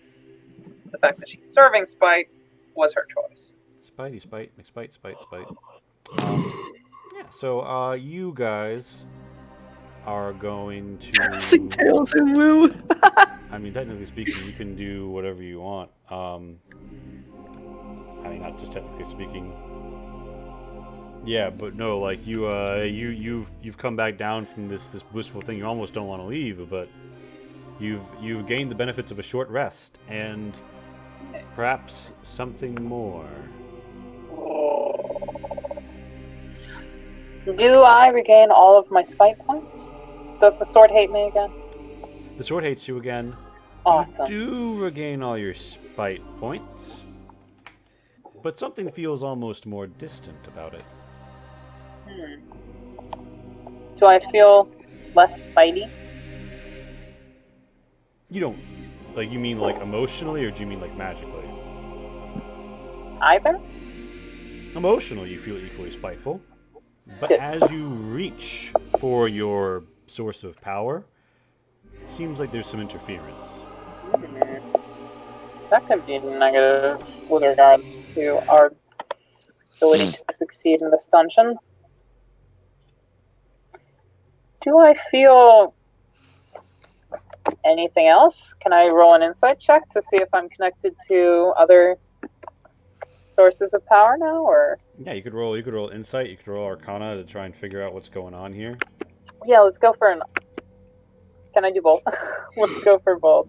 The fact that she's serving spite was her choice. Spite. Yeah. So, you guys are going to. Crossing tails and woo. I mean, technically speaking, you can do whatever you want. I mean, not just technically speaking. Yeah, but no, like you've come back down from this blissful thing. You almost don't want to leave, but you've gained the benefits of a short rest and Nice. perhaps something more. Do I regain all of my spite points? Does the sword hate me again? The sword hates you again. Awesome. You do regain all your spite points, but something feels almost more distant about it. Do I feel less spitey? You don't, like, you mean like emotionally, or do you mean like magically? Either? Emotionally, you feel equally spiteful, but Good. as you reach for your source of power, it seems like there's some interference. That could be negative with regards to our ability to succeed in this dungeon. Do I feel anything else? Can I roll an insight check to see if I'm connected to other sources of power now, or? Yeah, you could roll insight, you could roll arcana to try and figure out what's going on here. Yeah, let's go for an. Can I do both? Let's go for both,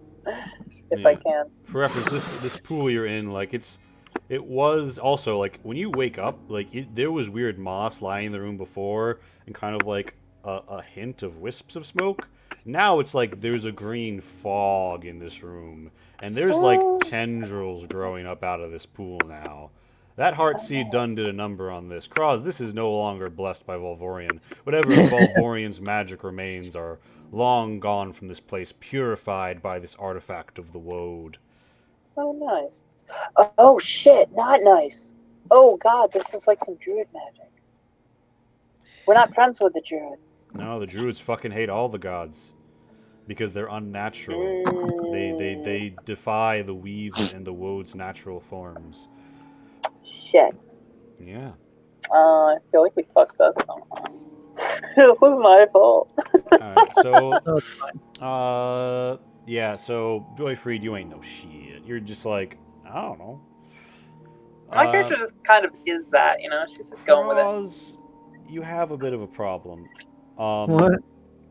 if I Yeah. can. For reference, this pool you're in, like it was also like when you wake up, like there was weird moss lying in the room before, and kind of like a hint of wisps of smoke. Now it's like there's a green fog in this room, and there's like tendrils growing up out of this pool now. That heart seed done did a number on this. Cross, this is no longer blessed by Volvorian. Whatever of Volvorian's magic remains are long gone from this place, purified by this artifact of the VoD. Oh, nice. Oh, shit, not nice. Oh, God, this is like some druid magic. We're not friends with the druids. No, the druids fucking hate all the gods. Because they're unnatural. They defy the weaves and the VoD's natural forms. Shit. Yeah. I feel like we fucked up somehow. This was my fault. Alright, so... Oh, it's fine. yeah, so, Joyfried, you ain't no shit. You're just like, I don't know. My character just kind of is that, you know? She's just going with it. Cross, you have a bit of a problem. What?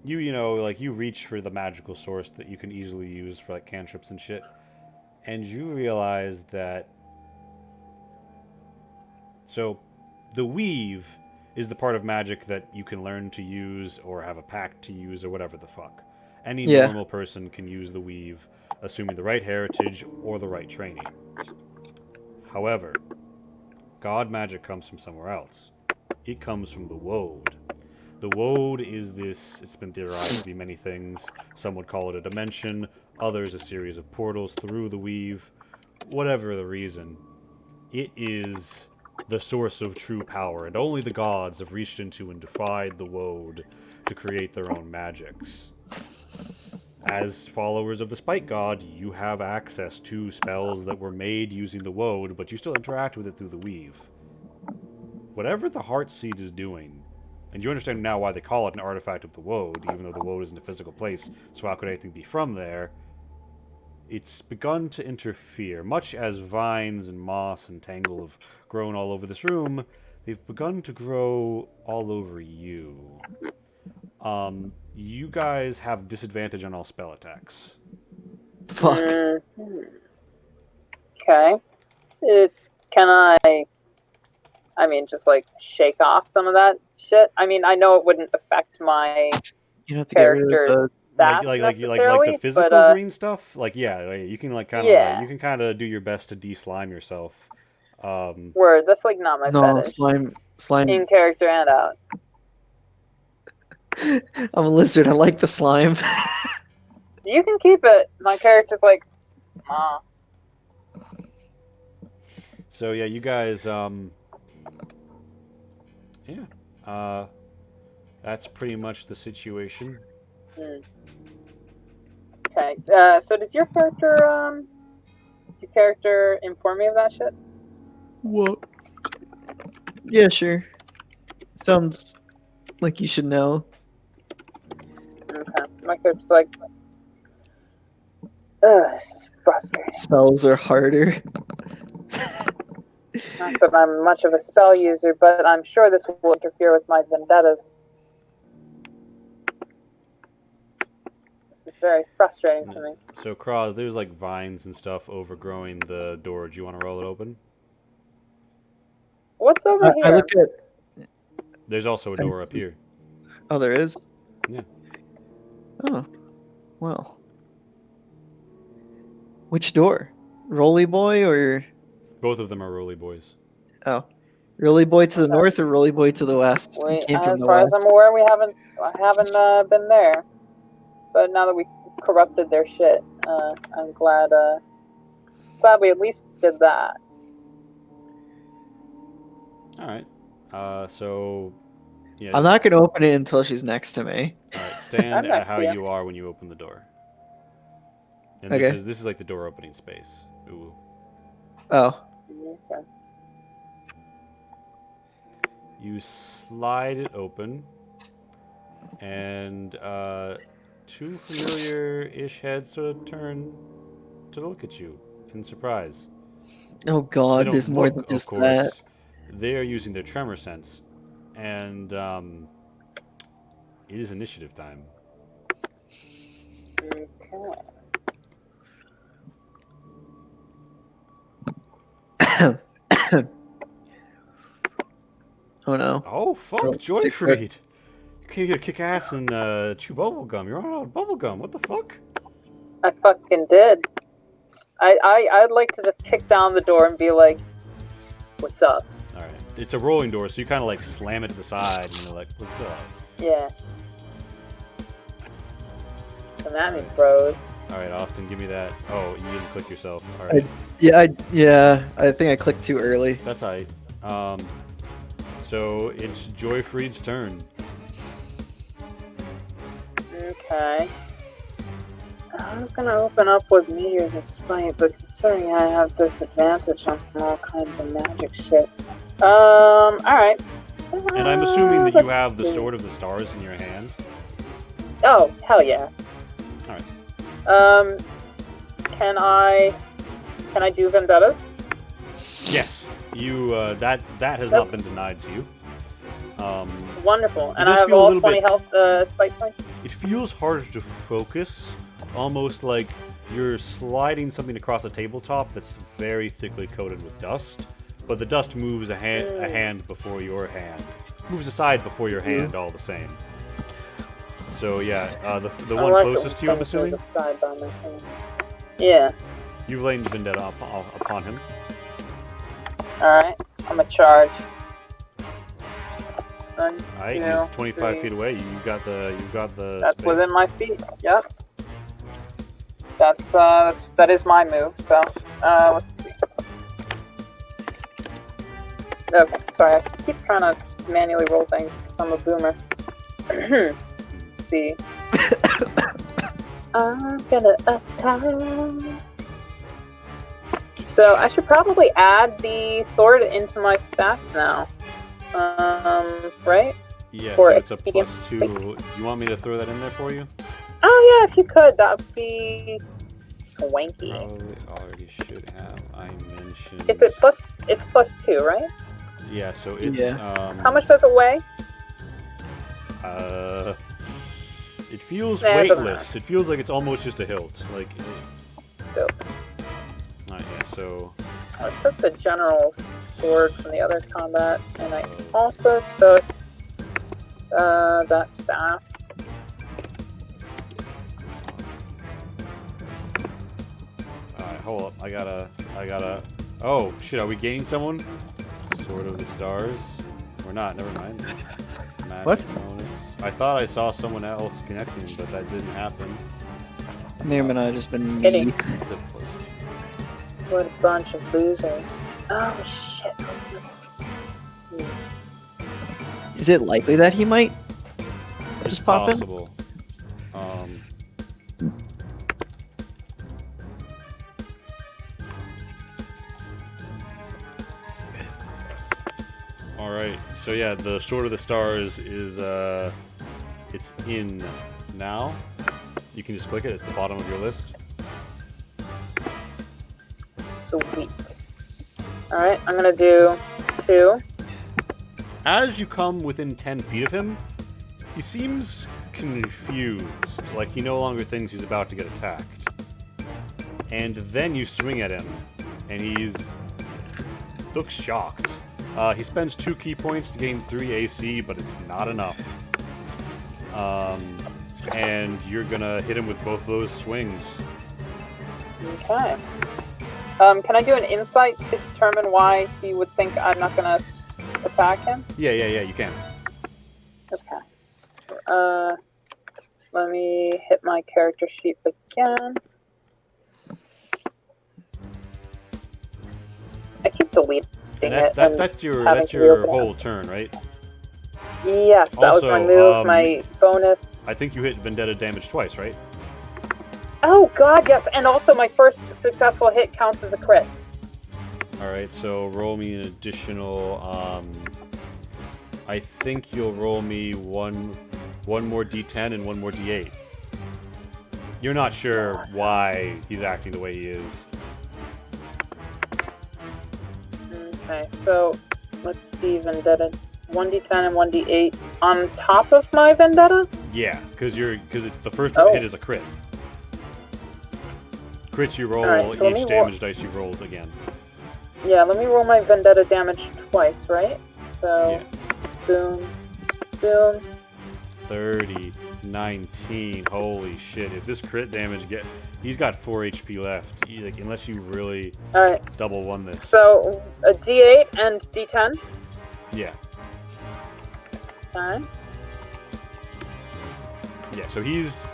You know, like, you reach for the magical source that you can easily use for, like, cantrips and shit. And you realize that... So, the weave is the part of magic that you can learn to use or have a pact to use or whatever the fuck. Any normal person can use the weave, assuming the right heritage or the right training. However, god magic comes from somewhere else. It comes from the VoD. The VoD is this, it's been theorized to be many things. Some would call it a dimension, others a series of portals through the weave. Whatever the reason, it is the source of true power, and only the gods have reached into and defied the VoD to create their own magics. As followers of the Spike God, you have access to spells that were made using the VoD, but you still interact with it through the weave. Whatever the Heart Seed is doing, and you understand now why they call it an artifact of the VoD, even though the VoD isn't a physical place, so how could anything be from there? It's begun to interfere. Much as vines and moss and tangle have grown all over this room, they've begun to grow all over you. You guys have disadvantage on all spell attacks. Fuck. Okay. Can I mean, just like shake off some of that shit? I mean, I know it wouldn't affect my You have to get rid of character's stats like necessarily, the physical but, green stuff. Like you can like kind of you can kind of do your best to de-slime yourself. word, that's like not my No, fetish. slime. In character and out. I'm a lizard. I like the slime. You can keep it. My character's like, ah. So yeah, you guys that's pretty much the situation. Okay. So does your character inform me of that shit? What? Yeah, sure. Sounds like you should know. Okay. My character's like, ugh, this is frustrating. Spells are harder. Not that I'm much of a spell user, but I'm sure this will interfere with my vendettas. This is very frustrating to me. So Cross, there's like vines and stuff overgrowing the door. Do you want to roll it open? What's over here? I look at. There's also a door up here. Oh, there is? Yeah. Oh, well. Which door? Rolly Boy or... Both of them are roly boys. Oh. Rolly Boy to the north or Rolly Boy to the west? You came from As the far west. as I'm aware, I haven't been there. But now that we corrupted their shit, I'm glad we at least did that. All right. So yeah. I'm not going to open it until she's next to me. All right. Stand I'm at next how to you. you are when you open the door. And Okay. this is like the door opening space. Ooh. Oh. Okay. You slide it open, and two familiar-ish heads sort of turn to look at you in surprise. Oh They god, don't there's more look, than of just course. that. They are using their tremor sense, and it is initiative time. Okay. Oh no. Oh fuck, Oh, Joyfried! came here to kick ass and chew bubblegum. You're on bubblegum. What the fuck? I fucking did. I'd like to just kick down the door and be like, "What's up?" All right. It's a rolling door, so you kind of like slam it to the side, and you're like, "What's up?" Yeah. Come at me, bros. All right, Austin, give me that. Oh, you didn't click yourself. All right. I think I clicked too early. That's all right. So it's Joyfried's turn. Okay. I was gonna open up with Meteors of Spite, but considering I have this advantage on all kinds of magic shit. Alright. And I'm assuming that you have the Sword of the Stars in your hand. Oh, hell yeah. Alright. Can I do vendettas? Yes. You, that has not been denied to you. Wonderful. And I does have feel a all little 20 bit- health spike points? It feels harder to focus, almost like you're sliding something across a tabletop that's very thickly coated with dust, but the dust moves a hand before your hand. Moves aside before your hand all the same. So yeah, the one closest to you, I'm assuming? Yeah. You've laid the vendetta upon him. Alright. I'm a charge. Alright, he's 25 feet away. You've got the That's space. within my feet. Yep. That is my move. So, let's see. Okay, sorry, I keep trying to manually roll things because I'm a boomer. Let's see. I'm gonna attack. So I should probably add the sword into my stats now. Right? Yeah, For so it's a expedience +2. sake. You want me to throw that in there for you? Oh yeah, if you could, that would be swanky. Probably already should have. I mentioned. Is it plus? It's +2, right? Yeah, so it's How much does it weigh? it feels Nah, it doesn't weightless. It feels like it's almost just a hilt. Like. Dope. Not yet. So. I took the general's sword from the other combat, and I also took that staff. Alright, hold up. I gotta. Oh shit! Are we gaining someone? Sword of the Stars. We're not. Never mind. Magic What? bonus. I thought I saw someone else connecting, but that didn't happen. May or may not have just been Kidding. me. It's a plus. What a bunch of losers. Oh shit. Is it likely that he might just pop in? Possible. All right. So yeah, the Sword of the Stars is it's in now. You can just click it. It's the bottom of your list. Sweet. Alright, I'm gonna do 2. As you come within 10 feet of him, he seems confused, like he no longer thinks he's about to get attacked. And then you swing at him, and looks shocked. He spends 2 key points to gain 3 AC, but it's not enough. And you're gonna hit him with both of those swings. Okay. Can I do an insight to determine why he would think I'm not gonna attack him? Yeah, you can. Okay. Let me hit my character sheet again. I keep deleting And it. that's your whole turn, right? Yes, that was my Also, move, my bonus. I think you hit Vendetta damage twice, right? Oh god, yes, and also my first successful hit counts as a crit. Alright, so roll me an additional, I think you'll roll me one more d10 and one more d8. You're not sure why he's acting the way he is. Okay, so let's see, Vendetta. 1d10 and 1d8 on top of my Vendetta? Yeah, because the first Oh. hit is a crit. Crits you roll, Alright, so let me each damage dice you've rolled again. Yeah, let me roll my Vendetta damage twice, right? So, Yeah. boom, boom, 30, 19. Holy shit. If this crit damage he's got 4 HP left. Like, unless you really Alright, double one this. so a D8 and D10. Yeah. Alright. Yeah, so he's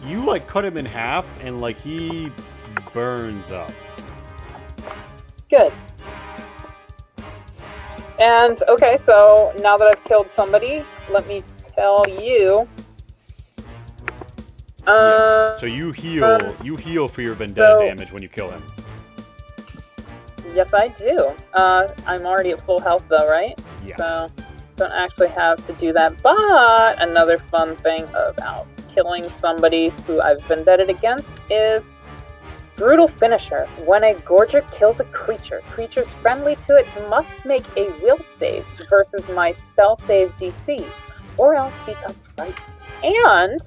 you like cut him in half and like he burns up. Good. And, okay, so now that I've killed somebody, let me tell you. So you heal for your vendetta damage when you kill him. Yes, I do. I'm already at full health, though, right? Yeah. So, don't actually have to do that. But another fun thing about killing somebody who I've vendetted against is Brutal Finisher. When a Gorger kills a creature, creatures friendly to it must make a will save versus my spell save DC, or else become frightened. And,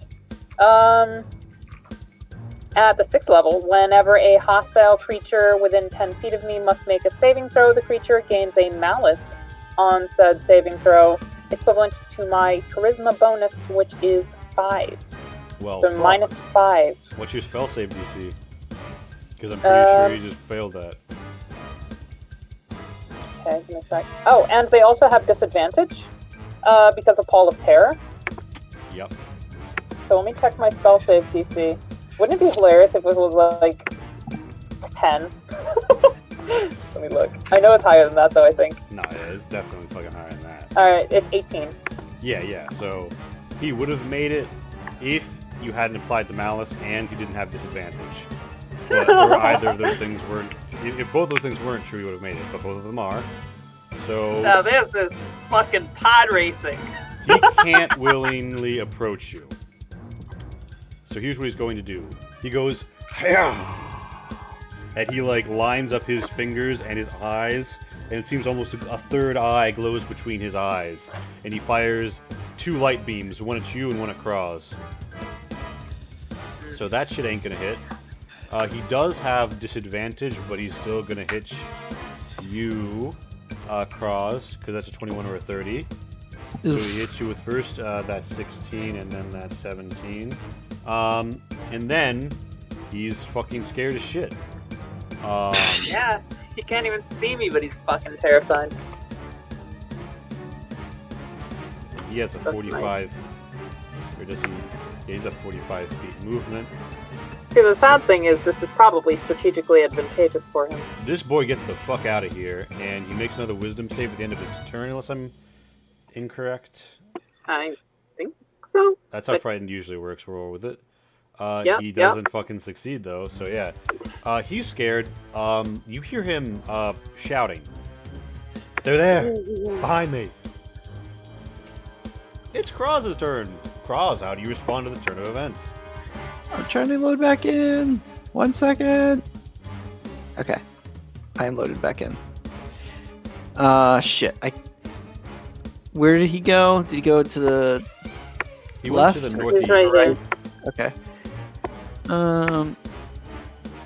at the 6th level, whenever a hostile creature within 10 feet of me must make a saving throw, the creature gains a malice on said saving throw, equivalent to my charisma bonus, which is 5. Well, So minus 5. What's your spell save DC? Because I'm pretty sure you just failed that. Okay, give me a sec. Oh, and they also have disadvantage because of Pall of Terror. Yep. So let me check my spell save DC. Wouldn't it be hilarious if it was like 10? Let me look. I know it's higher than that though, I think. No, yeah, it's definitely fucking higher than that. Alright, it's 18. Yeah, so he would have made it if you hadn't applied the malice and he didn't have disadvantage. But or either of those things weren't... If both those things weren't true, he would have made it, but both of them are. So... Now there's this fucking pod racing. He can't willingly approach you. So here's what he's going to do. He goes... And he, like, lines up his fingers and his eyes, and it seems almost a third eye glows between his eyes. And he fires 2 light beams, one at you and one at Cross. So that shit ain't gonna hit. He does have disadvantage, but he's still gonna hit you, Cross, because that's a 21 or a 30. So he hits you with first, that's 16, and then that's 17. And then he's fucking scared as shit. Yeah, he can't even see me, but he's fucking Terrified. He has a 45. Or does he? Yeah, he's a 45 feet movement. See, the sad thing is this is probably strategically advantageous for him. This boy gets the fuck out of here, and he makes another wisdom save at the end of his turn, unless I'm incorrect. I think so. That's how frightened usually works. We'll roll with it. Yep, He doesn't fucking succeed, though, so yeah. He's scared. You hear him shouting. They're there! Behind me! It's Kroz's turn! Kroz, how do you respond to this turn of events? I'm trying to load back in. 1 second. Okay. I am loaded back in. Shit. Where did he go? Did he go to the He left? went to the He's northeast. right there. Okay.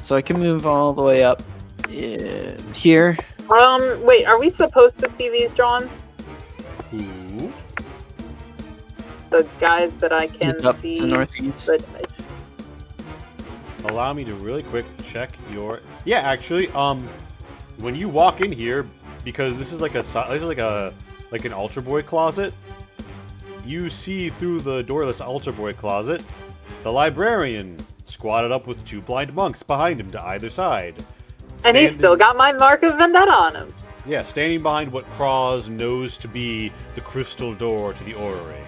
So I can move all the way up here. Wait, are we supposed to see these Johns? Who? The guys that I can He's up see. to northeast. But Allow me to really quick check your... Yeah, actually, when you walk in here, because this is like an Ultra Boy closet, you see through the door of this Ultra Boy closet the librarian squatted up with 2 blind monks behind him to either side. and he's still got my mark of vendetta on him. Yeah, standing behind what Kroz knows to be the crystal door to the orrery.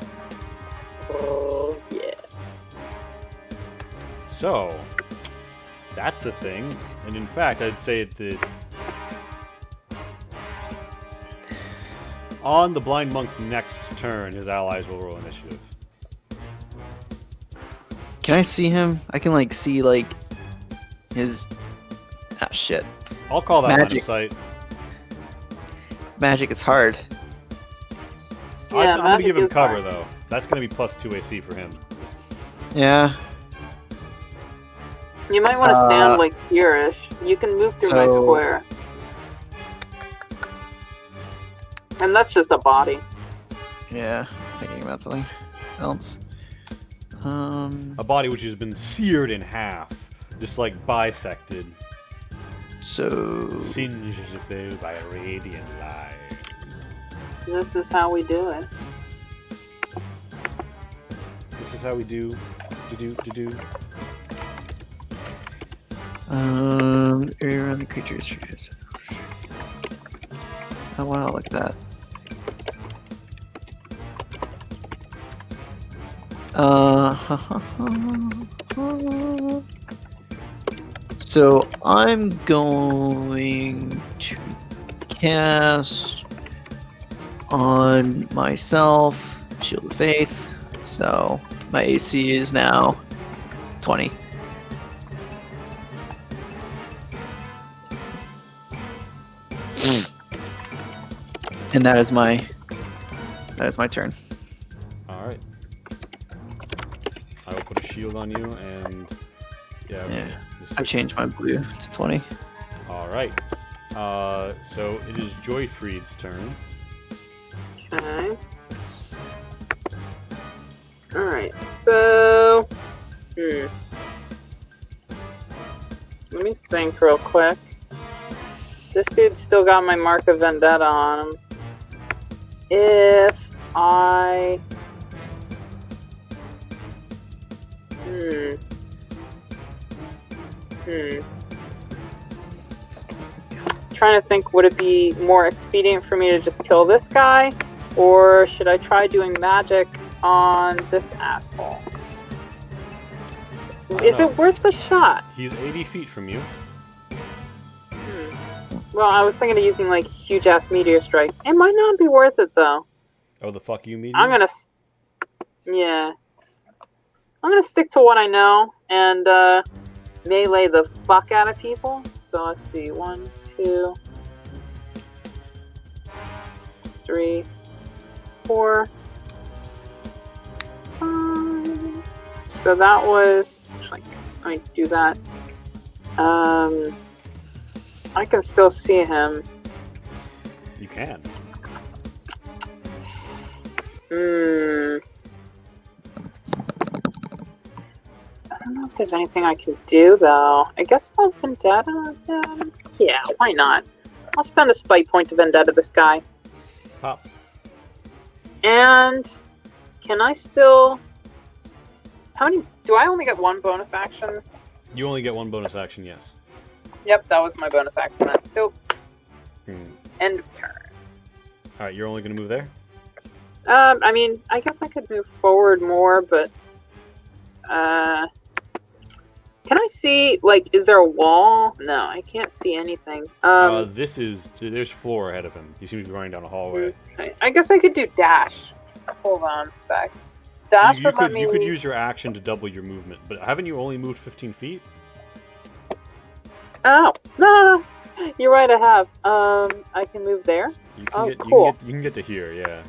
Oh, yeah. So, that's a thing. And in fact, I'd say that on the blind monk's next turn, his allies will roll initiative. Can I see him? I can like see like his. Ah, shit. I'll call that line of Magic. sight. Magic is hard. Yeah, I'm gonna magic give him is cover hard. though. That's gonna be plus 2 AC for him. Yeah. You might want to stand like here-ish. You can move through my So- square. And that's just a body. Yeah. thinking about something else. A body which has been seared in half, just like bisected, So singed as if they were by a radiant light. This is how we do it. This is how we do. area around the creature's Oh wow, look at that. So I'm going to cast on myself Shield of Faith. So my AC is now 20. And that is my turn. All right. I will put a shield on you, and yeah. I changed my blue to 20. All right. So it is Joyfried's turn. Okay. Alright, so... Let me think real quick. This dude's still got my Mark of Vendetta on him. If I... Trying to think, would it be more expedient for me to just kill this guy? Or should I try doing magic on this asshole? Is it worth the shot? He's 80 feet from you. Well, I was thinking of using, like, huge-ass meteor strike. It might not be worth it, though. Oh, the fuck you mean? I'm gonna... Yeah. I'm gonna stick to what I know, and, melee the fuck out of people. So, let's see. 1, 2... 3... 4... 5... So that was... Like, I do that. I can still see him. You can. I don't know if there's anything I can do, though. I guess I'll Vendetta him. Yeah, why not? I'll spend a spite point to Vendetta this guy. Pop. And can I still... How many... Do I only get one bonus action? You only get one bonus action, yes. Yep, that was my bonus action. Nope. End of turn. Alright, you're only going to move there? I mean, I guess I could move forward more, but... Can I see, like, is there a wall? No, I can't see anything. There's floor ahead of him. He seems to be running down a hallway. I guess I could do dash. Hold on a sec. Dash You would let me... could use your action to double your movement, but haven't you only moved 15 feet? Oh, no, you're right, I have. I can move there? You can Cool. You can get to here, yeah.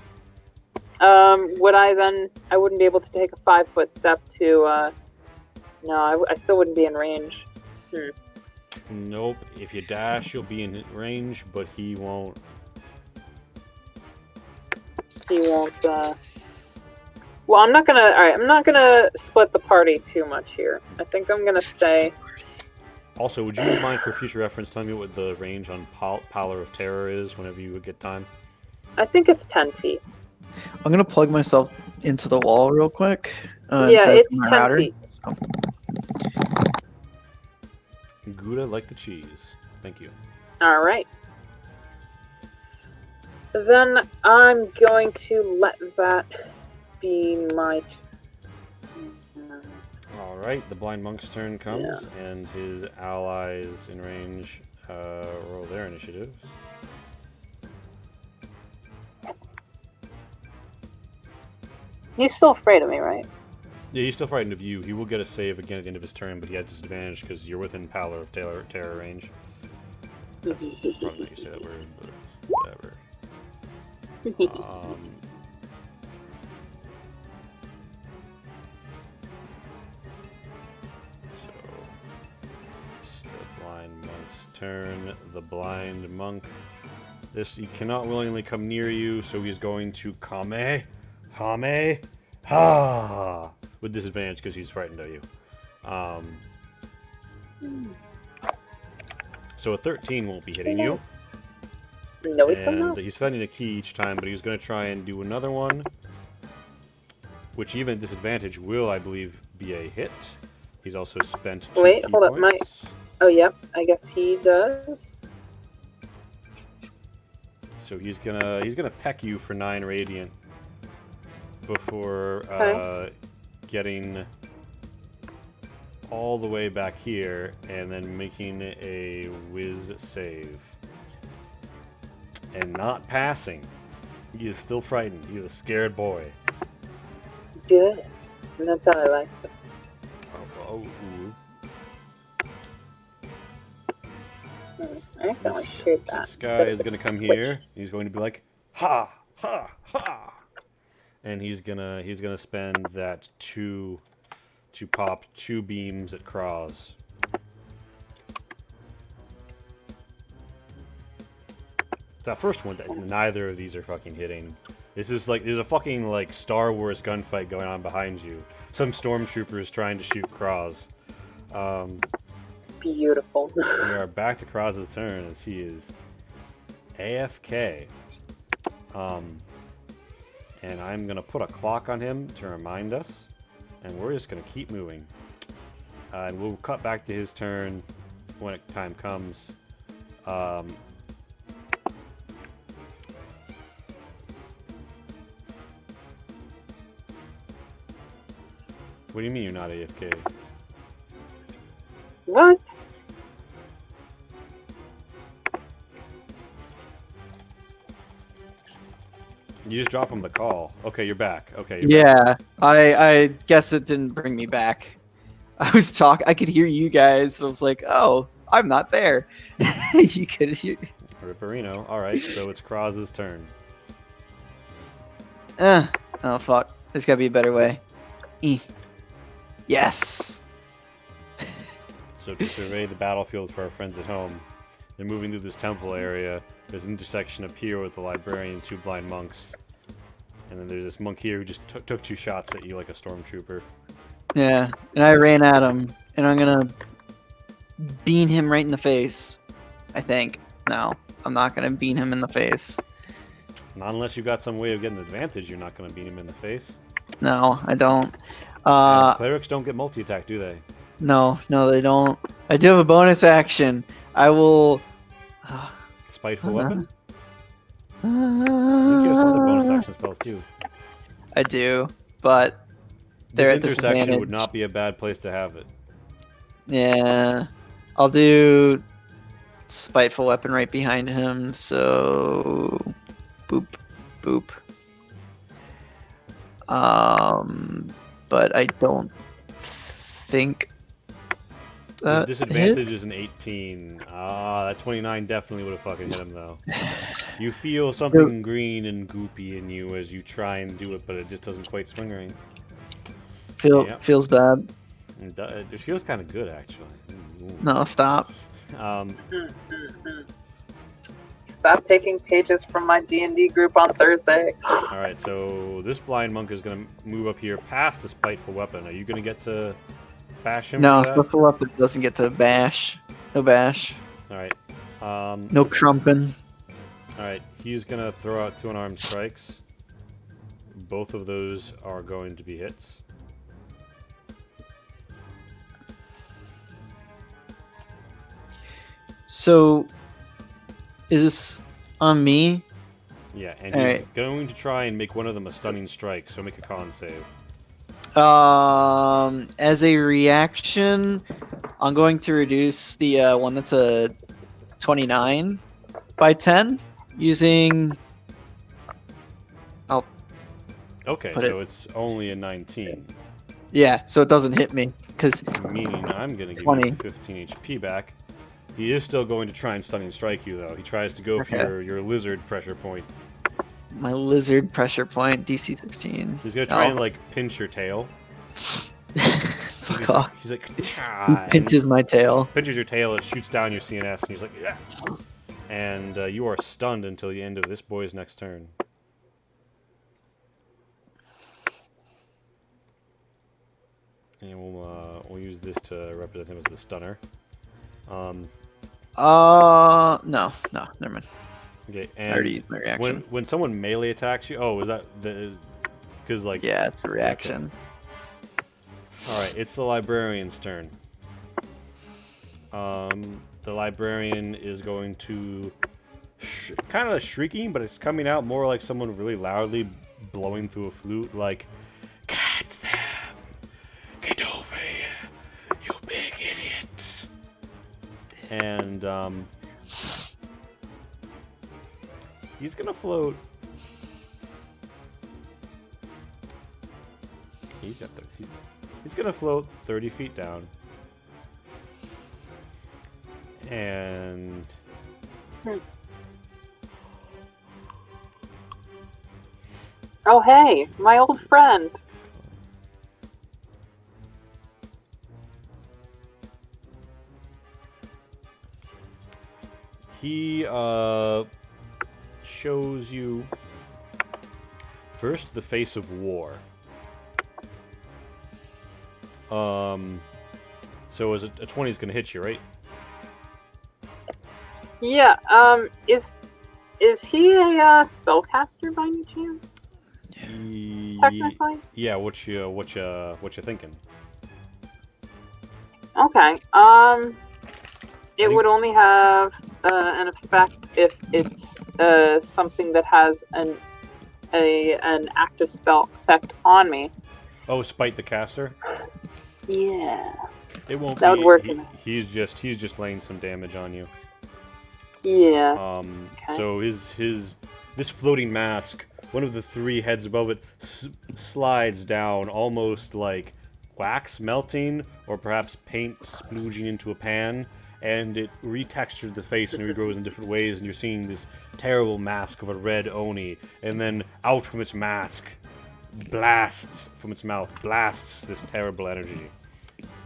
Would I then... I wouldn't be able to take a 5-foot step to, No, I still wouldn't be in range. Nope. If you dash, you'll be in range, but he won't. He won't, Well, I'm not gonna... Alright, I'm not gonna split the party too much here. I think I'm gonna stay... Also, would you mind for future reference telling me what the range on Pallor of Terror is whenever you would get time? I think it's 10 feet. I'm gonna plug myself into the wall real quick. Yeah, it's 10 feet. So. Gouda like the cheese. Thank you. Alright. Then I'm going to let that be my... Alright, the Blind Monk's turn comes, and his allies in range roll their initiatives. He's still afraid of me, right? Yeah, he's still frightened of you. He will get a save again at the end of his turn, but he has disadvantage because you're within Pallor of Terror range. That's probably not you say that word, but whatever. So, it's the Blind Monk's turn. The Blind Monk. He cannot willingly come near you, so he's going to Kame Hame, ha, with disadvantage because he's frightened of you. So a 13 won't be hitting you. No, it will And not. he's spending a key each time, but he's going to try and do another one, which even at disadvantage will, I believe, be a hit. He's also spent 2 Wait, key hold up, points. Oh, yep. I guess he does. So he's gonna peck you for 9 radiant before Okay. getting all the way back here and then making a whiz save. And not passing. He is still frightened. He's a scared boy. Good. And that's how I like it. Ooh. I accidentally shoot that. This guy is going to come here. He's going to be like, ha, ha, ha. And he's gonna spend that 2 to pop 2 beams at Kraz. That first one, neither of these are fucking hitting. This is like, there's a fucking like Star Wars gunfight going on behind you. Some stormtroopers trying to shoot Kraz. Beautiful. We are back to Kraz's turn as he is AFK. And I'm gonna put a clock on him to remind us, and we're just gonna keep moving. And we'll cut back to his turn when time comes. What do you mean you're not AFK? What? You just drop him the call. Okay, you're back. Okay. Yeah, I guess it didn't bring me back. I could hear you guys. So I was like, oh, I'm not there. You could hear. Ripperino. All right, so it's Kraz's turn. Oh fuck. There's gotta be a better way. Yes. So to survey the battlefield for our friends at home, they're moving through this temple area. There's an intersection up here with the librarian and 2 blind monks. And then there's this monk here who just took 2 shots at you like a stormtrooper. Yeah, and I ran at him, and I'm gonna bean him right in the face. I think. No, I'm not gonna bean him in the face. Not unless you got some way of getting an advantage, you're not going to beat him in the face. No, I don't. And clerics don't get multi-attack, do they? No, they don't. I do have a bonus action. I will. Spiteful weapon? I think you have some other bonus action spells too. I do, but they're This at intersection disadvantage. would not be a bad place to have it. Yeah, I'll do spiteful weapon right behind him. So, boop, boop. But I don't think The that disadvantage is an 18. Ah, that 29 definitely would have fucking hit him though. You feel something green and goopy in you as you try and do it, but it just doesn't quite swing right. Yep. Feels bad. It feels kind of good actually. Ooh. No, stop. Stop taking pages from my D&D group on Thursday. Alright, so this blind monk is going to move up here past the spiteful weapon. Are you going to get to bash him? No, with that? spiteful weapon doesn't get to bash. No bash. Alright. No crumping. Alright, he's going to throw out 2 unarmed strikes. Both of those are going to be hits. So, is this on me? Yeah, and he's Alright. going to try and make one of them a stunning strike, so make a con save. As a reaction, I'm going to reduce the one that's a 29 by 10 using. Okay, Put so it's only a 19. Yeah, so it doesn't hit me because Meaning I'm going to give 20. you 15 HP back. He is still going to try and stunning strike you, though. He tries to go for Okay. your lizard pressure point. my lizard pressure point DC 16. He's going to try and, like, pinch your tail. Fuck off. He's like, He "Cha," and pinches my tail. pinches your tail, it shoots down your CNS, and he's like, yeah. And you are stunned until the end of this boy's next turn. And we'll use this to represent him as the stunner. No, never mind. Okay, I already and used my reaction. when someone melee attacks you, oh, is that the? Because like Yeah, it's a reaction. All right, it's the librarian's turn. The librarian is going to kind of shrieking, but it's coming out more like someone really loudly blowing through a flute, like, "Catch them! Get over here, you big idiots!" And he's gonna float. He's gonna float 30 feet down. And Oh, hey, my old friend. he shows you first the face of war. So is it a 20 is gonna hit you, right? Yeah, is he a spellcaster by any chance? Technically? Yeah, what you thinking? Okay, it would only have an effect if it's something that has an active spell effect on me. Oh, spite the caster? Yeah. It won't That be. would work. He's just laying some damage on you. Yeah. Okay. So this floating mask, one of the three heads above it, slides down almost like wax melting, or perhaps paint splooging into a pan, and it retextures the face and regrows in different ways, and you're seeing this terrible mask of a red Oni, and then out from its mask, blasts from its mouth, blasts this terrible energy.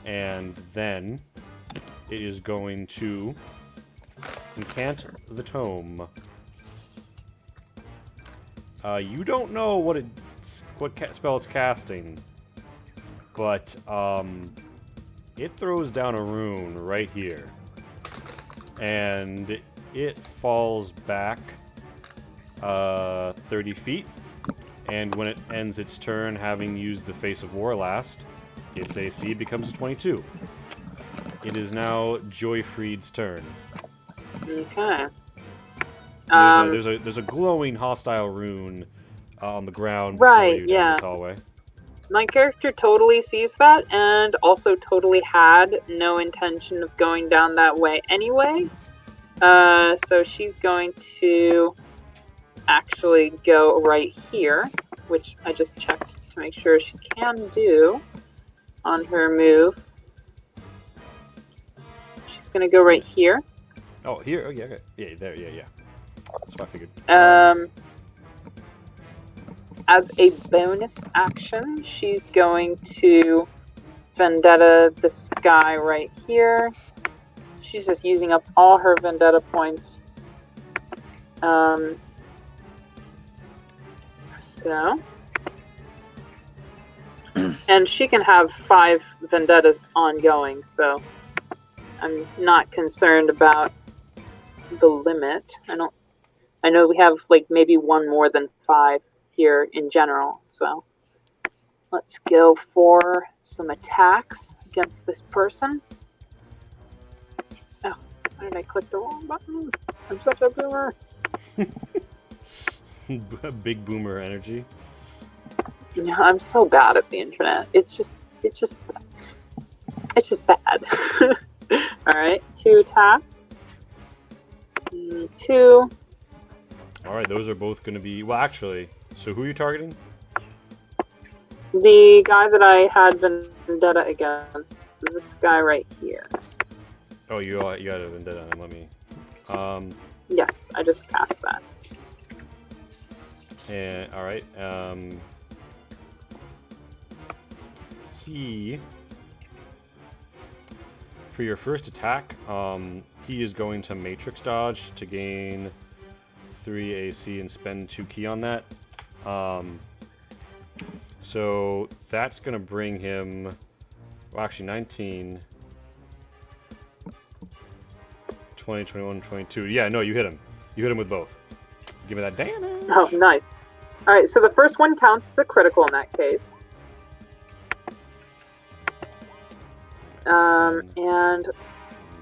And then it is going to incant the tome. You don't know what spell it's casting, but it throws down a rune right here, and it falls back 30 feet. And when it ends its turn, having used the Face of War last, its AC becomes a 22. It is now Joyfried's turn. Okay. There's a glowing hostile rune on the ground before Right, you down yeah. this hallway. My character totally sees that, and also totally had no intention of going down that way anyway. So she's going to actually go right here, which I just checked to make sure she can do on her move. She's going to go right here. Oh, here. Oh, yeah. Okay. Yeah, there. Yeah. That's what I figured. As a bonus action, she's going to Vendetta this guy right here. She's just using up all her Vendetta points. And she can have 5 Vendettas ongoing, so I'm not concerned about the limit. I know we have like maybe one more than 5 here in general, so let's go for some attacks against this person. Oh, why did I click the wrong button? I'm such a boomer. Big boomer energy. Yeah, I'm so bad at the internet. It's just bad. All right, 2 attacks. 2. All right, those are both going to be. Well, actually, so who are you targeting? The guy that I had Vendetta against, this guy right here. Oh, you got a vendetta on him. Let me. Yes, I just cast that. And all right. For your first attack, he is going to Matrix Dodge to gain 3 AC and spend 2 ki on that. So that's going to bring him Well, actually, 19, 20, 21, 22. Yeah, no, you hit him. You hit him with both. Give me that damage. Oh, nice. All right, so the first one counts as a critical in that case. And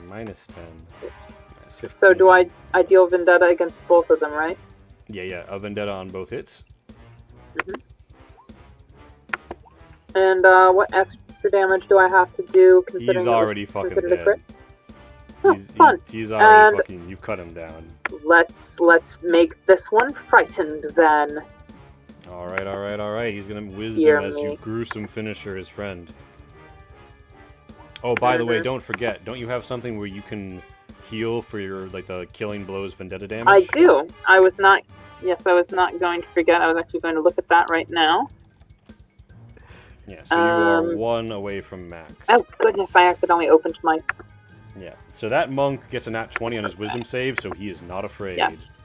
Minus 10. Minus so 15. I deal Vendetta against both of them, right? Yeah. A Vendetta on both hits. And what extra damage do I have to do considering He's it was already fucking considered a dead. crit? Oh, fun. He's already And- fucking. You've cut him down. Let's make this one frightened then. All right. He's gonna wisdom Hear as me. you gruesome finisher his friend. Oh, by the way, don't forget. Don't you have something where you can heal for your the killing blows Vendetta damage? I do. I was not going to forget. I was actually going to look at that right now. Yeah. So you are 1 away from max. Oh goodness! I accidentally opened my. Yeah. So that monk gets a nat 20 on his wisdom save, so he is not afraid. Yes.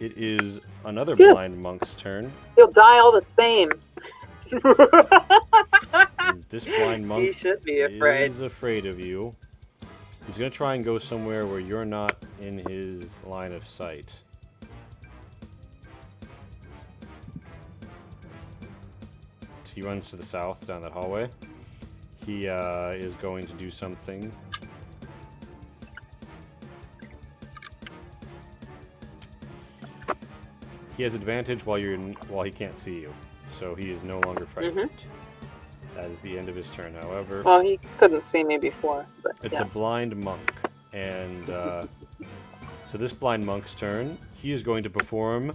It is another Good. blind monk's turn. He'll die all the same. And this blind monk He should be afraid. is afraid of you. He's gonna try and go somewhere where you're not in his line of sight. So he runs to the south down that hallway. He is going to do something. He has advantage while he can't see you, so he is no longer frightened. That is the end of his turn. However, Well, he couldn't see me before, but it's yes. a blind monk, and so this blind monk's turn. He is going to perform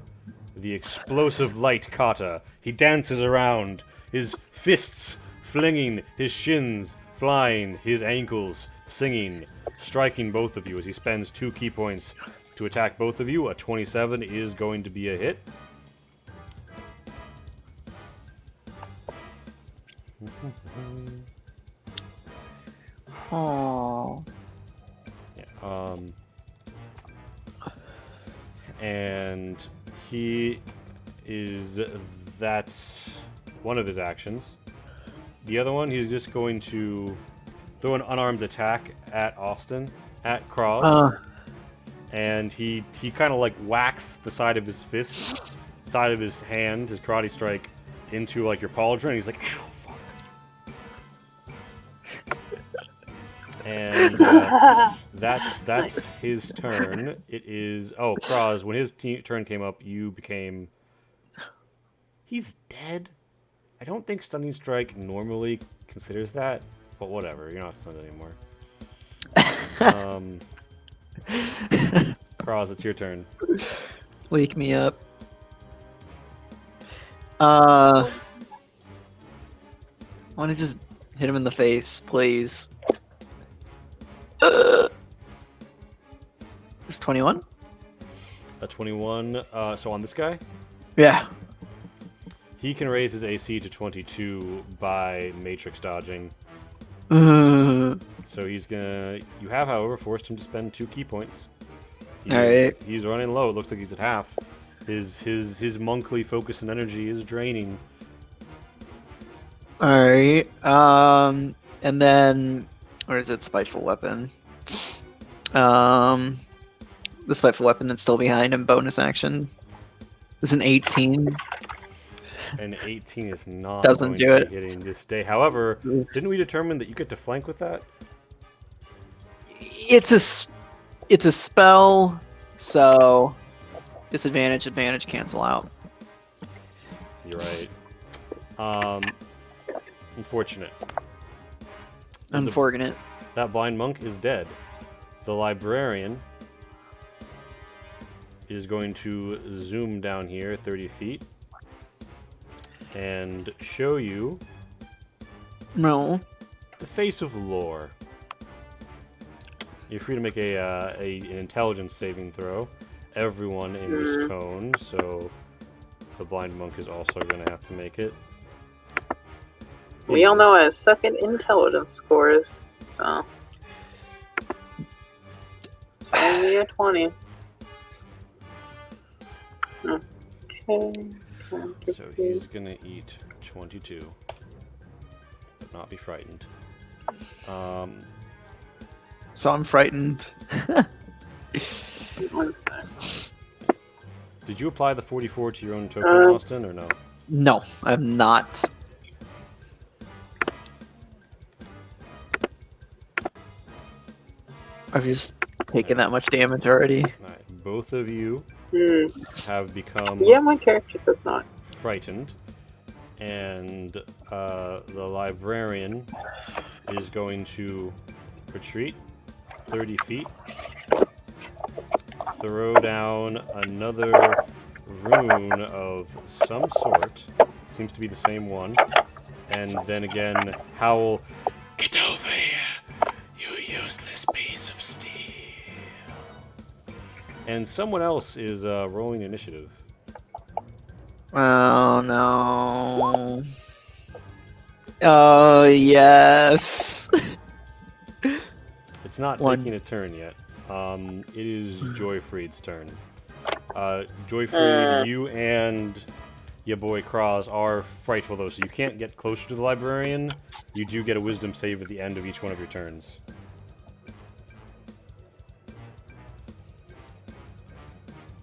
the explosive light kata. He dances around, his fists flinging, his shins flying, his ankles singing, striking both of you as he spends 2 key points to attack both of you. A 27 is going to be a hit. Oh. Yeah, and that's one of his actions. The other one, he's just going to throw an unarmed attack at Austin, at Cross, and he kind of like whacks the side of his fist, side of his hand, his karate strike, into like your pauldron, and he's like, ow, fuck. And that's his turn. It is Kraz. When his turn came up, you became. He's dead. I don't think stunning strike normally considers that, but whatever. You're not stunned anymore. Kraz, it's your turn. Wake me up. I want to just hit him in the face, please. It's 21? A 21. So on this guy, Yeah. he can raise his AC to 22 by matrix dodging. Alright. So he's gonna. You have, however, forced him to spend 2 key points. He's running low. It looks like he's at half. His monkly focus and energy is draining. Alright. And then or is it spiteful weapon? The spiteful weapon that's still behind him, bonus action. Is an 18. And 18 is not Doesn't going do to it. be hitting this day. However, didn't we determine that you get to flank with that? It's a spell, so disadvantage, advantage cancel out. You're right. Unfortunate. Unfortunate. That blind monk is dead. The librarian is going to zoom down here 30 feet and show you No. the face of lore. You're free to make an intelligence saving throw. Everyone in this cone, so the blind monk is also going to have to make it. We all know what his second intelligence score is, so. Only a 20. Okay. So he's going to eat 22, but not be frightened. So I'm frightened. One sec. Did you apply the 44 to your own token, Austin, or no? No, I'm not. I've just taken that much damage already. Alright, both of you have become Yeah, my character does not. frightened, and the librarian is going to retreat 30 feet, throw down another rune of some sort, seems to be the same one, and then again howl, "Get over here, you useless piece of steel." And someone else is rolling initiative. Oh no. Oh yes. It's not One. taking a turn yet. It is Joyfried's turn. Joyfried, you and your boy Kraz are frightful though, so you can't get closer to the librarian. You do get a wisdom save at the end of each one of your turns.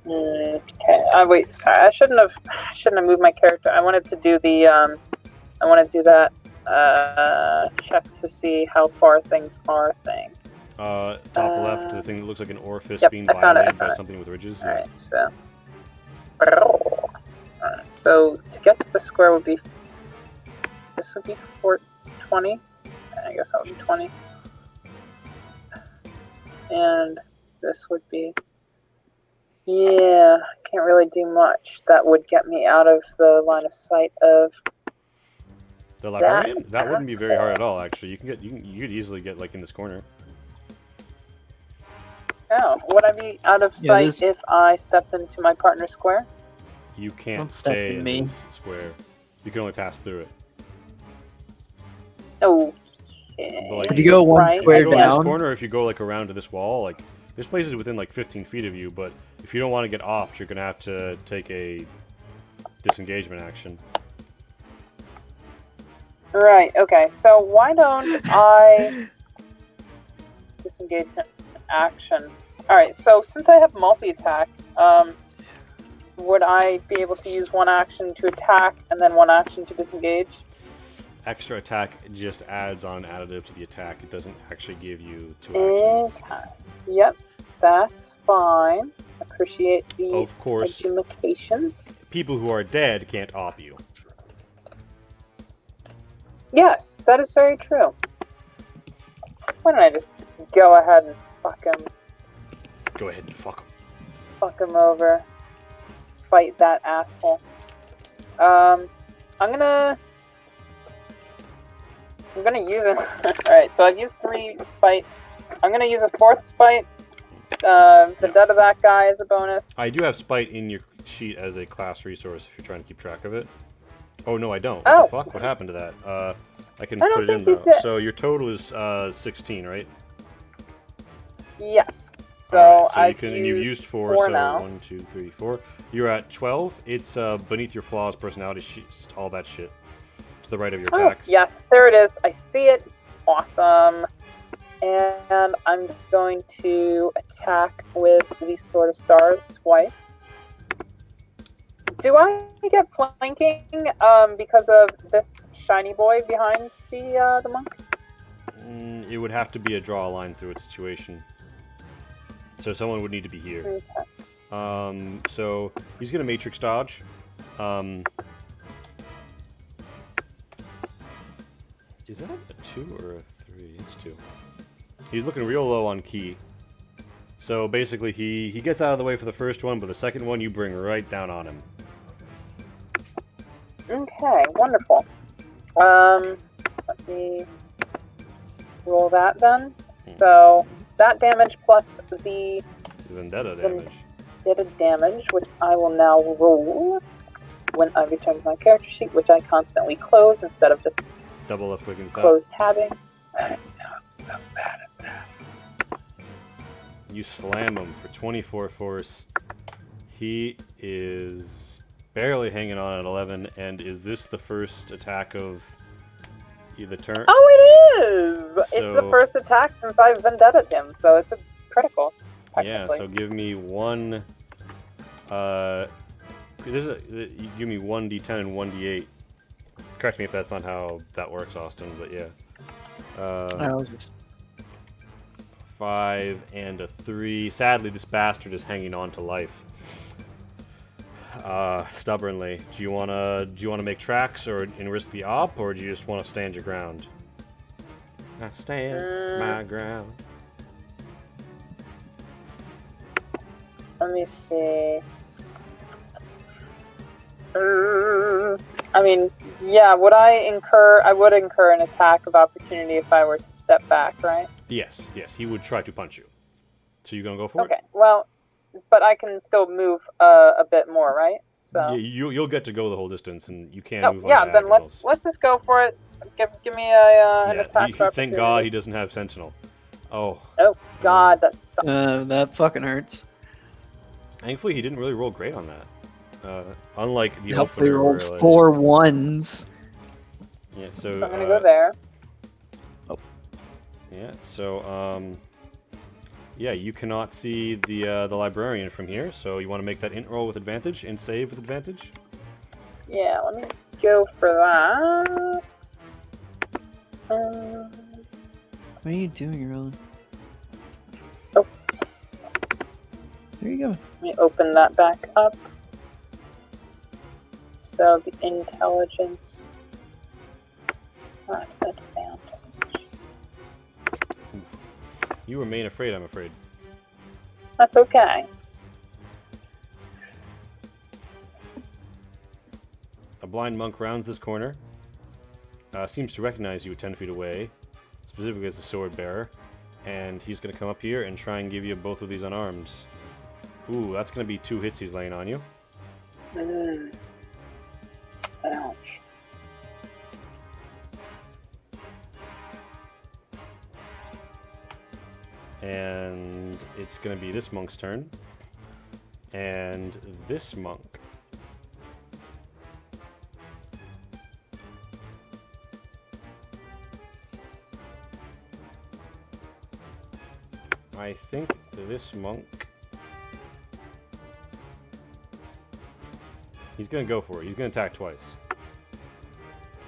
Okay. Wait. Sorry. I shouldn't have moved my character. I wanted to do the I want to do that check to see how far things are thing. Top left, the thing that looks like an orifice Yep, being I found it, violated I by found it. something with ridges. All right. So. Alright, so to get to the square would be. This would be 420. I guess that would be 20. And this would be. Yeah, can't really do much. That would get me out of the line of sight of. The librarian? That wouldn't be very asshole. hard at all, actually. You could easily get like in this corner. Oh, would I be out of Yeah, sight this- if I stepped into my partner's square? You can't Don't step stay in in me. this square. You can only pass through it. Okay. But, like, If you go one right, square If you go in this down- corner, or if you go like around to this wall, like this place is within like 15 feet of you, but if you don't want to get opt, you're gonna have to take a disengagement action. Right, okay, so why don't I disengage action? Alright, so since I have multi-attack, would I be able to use one action to attack and then one action to disengage? Extra attack just adds on additive to the attack. It doesn't actually give you 2 actions. Okay. Yep, that's fine. Appreciate the Of course, education. people who are dead can't op you. Yes, that is very true. Why don't I just go ahead and fuck Go ahead and fuck 'em. him over. Fight that asshole. I'm gonna use it. Alright, so I've used 3 spite. I'm gonna use a 4th spite. The death of that guy is a bonus. I do have spite in your sheet as a class resource if you're trying to keep track of it. Oh no, I don't. What Oh. the fuck? What happened to that? I can I don't put it in think you though. did. So your total is 16, right? Yes. So, Alright, so I've you've used 4, 4 so now. 1, 2, 3, 4. You're at 12. It's beneath your flaws, personality sheets, all that shit. To the right of your Oh, attacks. yes, there it is. I see it. Awesome. And I'm going to attack with these sort of stars twice. Do I get flanking because of this shiny boy behind the monk? It would have to be a draw a line through its situation. So someone would need to be here. Okay. So he's gonna matrix dodge. Is that a 2 or a 3? It's 2. He's looking real low on ki. So basically he gets out of the way for the first one, but the second one you bring right down on him. Okay, wonderful. Let me roll that then. So that damage plus the Vendetta damage. damage, which I will now roll when I return to my character sheet, which I constantly close instead of just Double left click and tap. close tabbing. I know I'm so bad at that. You slam him for 24 force. He is barely hanging on at 11, and is this the first attack of the turn? Oh, is. It's the So- first attack since I've vendetted him, so it's a critical. Yeah, Technically. so give me one. You give me one d10 and one d8. Correct me if that's not how that works, Austin. But yeah. I was just 5 and a 3. Sadly, this bastard is hanging on to life. Stubbornly. Do you wanna make tracks and risk the op, or do you just want to stand your ground? I stand my ground. Let me see. I mean, yeah, would I would incur an attack of opportunity if I were to step back, right? Yes, he would try to punch you. So you gonna go for it? Okay, well, but I can still move a bit more, right? So. Yeah, you'll get to go the whole distance, and you can Oh, move on yeah, then diagonals. let's just go for it. Give me an attack of Thank God he opportunity. doesn't have Sentinel. Oh, Oh God, that sucks. that fucking hurts. thankfully he didn't really roll great on that. Unlike the Hopefully opener, rolled where, like- 4 1s. Yeah, So I'm gonna go there. Yeah, so yeah, you cannot see the librarian from here, so you want to make that int roll with advantage and save with advantage. Yeah, let me just go for that. What are you doing, Roland? Oh. There you go. Let me open that back up. So the intelligence, not advantage. You remain afraid, I'm afraid. That's okay. A blind monk rounds this corner, seems to recognize you 10 feet away, specifically as the sword bearer, and he's going to come up here and try and give you both of these unarmed. Ooh, that's going to be 2 hits he's laying on you. Ouch. And it's going to be this monk's turn. And this monk. I think this monk... He's going to go for it. He's going to attack twice.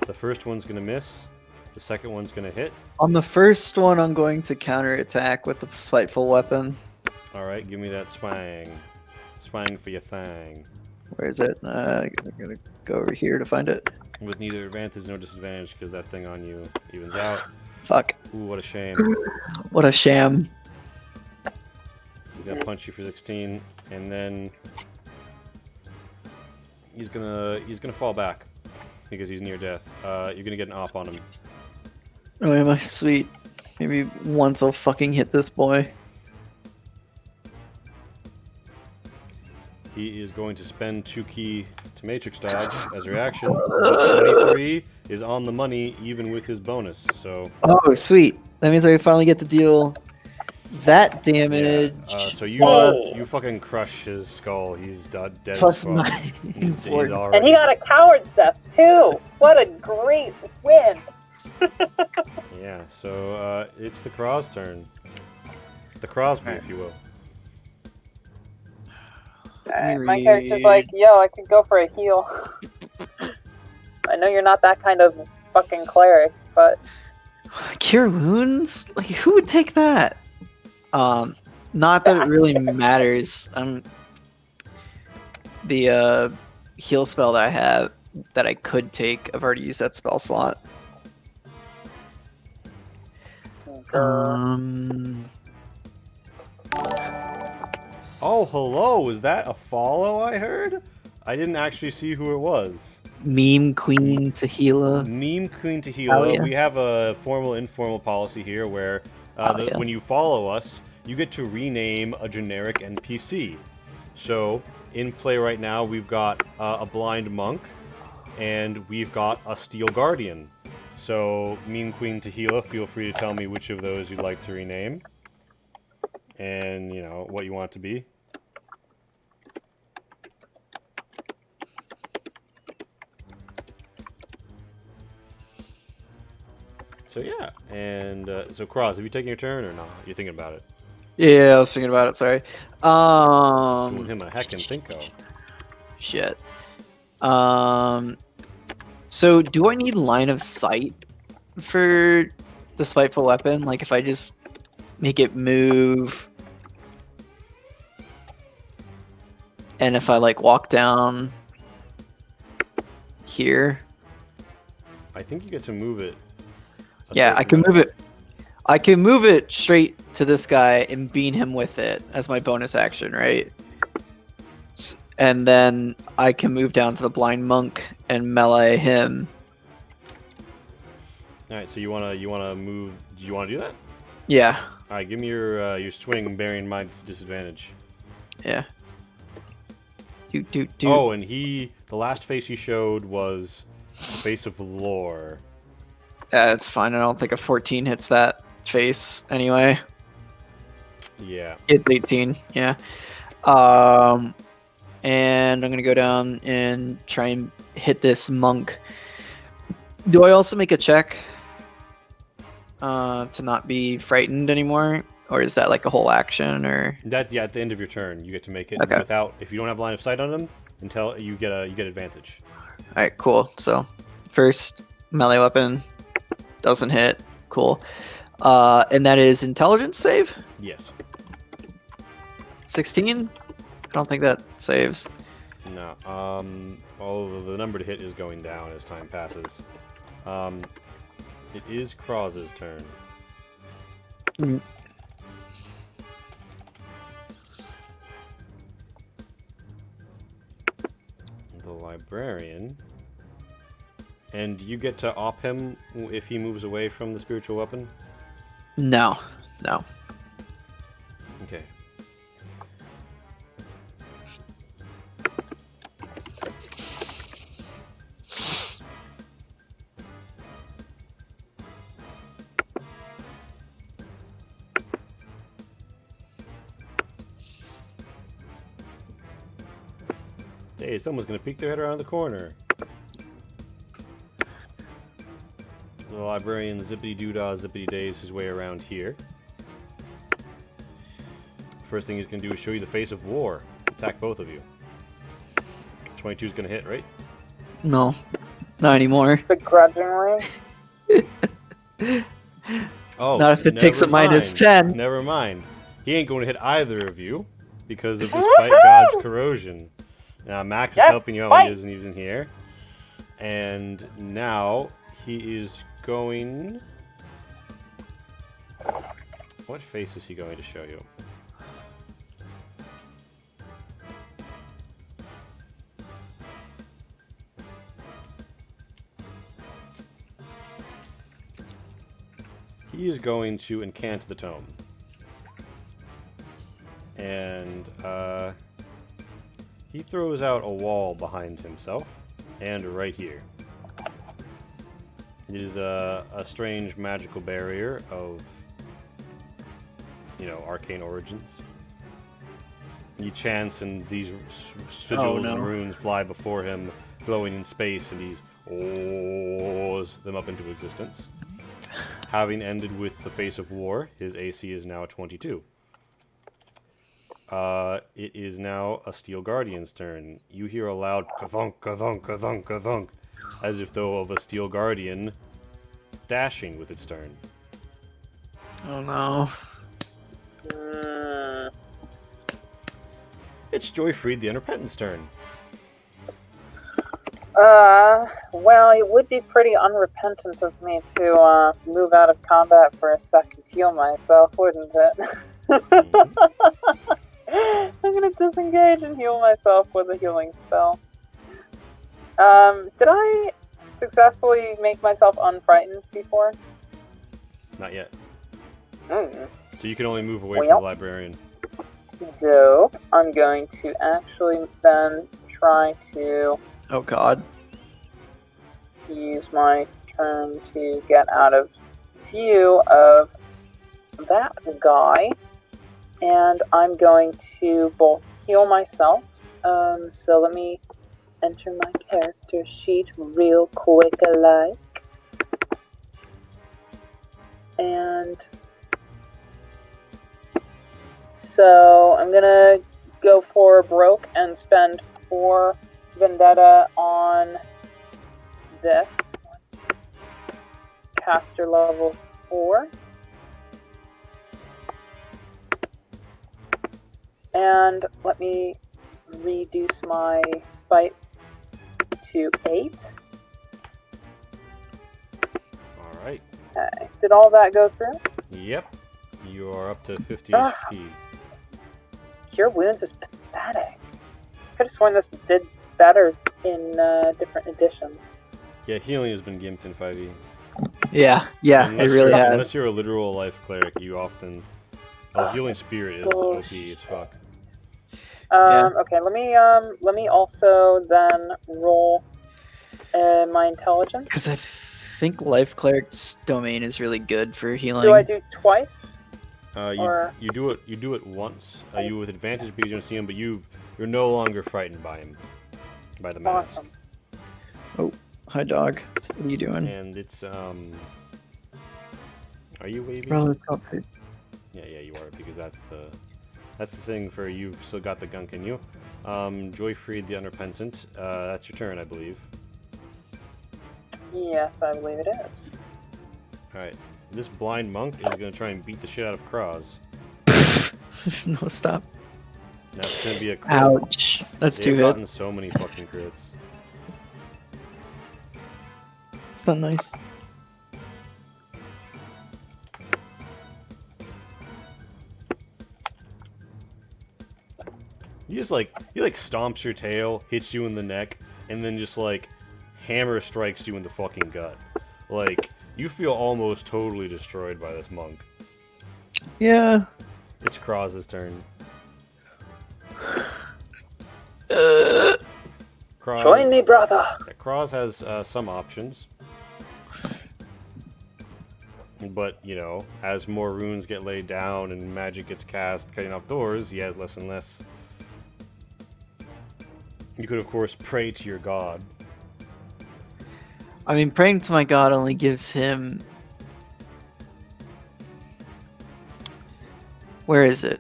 The first one's going to miss. The second one's going to hit. On the first one, I'm going to counterattack with the spiteful weapon. Alright, give me that swang. Swang for your thang. Where is it? I'm gonna go over here to find it. With neither advantage nor disadvantage, because that thing on you evens out. Fuck. Ooh, what a shame. What a sham. He's gonna punch you for 16, and then he's gonna fall back because he's near death. You're gonna get an op on him. Oh, am I sweet? Maybe once I'll fucking hit this boy. He is going to spend 2 key to Matrix dodge as a reaction. But 23 is on the money, even with his bonus. So Oh, sweet. That means I finally get to deal that damage. so Hey. you fucking crush his skull. He's dead Plus as fuck. 9. He's Force. already- And he got a coward's death too. What a great win! Yeah, so it's the Crow's turn. The Crosby, if you will. My character's like, yo, I could go for a heal. I know you're not that kind of fucking cleric, but Cure wounds? Like, who would take that? Not that it really matters. The heal spell that I have that I could take, I've already used that spell slot. Oh, hello. Was that a follow I heard? I didn't actually see who it was. Meme Queen Tehila. Meme Queen Tehila. Oh, yeah. We have a formal informal policy here where Yeah. when you follow us, you get to rename a generic NPC. So, in play right now, we've got a blind monk, and we've got a steel guardian. So, Meme Queen Tehila, feel free to tell me which of those you'd like to rename. And, you know, what you want it to be. So yeah, and so Cross, have you taken your turn or not? You're thinking about it. Yeah, I was thinking about it. Sorry. Doing him a heckin' thinko. Shit. So do I need line of sight for the spiteful weapon? Like if I just make it move, and if I like walk down here. I think you get to move it. Yeah, I can move it. I can move it straight to this guy and beam him with it as my bonus action, right? And then I can move down to the blind monk and melee him. All right, so you wanna move? Do you wanna do that? Yeah. All right, give me your swing, bearing in mind it's disadvantage. Yeah. Do. Oh, and the last face he showed was the face of lore. It's fine. I don't think a 14 hits that face anyway. Yeah. It's 18. Yeah. And I'm gonna go down and try and hit this monk. Do I also make a check to not be frightened anymore, or is that like a whole action? Or At the end of your turn, you get to make it Okay. without if you don't have line of sight on him until you get advantage. all right, cool. So first melee weapon doesn't hit. Cool. And that is intelligence save. Yes. 16. I don't think that saves. No. Although the number to hit is going down as time passes. It is Kroz's turn. Mm. The librarian. And you get to op him if he moves away from the spiritual weapon? No. Okay. Hey, someone's gonna peek their head around the corner. The librarian zippity doodah, zippity days his way around here. First thing he's gonna do is show you the face of war. Attack both of you. 22 is gonna hit, right? No. Not anymore. Begrudgingly. Oh, Not if it takes a never minus mind. 10. Never mind. He ain't going to hit either of you because of despite God's corrosion. Now Max is Yes, helping you out when fight! he isn't even here. And now he is going... What face is he going to show you? He is going to incant the tome. And he throws out a wall behind himself and right here. It is a strange magical barrier of, arcane origins. He chants and these sigils and runes fly before him, glowing in space, and he oars them up into existence. Having ended with the face of war, his AC is now 22. It is now a Steel Guardian's turn. You hear a loud ka-thunk, ka-thunk, ka-thunk, ka-thunk, as if though of a Steel Guardian dashing with its turn. Oh no. It's Joyfried the Unrepentant's turn. Well, it would be pretty unrepentant of me to move out of combat for a second to heal myself, wouldn't it? I'm gonna disengage and heal myself with a healing spell. Did I successfully make myself unfrightened before? Not yet. Mm. So you can only move away from Well. the librarian. So, I'm going to actually then try to Oh god. use my turn to get out of view of that guy. And I'm going to both heal myself. So let me enter my character sheet real quick alike. And so I'm gonna go for broke and spend 4 vendetta on this. Caster level 4. And let me reduce my spite to 8. Alright. Okay. Did all that go through? Yep. You are up to 50 Ugh. HP. Cure Wounds is pathetic. Could have sworn this did better in different editions. Yeah, healing has been gimped in 5e. Yeah, yeah, it Unless really you're, has. Unless you're a literal life cleric, you often... Oh, Healing Spirit is OP as fuck. Okay, let me also then roll my intelligence. Because I think Life Cleric's domain is really good for healing. Do I do twice? You do it once. You with advantage because you don't see him, but you're no longer frightened by him, by the mask. Awesome. Oh, hi dog. What are you doing? And it's Are you wavy? Bro, it's not good. Yeah, you are, because that's the thing for you've still got the gunk in you. Joyfried the Unrepentant. That's your turn, I believe. Yes, I believe it is. Alright. This blind monk is gonna try and beat the shit out of Kraz. No, stop. That's gonna be a crit. Ouch. That's They've too hit. gotten so many fucking crits. It's not nice. He stomps your tail, hits you in the neck, and then just like hammer strikes you in the fucking gut. Like, you feel almost totally destroyed by this monk. Yeah. It's Kraz's turn. Kraz, Join me, brother. Kraz has some options. But, you know, as more runes get laid down and magic gets cast cutting off doors, he has less and less. You could, of course, pray to your god. I mean, praying to my god only gives him... Where is it?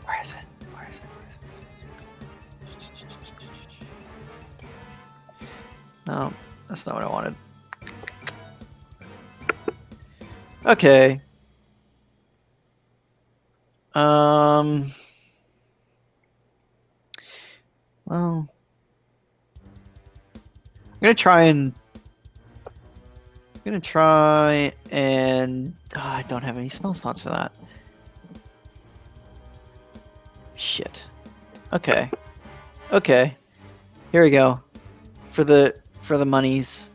Where is it? Where is it? Where is it? No, that's not what I wanted. Okay. Well, I'm gonna try and I don't have any spell slots for that. Shit. Okay. Okay. Here we go. For the monies.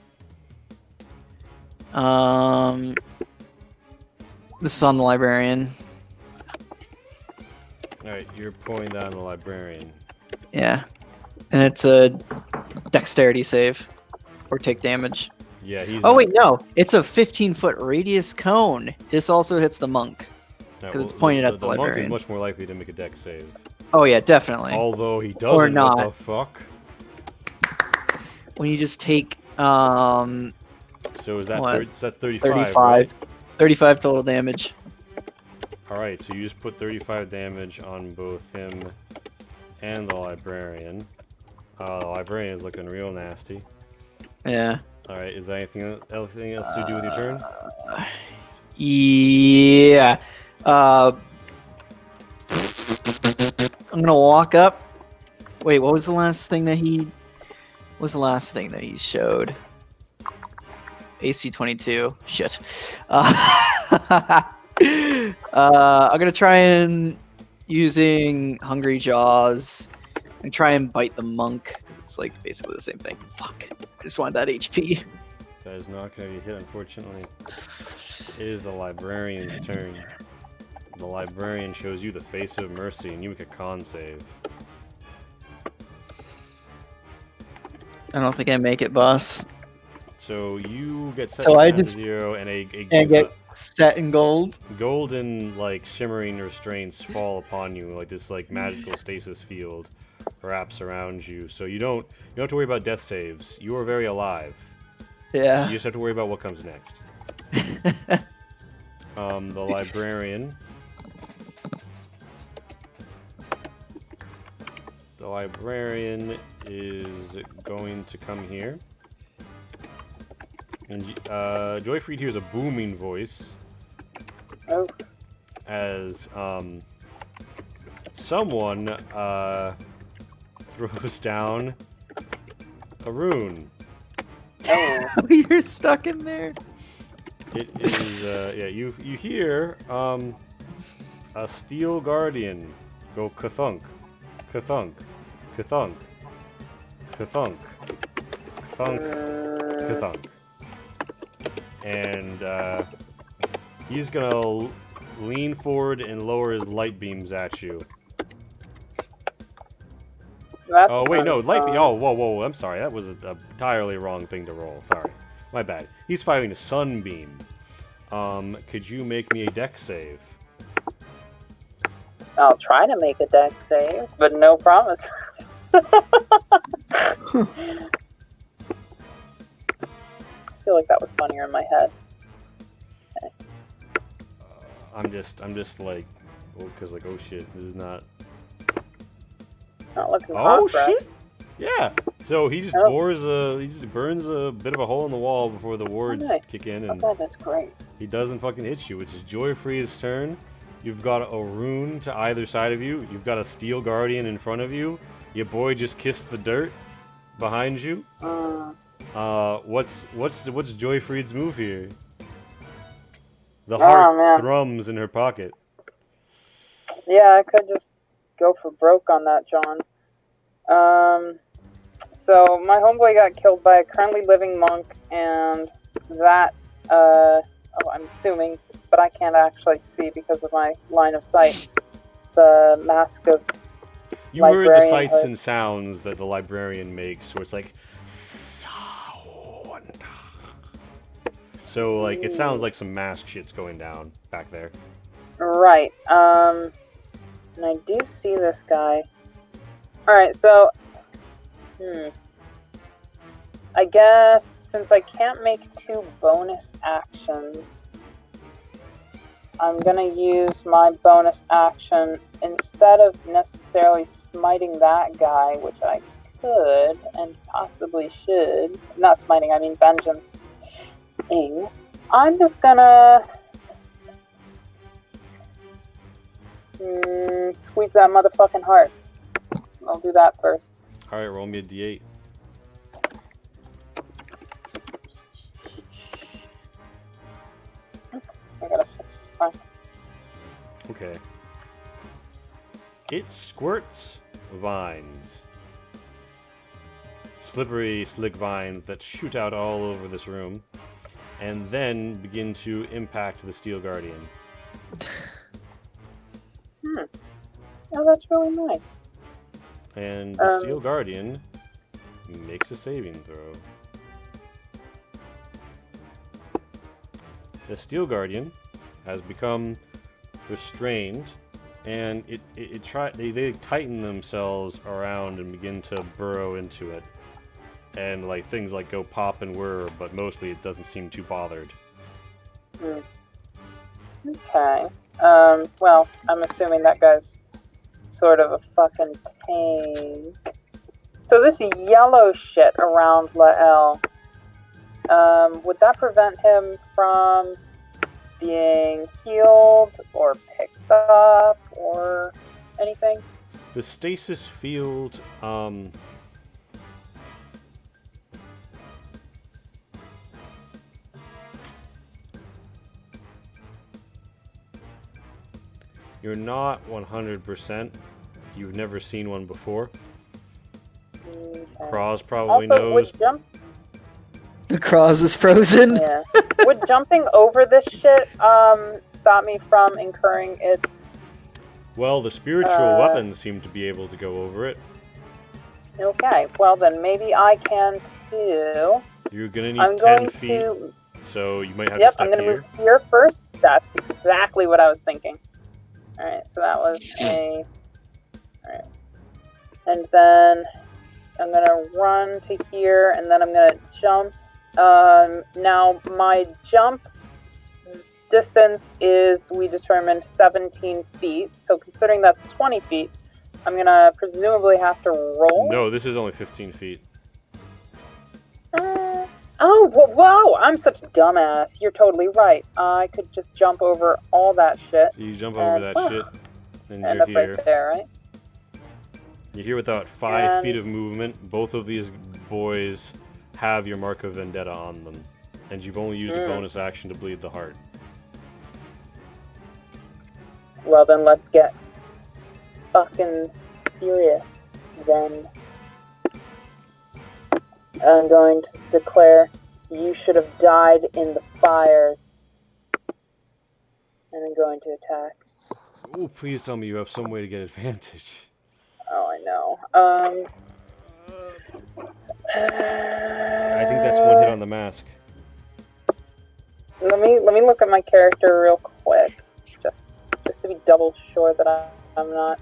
This is on the librarian. Alright, you're pulling down the librarian. Yeah. And it's a dexterity save. Or take damage. Yeah, he's... Oh wait, no. It's a 15-foot radius cone. This also hits the monk. Because it's pointed at the monk librarian. is much more likely to make a dex save. Oh yeah, definitely. Although he doesn't, Or not. what the fuck? When you just take So is that what? that's 35, 35. right? 35 total damage. Alright, so you just put 35 damage on both him and the librarian. The librarian is looking real nasty. Yeah. Alright, is there anything else to do with your turn? Yeah. I'm gonna walk up. Wait, what was the last thing that he... What was the last thing that he showed? AC 22. Shit. I'm gonna try and using Hungry Jaws and try and bite the monk. It's like basically the same thing. Fuck. I just want that HP. That is not going to be hit, unfortunately. It is the librarian's turn. The librarian shows you the face of mercy, and you make a con save. I don't think I make it, boss. So you get set So I down to just- 0, and And get set in gold. golden, like, shimmering restraints fall upon you, like this, like, magical stasis field wraps around you. So you don't have to worry about death saves. You are very alive. Yeah. You just have to worry about what comes next. the librarian. The librarian is going to come here. And Joyfried hears a booming voice. Oh. As someone throws down a rune. Oh. You're stuck in there. It is yeah, you hear a steel guardian go kathunk, kathunk, kathunk, kathunk, kathunk, kathunk. And he's gonna lean forward and lower his light beams at you. That's Oh wait, no, light beam. fun. Oh, whoa, I'm sorry. That was an entirely wrong thing to roll. Sorry, my bad. He's firing a sunbeam. Could you make me a dex save? I'll try to make a dex save, but no promise. I feel like that was funnier in my head. I'm just like, because like, oh shit, this is not. Not looking Oh hot, bro. shit! Yeah. So he just he just burns a bit of a hole in the wall before the wards nice. kick in, and Okay, that's great. he doesn't fucking hit you. Which is Joyfried's turn. You've got a rune to either side of you. You've got a steel guardian in front of you. Your boy just kissed the dirt behind you. What's Joyfried's move here? The heart man. thrums in her pocket. Yeah, I could just go for broke on that, John. So my homeboy got killed by a currently living monk, and that, I'm assuming, but I can't actually see because of my line of sight, the mask of You heard the librarian sights hood. and sounds that the librarian makes, where it's like sound. So like it sounds like some mask shit's going down back there. Right, and I do see this guy. Alright, so, I guess since I can't make 2 bonus actions, I'm gonna use my bonus action instead of necessarily smiting that guy, which I could and possibly should. Not smiting, I mean vengeance. I'm just gonna squeeze that motherfucking heart. I'll do that first. Alright, roll me a d8. I got a 6 this time. Okay. It squirts vines. Slippery, slick vines that shoot out all over this room and then begin to impact the Steel Guardian. Oh, that's really nice. And the Steel Guardian makes a saving throw. The Steel Guardian has become restrained, and they tighten themselves around and begin to burrow into it. And like things like go pop and whir, but mostly it doesn't seem too bothered. Okay. Well, I'm assuming that guy's sort of a fucking tank. So this yellow shit around Lael, would that prevent him from being healed or picked up or anything? The stasis field, you're not 100%. You've never seen one before. Okay. Kraz probably Also, knows. The Cross is frozen. Yeah. Would jumping over this shit stop me from incurring its... Well, the spiritual weapons seem to be able to go over it. Okay, well then maybe I can too. You're gonna need I'm 10 going feet, to... so you might have Yep, to I'm step going to here. move here first. That's exactly what I was thinking. Alright, so that was a... Alright. And then I'm going to run to here, and then I'm going to jump. Now, my jump distance is, we determined, 17 feet. So considering that's 20 feet, I'm going to presumably have to roll. No, this is only 15 feet. Oh, whoa, I'm such a dumbass. You're totally right. I could just jump over all that shit. You jump over that shit, and End you're up here. right there, right? You're here without 5 And- feet of movement. Both of these boys have your Mark of Vendetta on them. And you've only used a bonus action to bleed the heart. Well, then let's get fucking serious, then. I'm going to declare you should have died in the fires. And I'm going to attack. Oh, please tell me you have some way to get advantage. Oh, I know. I think that's one hit on the mask. Let me look at my character real quick, just to be double sure that I'm not.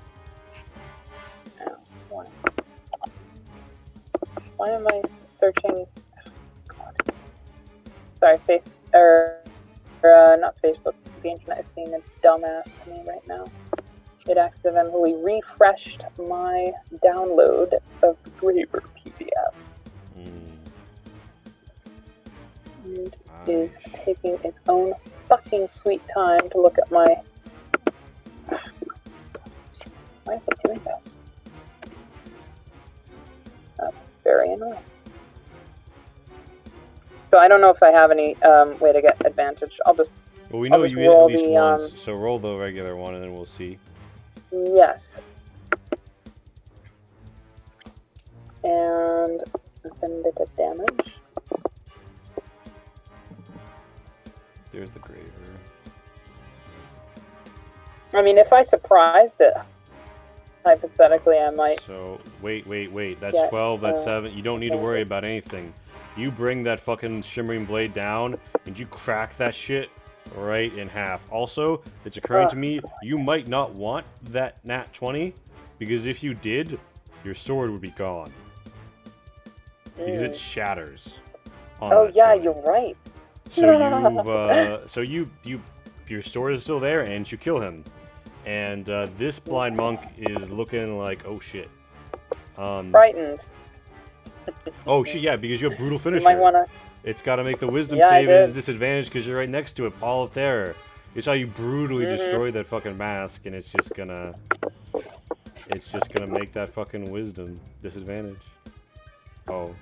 Oh, why am I searching? God. Sorry, not Facebook. The internet is being a dumbass to me right now. It accidentally refreshed my download of the Graver PDF. And is taking its own fucking sweet time to look at my... Why is it doing this? That's very annoying. So I don't know if I have any way to get advantage. I'll just... Well, we know just you hit at roll least the, once, so roll the regular one and then we'll see. Yes. And Vendetta damage. There's the Graver. I mean, if I surprised it, hypothetically, I might... So, wait. That's Yeah, 12, that's 7. You don't need to worry about anything. You bring that fucking shimmering blade down, and you crack that shit right in half. Also, it's occurring to me, you might not want that nat 20, because if you did, your sword would be gone. Because it shatters. On Oh that yeah, 20. you're right. So your sword is still there, and you kill him. And this blind monk is looking like, oh shit. Frightened. Oh shit, yeah, because you have brutal You finisher. might wanna... It's got to make the wisdom Yeah, save it at its is. disadvantage because you're right next to it. Pall of Terror. It's how you brutally destroy that fucking mask, and it's just gonna make that fucking wisdom disadvantage. Oh,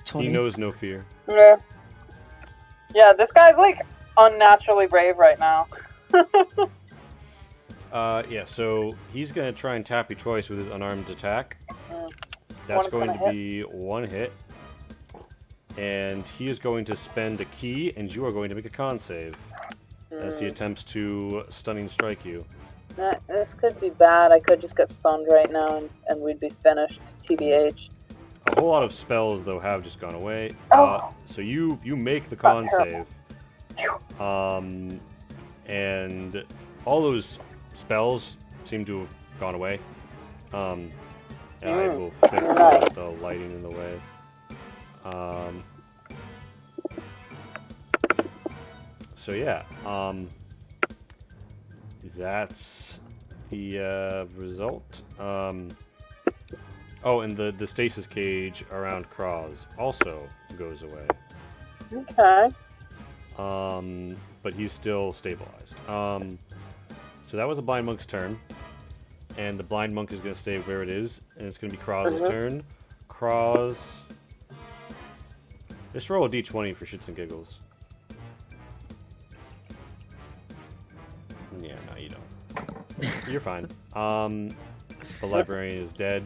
20. he knows no fear. Yeah. Yeah, this guy's like unnaturally brave right now. Yeah, so he's gonna try and tap you twice with his unarmed attack. That's One's going gonna to be one hit. And he is going to spend a key, and you are going to make a con save. As he attempts to stunning strike you. This could be bad. I could just get stunned right now and we'd be finished. TBH. A whole lot of spells, though, have just gone away. Oh. So you make the con terrible. save. And all those spells seem to have gone away. And I will fix Nice. the lighting in the way. So yeah, that's the result. Oh, and the stasis cage around Kraz also goes away. Okay. But he's still stabilized. So that was the blind monk's turn, and the blind monk is going to stay where it is, and it's going to be Kraz's turn. Kraz, just roll a d20 for shits and giggles. Yeah, no, you don't. You're fine. The librarian is dead.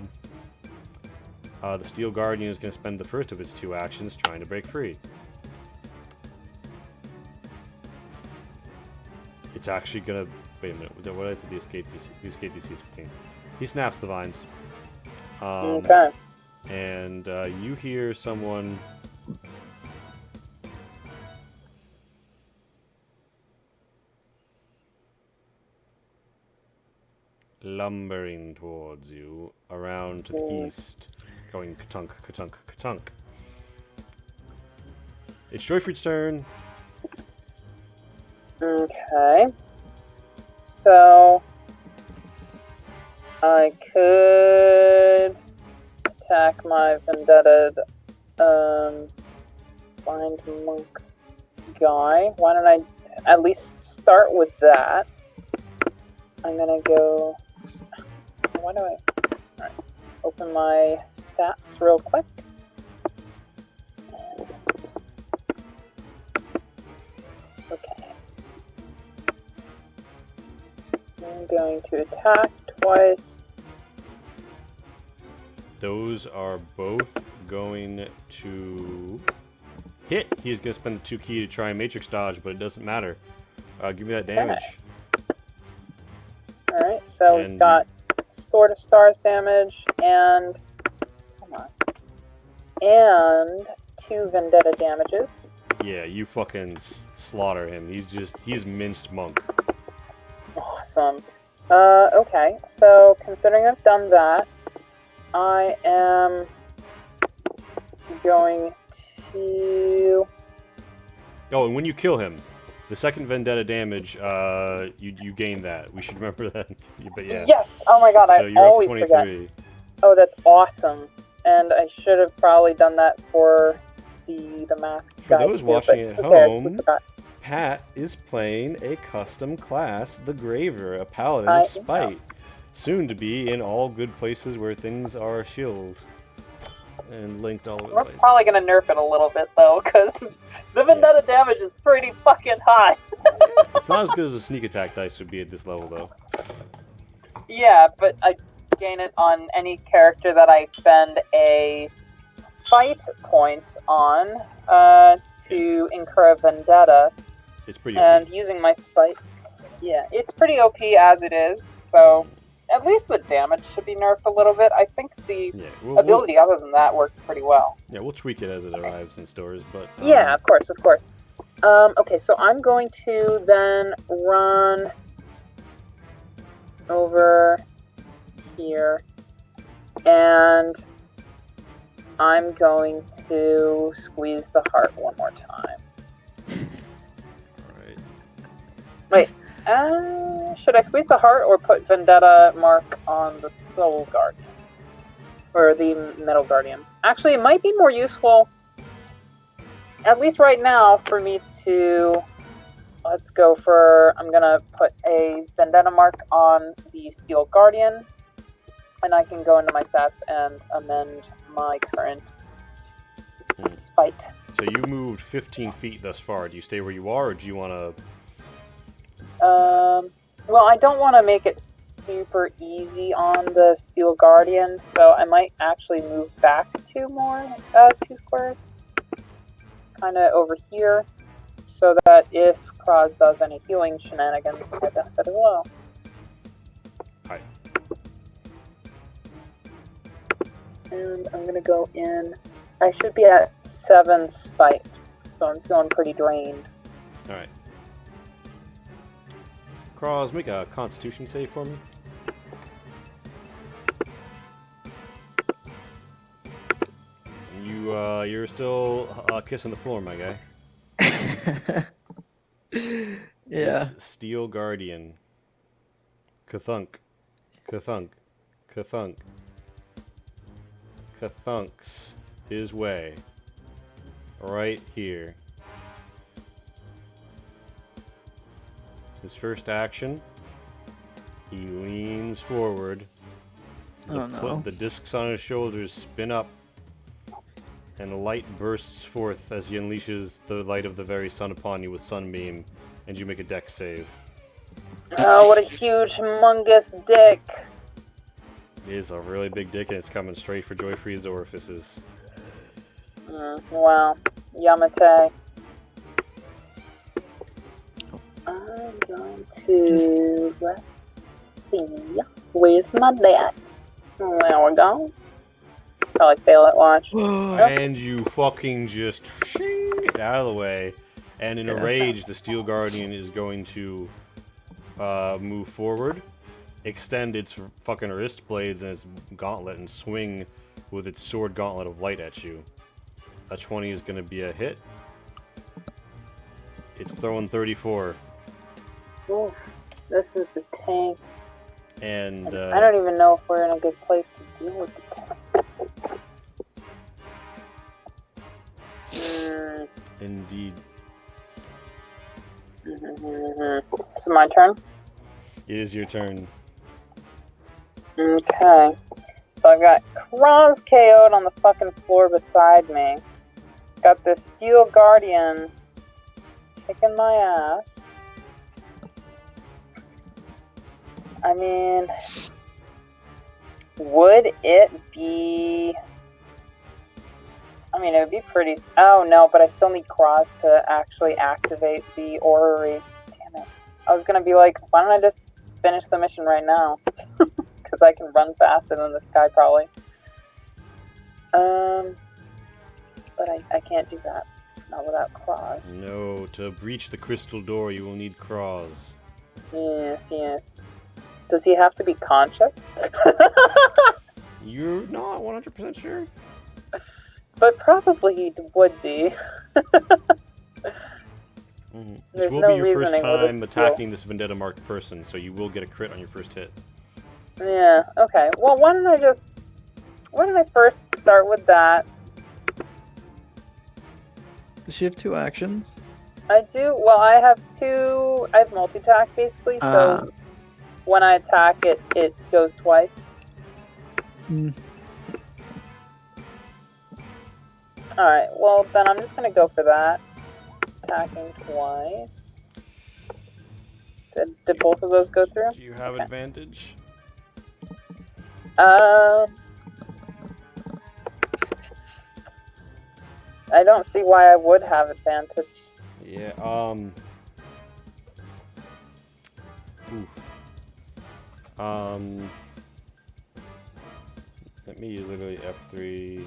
The Steel Guardian is going to spend the first of its 2 actions trying to break free. It's actually going to... Wait a minute. What is the escape DC? The escape DC is 15. He snaps the vines. Okay. And you hear someone... lumbering towards you around to the east, going ka-tunk, ka-tunk, ka-tunk. It's Joyfried's turn. Okay. So I could attack my vendetta blind monk guy. Why don't I at least start with that? I'm gonna go. Why do I? Alright. Open my stats real quick. Okay. I'm going to attack twice. Those are both going to hit. He's going to spend the 2 key to try and matrix dodge, but it doesn't matter. Give me that damage. Alright, so And we've got Sword of Stars damage and. Come on. And 2 vendetta damages. Yeah, you fucking slaughter him. He's minced monk. Awesome. Okay, so considering I've done that, I am going to... Oh, and when you kill him, the second vendetta damage, you gain that. We should remember that. But yeah. Yes! Oh my god, So I you're always up forget. 23. Oh, that's awesome. And I should have probably done that for the mask For guy those too, watching but at who cares? We home, forgot. Pat is playing a custom class, the Graver, a paladin I of spite. Soon to be in all good places where things are shilled. And linked all over the We're place. probably gonna nerf it a little bit though, because the vendetta damage is pretty fucking high. It's not as good as a sneak attack dice would be at this level, though. Yeah, but I gain it on any character that I spend a spite point on to incur a vendetta. It's pretty And OP. using my spite, yeah, it's pretty OP as it is, so at least the damage should be nerfed a little bit. I think the Yeah, ability other than that works pretty well. we'll tweak it as it arrives in stores, but... Yeah, of course, of course. Okay, so I'm going to then run over here, and I'm going to squeeze the heart one more time. Alright. Wait, should I squeeze the heart or put Vendetta mark on the Soul Guardian? Or the Metal Guardian? Actually, it might be more useful, at least right now, for me to... Let's go for... I'm gonna put a Vendetta mark on the Steel Guardian, and I can go into my stats and amend my current spite. So you moved 15 feet thus far. Do you stay where you are, or do you want to... Well, I don't want to make it super easy on the Steel Guardian, so I might actually move back 2 squares. Kind of over here, so that if Cross does any healing shenanigans, I benefit as well. Hi. And I'm gonna go in. I should be at 7 spite, so I'm feeling pretty drained. Alright. Cross, make a Constitution save for me. You're still kissing the floor, my guy. Yeah. This Steel Guardian. Kathunk. Kathunk. Kathunk. Kathunks his way. Right here. His first action, he leans forward. Oh, no. The discs on his shoulders spin up, and the light bursts forth as he unleashes the light of the very sun upon you with Sunbeam, and you make a dex save. Oh, what a huge, humongous dick! It is a really big dick, and it's coming straight for Joyfree's orifices. Wow. Yamate. I'm going to... Let's see. Where's my dex? There we go. Probably fail at watch. And you fucking just shing it out of the way. And in a rage, the Steel Guardian is going to move forward, extend its fucking wrist blades and its gauntlet, and swing with its sword gauntlet of light at you. A 20 is going to be a hit. It's throwing 34. Oof. This is the tank. And I don't even know if we're in a good place to deal with the tank. indeed, Is it my turn? it is your turn. Okay. So I've got Kraz KO'd on the fucking floor beside me. Got this Steel Guardian kicking my ass. I mean, would it be... I mean, it would be pretty... Oh, no, but I still need Kraz to actually activate the orrery. Damn it. I was gonna be like, why don't I just finish the mission right now? Because I can run faster than this guy, probably. But I can't do that. Not without Kraz. No, to breach the crystal door, you will need Kraz. Yes, yes. Does he have to be conscious? You're not 100% sure? But probably he would be. This There's will no be your first reasoning with time this attacking this vendetta marked person, so you will get a crit on your first hit. Yeah, okay. Well, why don't I first start with that? Does she have 2 actions? I do. Well, I have multi-attack basically, so when I attack it goes twice. Alright, well then I'm just gonna go for that. Attacking twice. Did both of those go through? Do you have advantage? I don't see why I would have advantage. Yeah, let me use literally F3.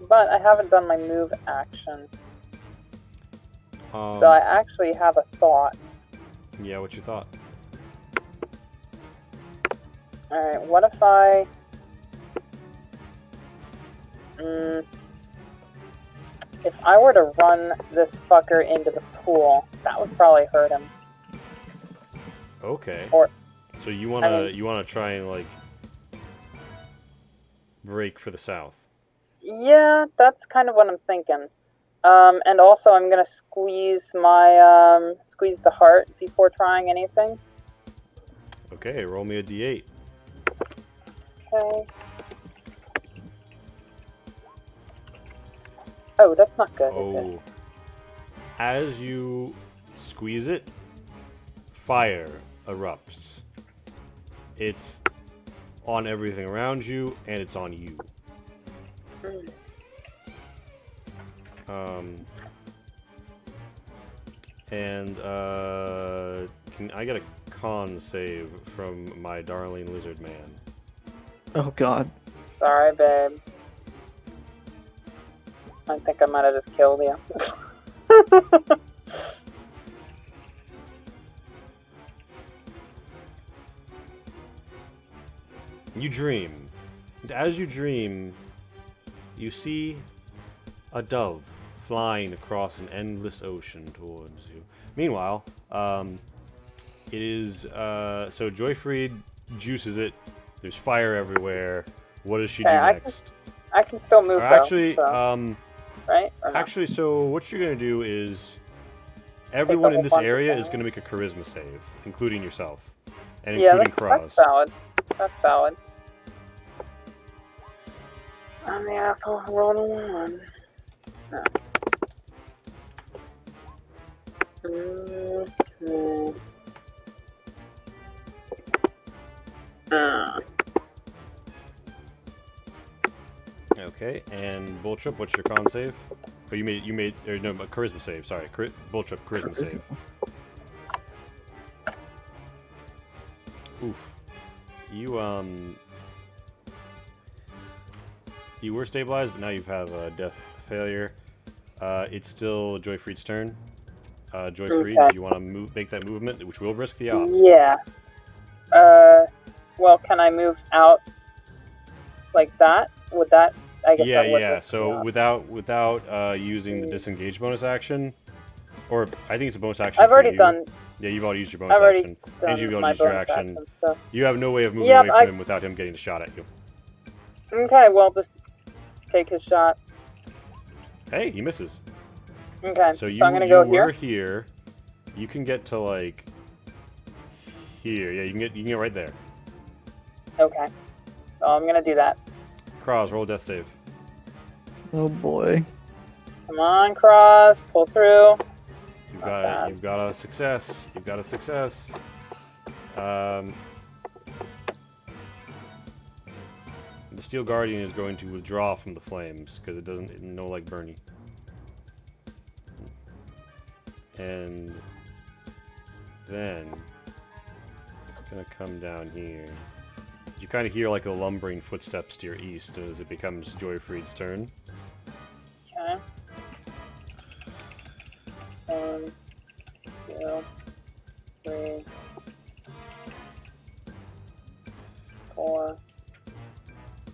But I haven't done my move action. So I actually have a thought. Yeah, what's your thought? Alright, what if I... if I were to run this fucker into the pool, that would probably hurt him. Okay. Or, so you wanna try and like break for the south. Yeah, that's kind of what I'm thinking. And also I'm gonna squeeze my squeeze the heart before trying anything. Okay, roll me a D8. Okay. Oh, that's not good, is it? As you squeeze it, fire erupts. It's on everything around you, and it's on you. Can I get a con save from my darling lizard man? Oh god. Sorry, babe. I think I might have just killed you. You dream. And as you dream, you see a dove flying across an endless ocean towards you. Meanwhile, it is, so Joyfried juices it. There's fire everywhere. What does she do next? I can still move, Actually, though, right? Actually, so what you're going to do is everyone in this area is going to make a charisma save, including yourself, and including Kraz. That's valid. That's valid. I'm the asshole who rolled a 1. No. Okay, and Boltrup, what's your con save? Oh, you made, or no, charisma save. Sorry, Boltrup, charisma save. Oof. You were stabilized, but now you've had a death failure. It's still Joyfried's turn. Joyfried, do you want to make that movement, which will risk the op? Yeah. Well, can I move out like that? Would that I guess Yeah, that would yeah. work So out. without using the disengage bonus action, or I think it's a bonus action I've for already you. done. Yeah, you've already used your bonus I've already action, and you've done already my used your bonus action. so. You have no way of moving Yep, away from him without him getting a shot at you. Okay, well, just take his shot. Hey, he misses. Okay, So I'm gonna go were here. here. You can get to like here. Yeah, you can get right there. Okay, so I'm gonna do that. Cross, roll a death save. Oh boy. Come on, Cross, pull through. You've Not got bad. you've got a success. You've got a success. The Steel Guardian is going to withdraw from the flames because it no like Bernie. And then it's gonna come down here. You kind of hear like a lumbering footsteps to your east as it becomes Joyfried's turn. Okay. 1, 2, 3, 4,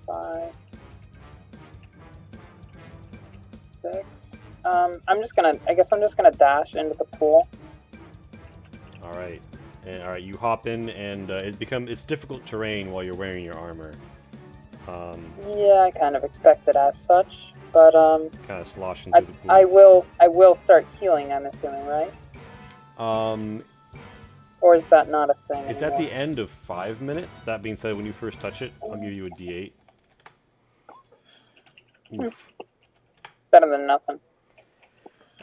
5, 6. I guess I'm just gonna dash into the pool. All right, and all right, you hop in, and it's difficult terrain while you're wearing your armor. Yeah, I kind of expected as such, but Kind of sloshing through the pool. I will start healing. I'm assuming, right? Or is that not a thing? It's anymore? at the end of 5 minutes. That being said, when you first touch it, I'll give you a D8. Oof. Better than nothing.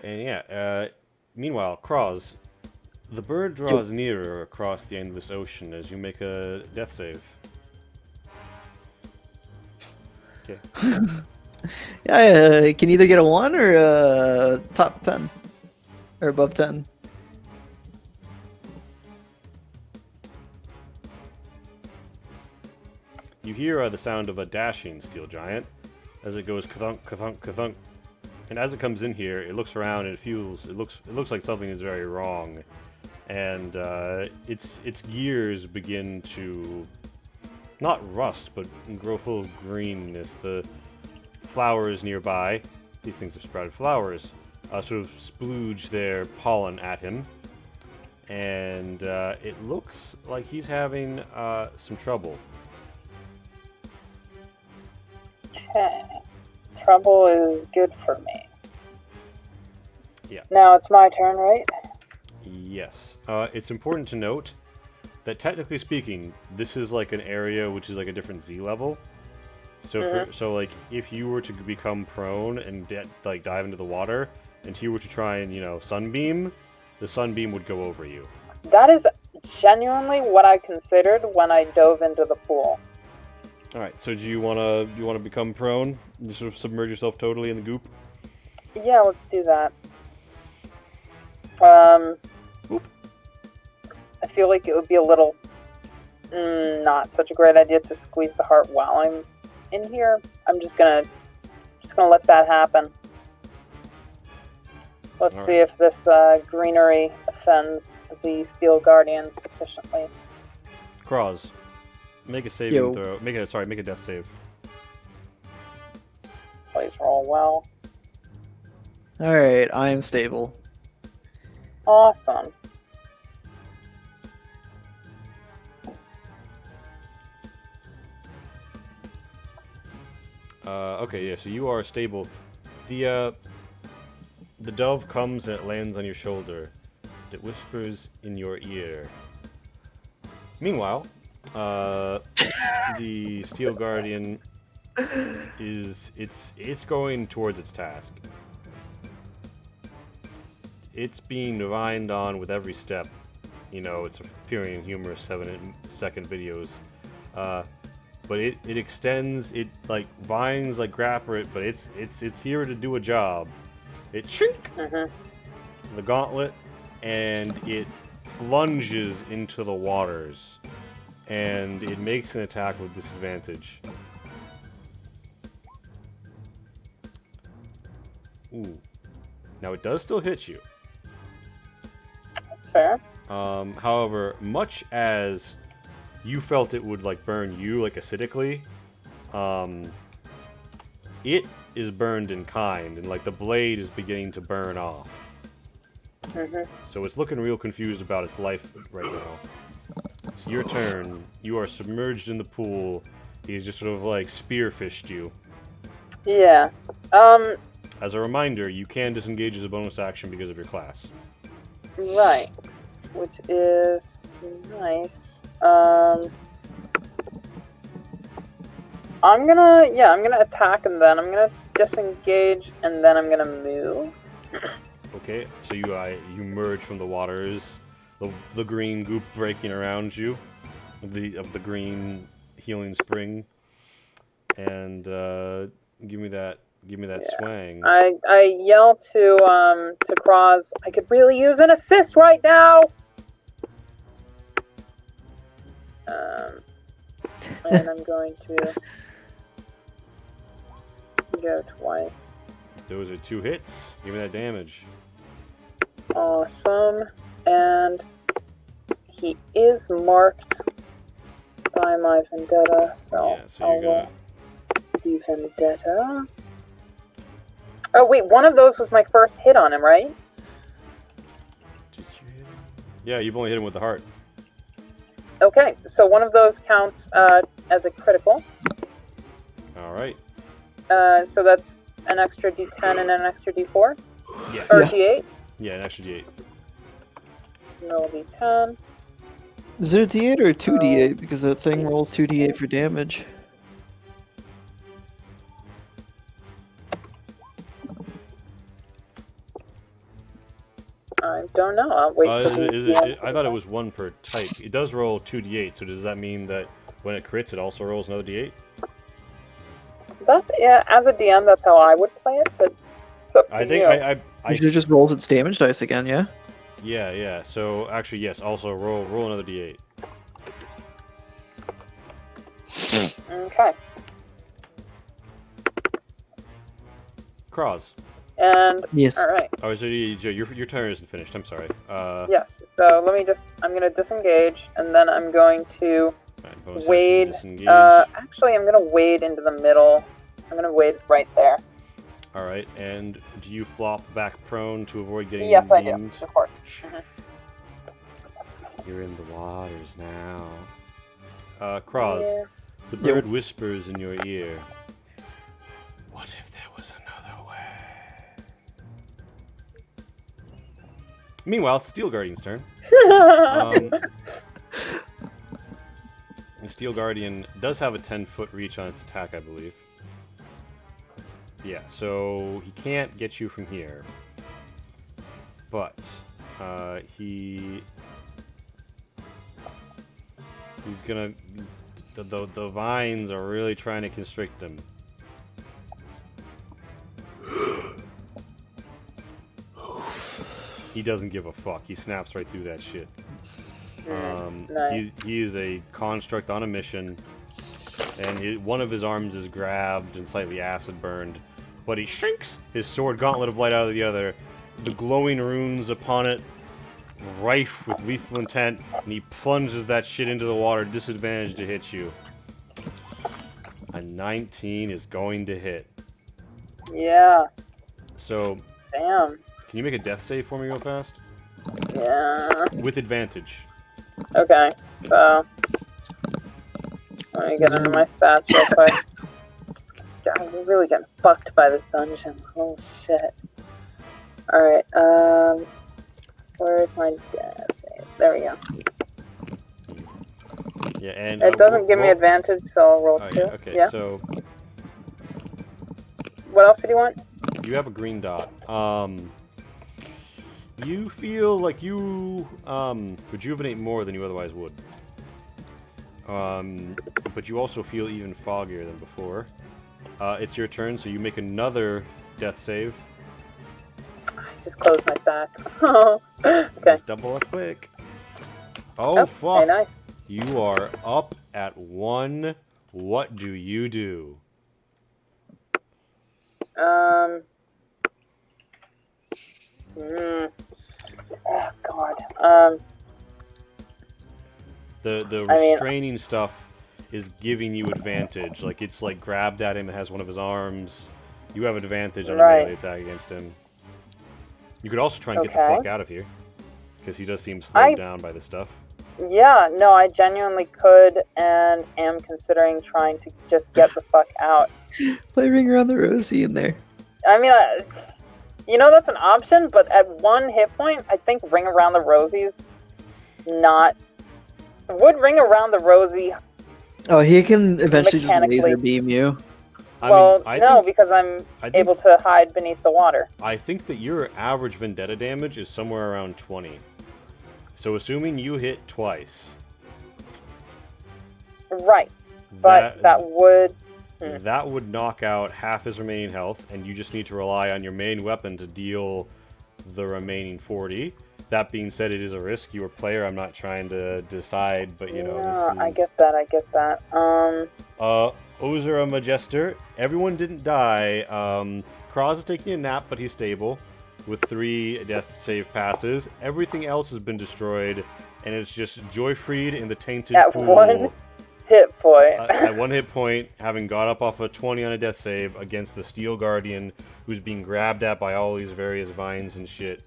And yeah, meanwhile, Cross, the bird draws nearer across the end of this ocean as you make a death save. Okay. Yeah, can either get a 1 or a top 10. Or above 10. You hear the sound of a dashing steel giant as it goes ka-thunk, ka-thunk, ka-thunk. And as it comes in here, it looks around and it looks like something is very wrong. And its gears begin to not rust, but grow full of greenness. The flowers nearby, these things have sprouted flowers, sort of splooge their pollen at him. And it looks like he's having some trouble. Okay. Trouble is good for me. Yeah. Now it's my turn, right? Yes. It's important to note that technically speaking, this is like an area which is like a different Z level. So so like if you were to become prone and like dive into the water, and you were to try and sunbeam, the sunbeam would go over you. That is genuinely what I considered when I dove into the pool. All right. So do you wanna become prone? Just sort of submerge yourself totally in the goop. Yeah, let's do that. Oop. I feel like it would be a little not such a great idea to squeeze the heart while I'm in here. I'm just gonna let that happen. Let's All see right. if this greenery offends the Steel Guardian sufficiently. Cross, make a saving throw. Make a death save. Please roll well. Alright, I am stable. Awesome. Okay, yeah. So you are stable. The dove comes and it lands on your shoulder. It whispers in your ear. Meanwhile, the Steel Guardian it's going towards its task. It's being divined on with every step. It's appearing in humorous 7-second videos. But it extends, it like vines like grapple it, but it's here to do a job. It chink the gauntlet, and it plunges into the waters, and it makes an attack with disadvantage. Ooh. Now it does still hit you. That's fair. However, much as you felt it would like burn you like acidically, it is burned in kind, and like the blade is beginning to burn off. So it's looking real confused about its life right now. It's your turn. You are submerged in the pool. He's just sort of like spearfished you. Yeah. As a reminder, you can disengage as a bonus action because of your class. Right. Which is nice. I'm gonna attack and then I'm gonna disengage and then I'm gonna move. Okay, so you merge from the waters, the green goop breaking around you, of the green healing spring, and give me that swang. I yell to Cross, I could really use an assist right now. And I'm going to go twice. Those are 2 hits. Give me that damage. Awesome. And he is marked by my vendetta, so Yeah, so you're gonna. do vendetta. Oh wait, one of those was my first hit on him, right? Did you hit him? Yeah, you've only hit him with the heart. Okay, so one of those counts as a critical. All right. So that's an extra D10 and an extra D4? Yeah. Or Yeah. D8? Yeah, an extra D8. Roll D10. Is it a D8 or a 2D8? Because that thing rolls 2D8 for damage. I don't know. I'll wait for the I thought it was 1 per type. It does roll 2d8, so does that mean that when it crits, it also rolls another d8? Yeah, as a DM, that's how I would play it, but it's up to I think you. I Usually just rolls its damage dice again, yeah? yeah. So actually, yes. Also, roll another d8. Okay. Cross. And Yes. all right. Oh, so your turn isn't finished. I'm sorry. Yes. So let me I'm gonna disengage, and then I'm going to Right, bonus action, wade. disengage. Actually, I'm gonna wade into the middle. I'm gonna wade right there. All right, and do you flop back prone to avoid getting Yes, I do. beamed? Of course. Mhm. You're in the waters now. Cross, Yeah. the bird whispers in your ear. What if there was another way? Meanwhile, it's Steel Guardian's turn. And Steel Guardian does have a 10-foot reach on its attack, I believe. Yeah, so he can't get you from here. But he's gonna. The vines are really trying to constrict him. He doesn't give a fuck. He snaps right through that shit. Nice. He is a construct on a mission, and one of his arms is grabbed and slightly acid burned, but he shrinks his sword gauntlet of light out of the other. The glowing runes upon it, rife with lethal intent, and he plunges that shit into the water, disadvantage to hit you. A 19 is going to hit. Yeah. So, Damn. can you make a death save for me real fast? Yeah. With advantage. Okay. So let me get into my stats real quick. God, we're really getting fucked by this dungeon. Oh shit. Alright, where's my death saves? There we go. Yeah, and It doesn't give me advantage, so I'll roll 2. Yeah, okay, Yeah. so What else did you want? you have a green dot. You feel like you rejuvenate more than you otherwise would. But you also feel even foggier than before. It's your turn, so you make another death save. I just closed my stats. Okay. Just double it quick. Oh, fuck. Okay, nice. You are up at 1. What do you do? Oh god. The restraining stuff is giving you advantage. Like, it's like grabbed at him and has one of his arms. You have advantage on a melee attack against him. You could also try and get the fuck out of here, because he does seem slowed down by this stuff. Yeah, no, I genuinely could and am considering trying to just get the fuck out. Play Ring Around the Rosie in there. I mean, you know, that's an option, but at 1 hit point, I think Ring Around the Rosie's not... Would Ring Around the Rosie... Oh, he can eventually just laser beam you. Well, no, because I'm able to hide beneath the water. I think that your average Vendetta damage is somewhere around 20. So assuming you hit twice. Right. But that would... That would knock out half his remaining health, and you just need to rely on your main weapon to deal the remaining 40. That being said, it is a risk. You're a player. I'm not trying to decide, but you know. No, I get that. Ozura Majester. Everyone didn't die. Kraz is taking a nap, but he's stable with 3 death save passes. Everything else has been destroyed, and it's just Joyfried in the tainted pool. At 1 hit point. At 1 hit point, having got up off a 20 on a death save against the Steel Guardian, who's being grabbed at by all these various vines and shit.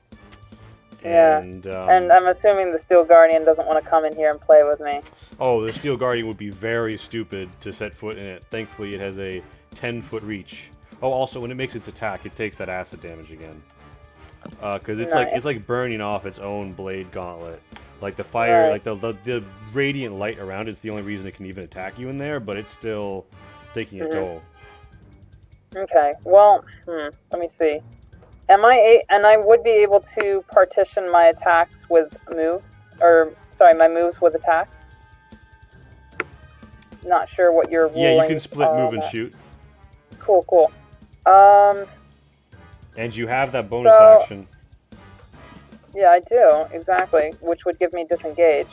Yeah, and I'm assuming the Steel Guardian doesn't want to come in here and play with me. Oh, the Steel Guardian would be very stupid to set foot in it. Thankfully, it has a 10-foot reach. Oh, also, when it makes its attack, it takes that acid damage again. Because it's like burning off its own blade gauntlet. Like the fire, like the radiant light around it's the only reason it can even attack you in there, but it's still taking a toll. Okay, well, let me see. And I would be able to partition my attacks with moves, my moves with attacks. Not sure what your rulings are. Yeah, you can split move and shoot. Cool. And you have that bonus action. Yeah, I do, exactly, which would give me disengage.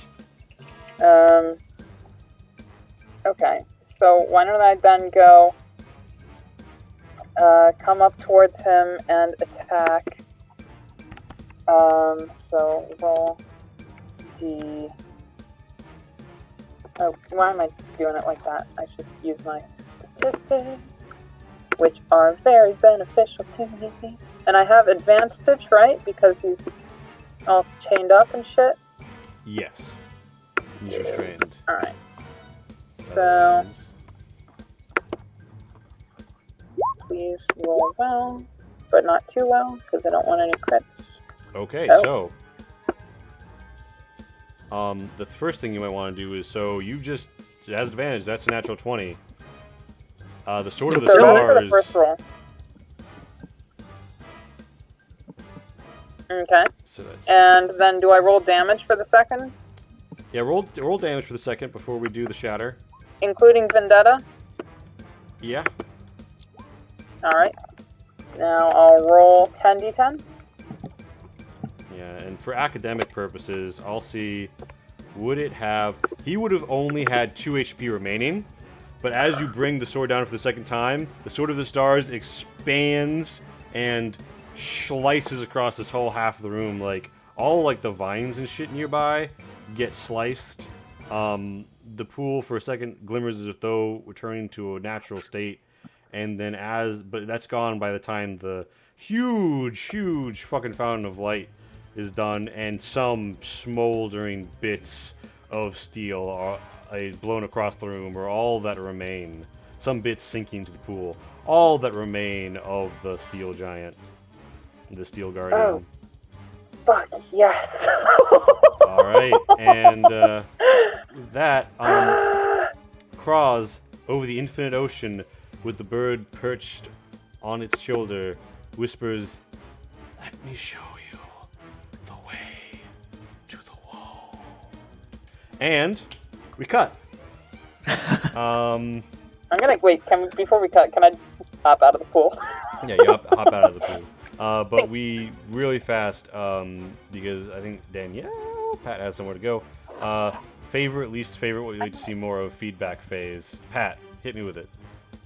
Okay, so why don't I then go come up towards him and attack. So roll D. Oh, why am I doing it like that? I should use my statistics, which are very beneficial to me. And I have advantage, right? Because he's all chained up and shit? Yes. He's restrained. Alright. So... please roll well, but not too well, because I don't want any crits. Okay, so... the first thing you might want to do is, it has advantage, that's a natural 20. The Sword of the Stars... The first roll. Okay. So and then do I roll damage for the second? Yeah, roll damage for the second before we do the shatter. Including Vendetta? Yeah. Alright. Now I'll roll 10d10. Yeah, and for academic purposes, I'll see, would it have... He would have only had 2 HP remaining, but as you bring the sword down for the second time, the Sword of the Stars expands and slices across this whole half of the room. Like, all like the vines and shit nearby get sliced. The pool for a second glimmers as though returning to a natural state. And then but that's gone by the time the huge fucking fountain of light is done, and some smoldering bits of steel are blown across the room, or all that remain. Some bits sinking to the pool. All that remain of the steel giant, the Steel Guardian. Oh, fuck yes. All right, and that Kraz over the infinite ocean, with the bird perched on its shoulder, whispers, "Let me show you the way to the wall." And we cut. I'm gonna wait. Before we cut, can I hop out of the pool? Yeah, you hop out of the pool. But we really fast, because I think Danielle, Pat has somewhere to go. Favorite, least favorite, what you'd like to see more of, feedback phase. Pat, hit me with it.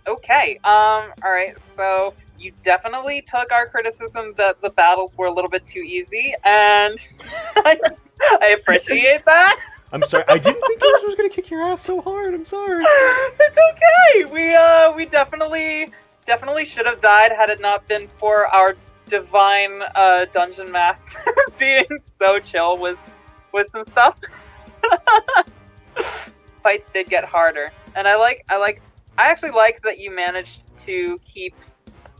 Okay, alright, so you definitely took our criticism that the battles were a little bit too easy, and I appreciate that. I'm sorry. I didn't think yours was gonna kick your ass so hard. I'm sorry. It's okay. We definitely should have died had it not been for our divine dungeon master being so chill with some stuff. Fights did get harder, and I actually like that you managed to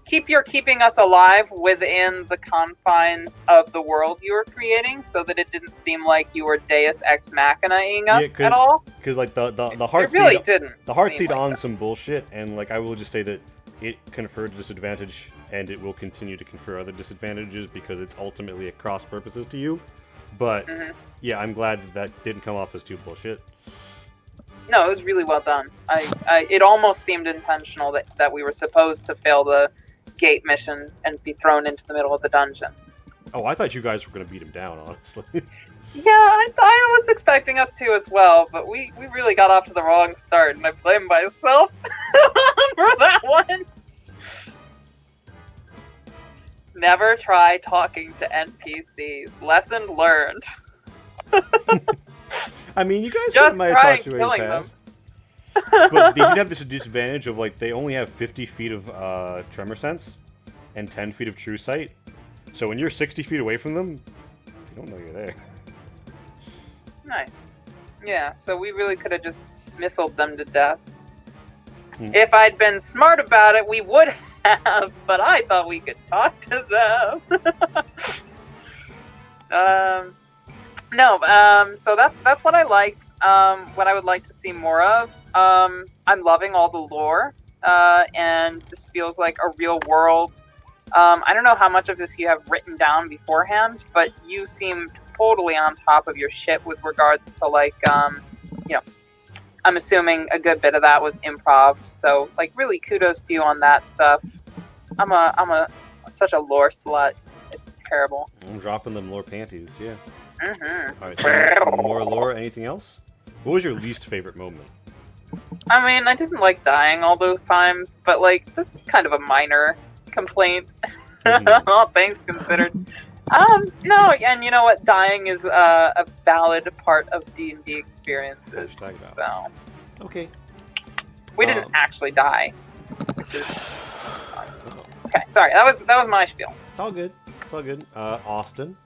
keeping us alive within the confines of the world you were creating, so that it didn't seem like you were Deus Ex Machina-ing us at all. Because like the heart It really seed, didn't. the heart seem seed like on that. some bullshit, and like I will just say that it conferred a disadvantage, and it will continue to confer other disadvantages because it's ultimately at cross purposes to you. But yeah, I'm glad that didn't come off as too bullshit. No, it was really well done. It almost seemed intentional that we were supposed to fail the gate mission and be thrown into the middle of the dungeon. Oh, I thought you guys were gonna beat him down, honestly. Yeah, I was expecting us to as well, but we really got off to the wrong start, and I blame myself for that one. Never try talking to NPCs. Lesson learned. I mean, you guys Just might try have talked to killing in the them. past. But they did have this disadvantage of like they only have 50 feet of tremor sense and 10 feet of true sight. So when you're 60 feet away from them, they don't know you're there. Nice. Yeah, so we really could have just missiled them to death. Hmm. If I'd been smart about it, we would have, but I thought we could talk to them. So that's what I liked. What I would like to see more of. I'm loving all the lore, and this feels like a real world. I don't know how much of this you have written down beforehand, but you seem totally on top of your shit with regards to like, I'm assuming a good bit of that was improv. So like, really kudos to you on that stuff. I'm such a lore slut. It's terrible. I'm dropping them lore panties, yeah. Mm-hmm. Alright, so more lore, anything else? What was your least favorite moment? I mean, I didn't like dying all those times, but like, that's kind of a minor complaint. All things considered. No, and you know what? Dying is a valid part of D&D experiences. So Okay. we didn't actually die, which is okay. Sorry, that was my spiel. It's all good. It's all good. Austin,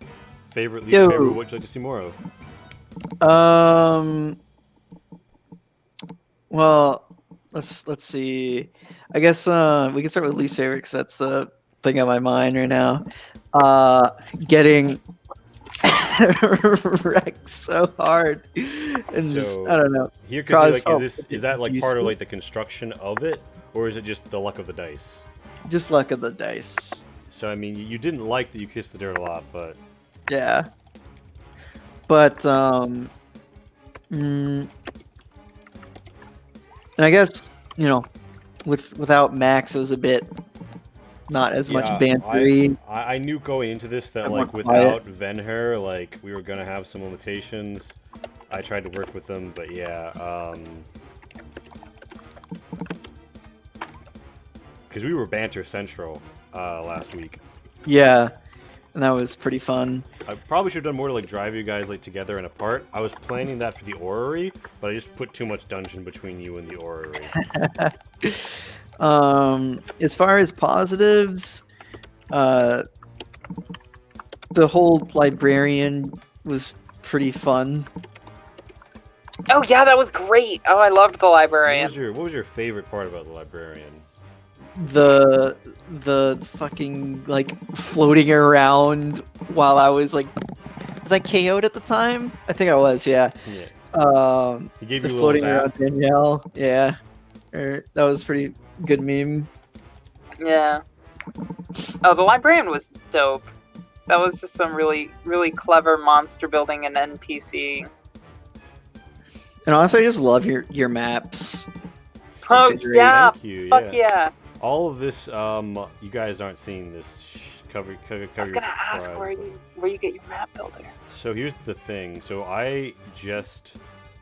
favorite, least Yo. favorite, what would you like to see more of? Well, let's see. I guess we can start with least favorite because that's the thing on my mind right now. Getting wrecked so hard, and just So, I don't know. Here, Cause- is that like part of like the construction of it, or is it just the luck of the dice? Just luck of the dice. So I mean, you didn't like that you kissed the dirt a lot, but Yeah. But and I guess without Max, it was a bit not as much bantery. I knew going into this that I'm like more without Venher, like we were gonna have some limitations. I tried to work with them, but yeah, because we were banter central last week. Yeah, and that was pretty fun. I probably should have done more to like drive you guys like together and apart. I was planning that for the orrery, but I just put too much dungeon between you and the orrery. As far as positives, the whole librarian was pretty fun. Oh yeah, that was great. Oh, I loved the librarian. What was your favorite part about the librarian? The fucking like floating around while I was like, was I KO'd at the time? I think I was, yeah. Yeah. He gave The you a little floating zap. around Danielle, yeah. That was pretty good meme. Yeah. Oh, the librarian was dope. That was just some really, really clever monster building and NPC. And also, I just love your maps. Oh Great. yeah, Thank you. fuck yeah. All of this, you guys aren't seeing this. Cover I was gonna ask surprise, where you get your map builder. So here's the thing. So I just,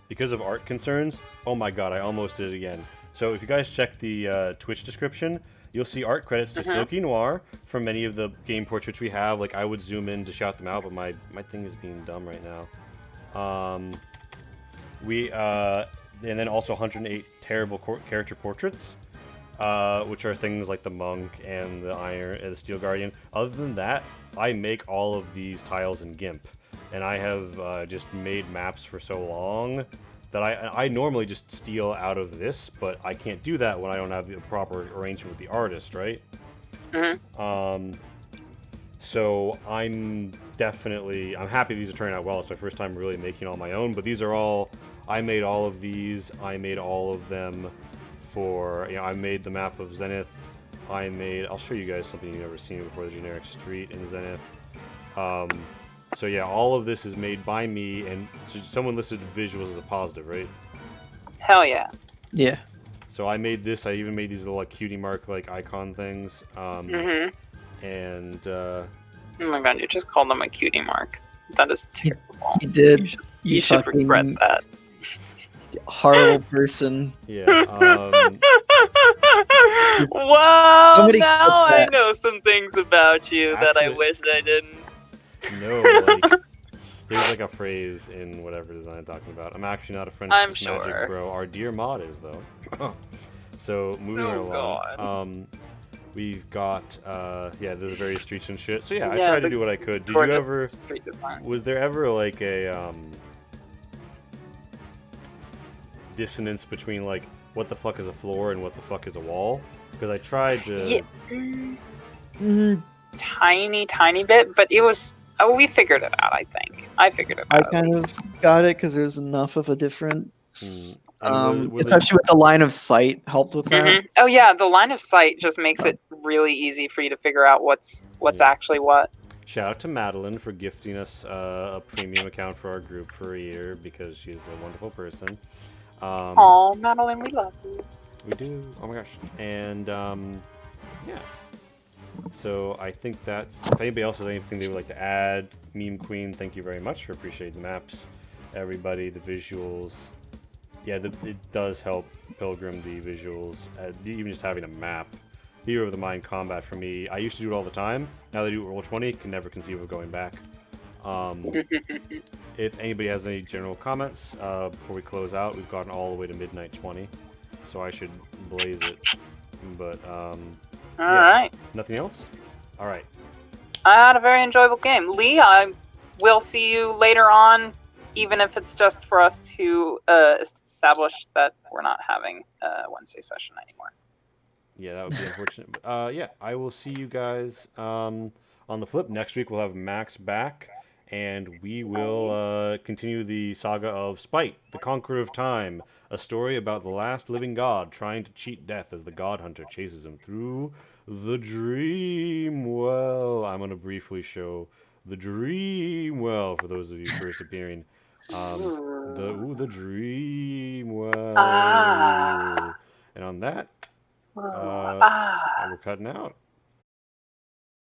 because of art concerns, oh my god, I almost did it again. So if you guys check the Twitch description, you'll see art credits to SilkyNoire for many of the game portraits we have. Like I would zoom in to shout them out, but my thing is being dumb right now. And then also 108 terrible character portraits, which are things like the monk and the iron and the steel guardian. Other than that, I make all of these tiles in GIMP, and I have just made maps for so long that I normally just steal out of this, but I can't do that when I don't have the proper arrangement with the artist, right? So I'm happy these are turning out well. It's my first time really making all my own, but these are all, I made all of these. I made all of them for, I made the map of Zenith. I'll show you guys something you've never seen before, the generic street in Zenith. So yeah, all of this is made by me, and someone listed visuals as a positive, right? Hell yeah. Yeah. So I made this. I even made these little like cutie mark like icon things. And Oh my god, you just called them a cutie mark. That is terrible. He did. You should regret fucking that. Horrible person. yeah, Wow, Somebody now clip I that. know some things about you that I Actually- wished I didn't. no, like there's like a phrase in whatever design I'm talking about. I'm actually not a friend I'm of this sure. magic bro. Our dear mod is though. So moving right Oh, along. We've got the various streets and shit. So yeah, I Yeah, tried to the do what I could. Did you Gorgeous ever? street design. Was there ever like a dissonance between like what the fuck is a floor and what the fuck is a wall? Because I tried to. Yeah. Mm, Tiny bit, but it was. Oh, we figured it out. I think I figured it I out. kind of got it because there's enough of a difference. And was it- Especially with the line of sight helped with that. Mhm. Oh yeah, the line of sight just makes it really easy for you to figure out what's Yeah. actually what. Shout out to Madeline for gifting us a premium account for our group for a year because she's a wonderful person. Oh, Madeline, we love you. We do. Oh my gosh. And yeah. So I think that's. If anybody else has anything they would like to add, Meme Queen, thank you very much for appreciating the maps. Everybody, the visuals. Yeah, it does help Pilgrim, the visuals. Even just having a map. Theater of the Mind combat for me. I used to do it all the time. Now that I do it Roll20, can never conceive of going back. If anybody has any general comments before we close out, we've gotten all the way to midnight 20, so I should blaze it. But All Yeah. right. nothing else. All right. I had a very enjoyable game. Lee, I will see you later on, even if it's just for us to establish that we're not having a Wednesday session anymore. Yeah, that would be unfortunate. But, yeah, I will see you guys on the flip. Next week we'll have Max back, and we will continue the saga of Spite, the Conqueror of Time, a story about the last living god trying to cheat death as the god hunter chases him through the dream well. I'm going to briefly show the dream well for those of you first appearing. The dream well. Ah. And on that, Ah. we're cutting out.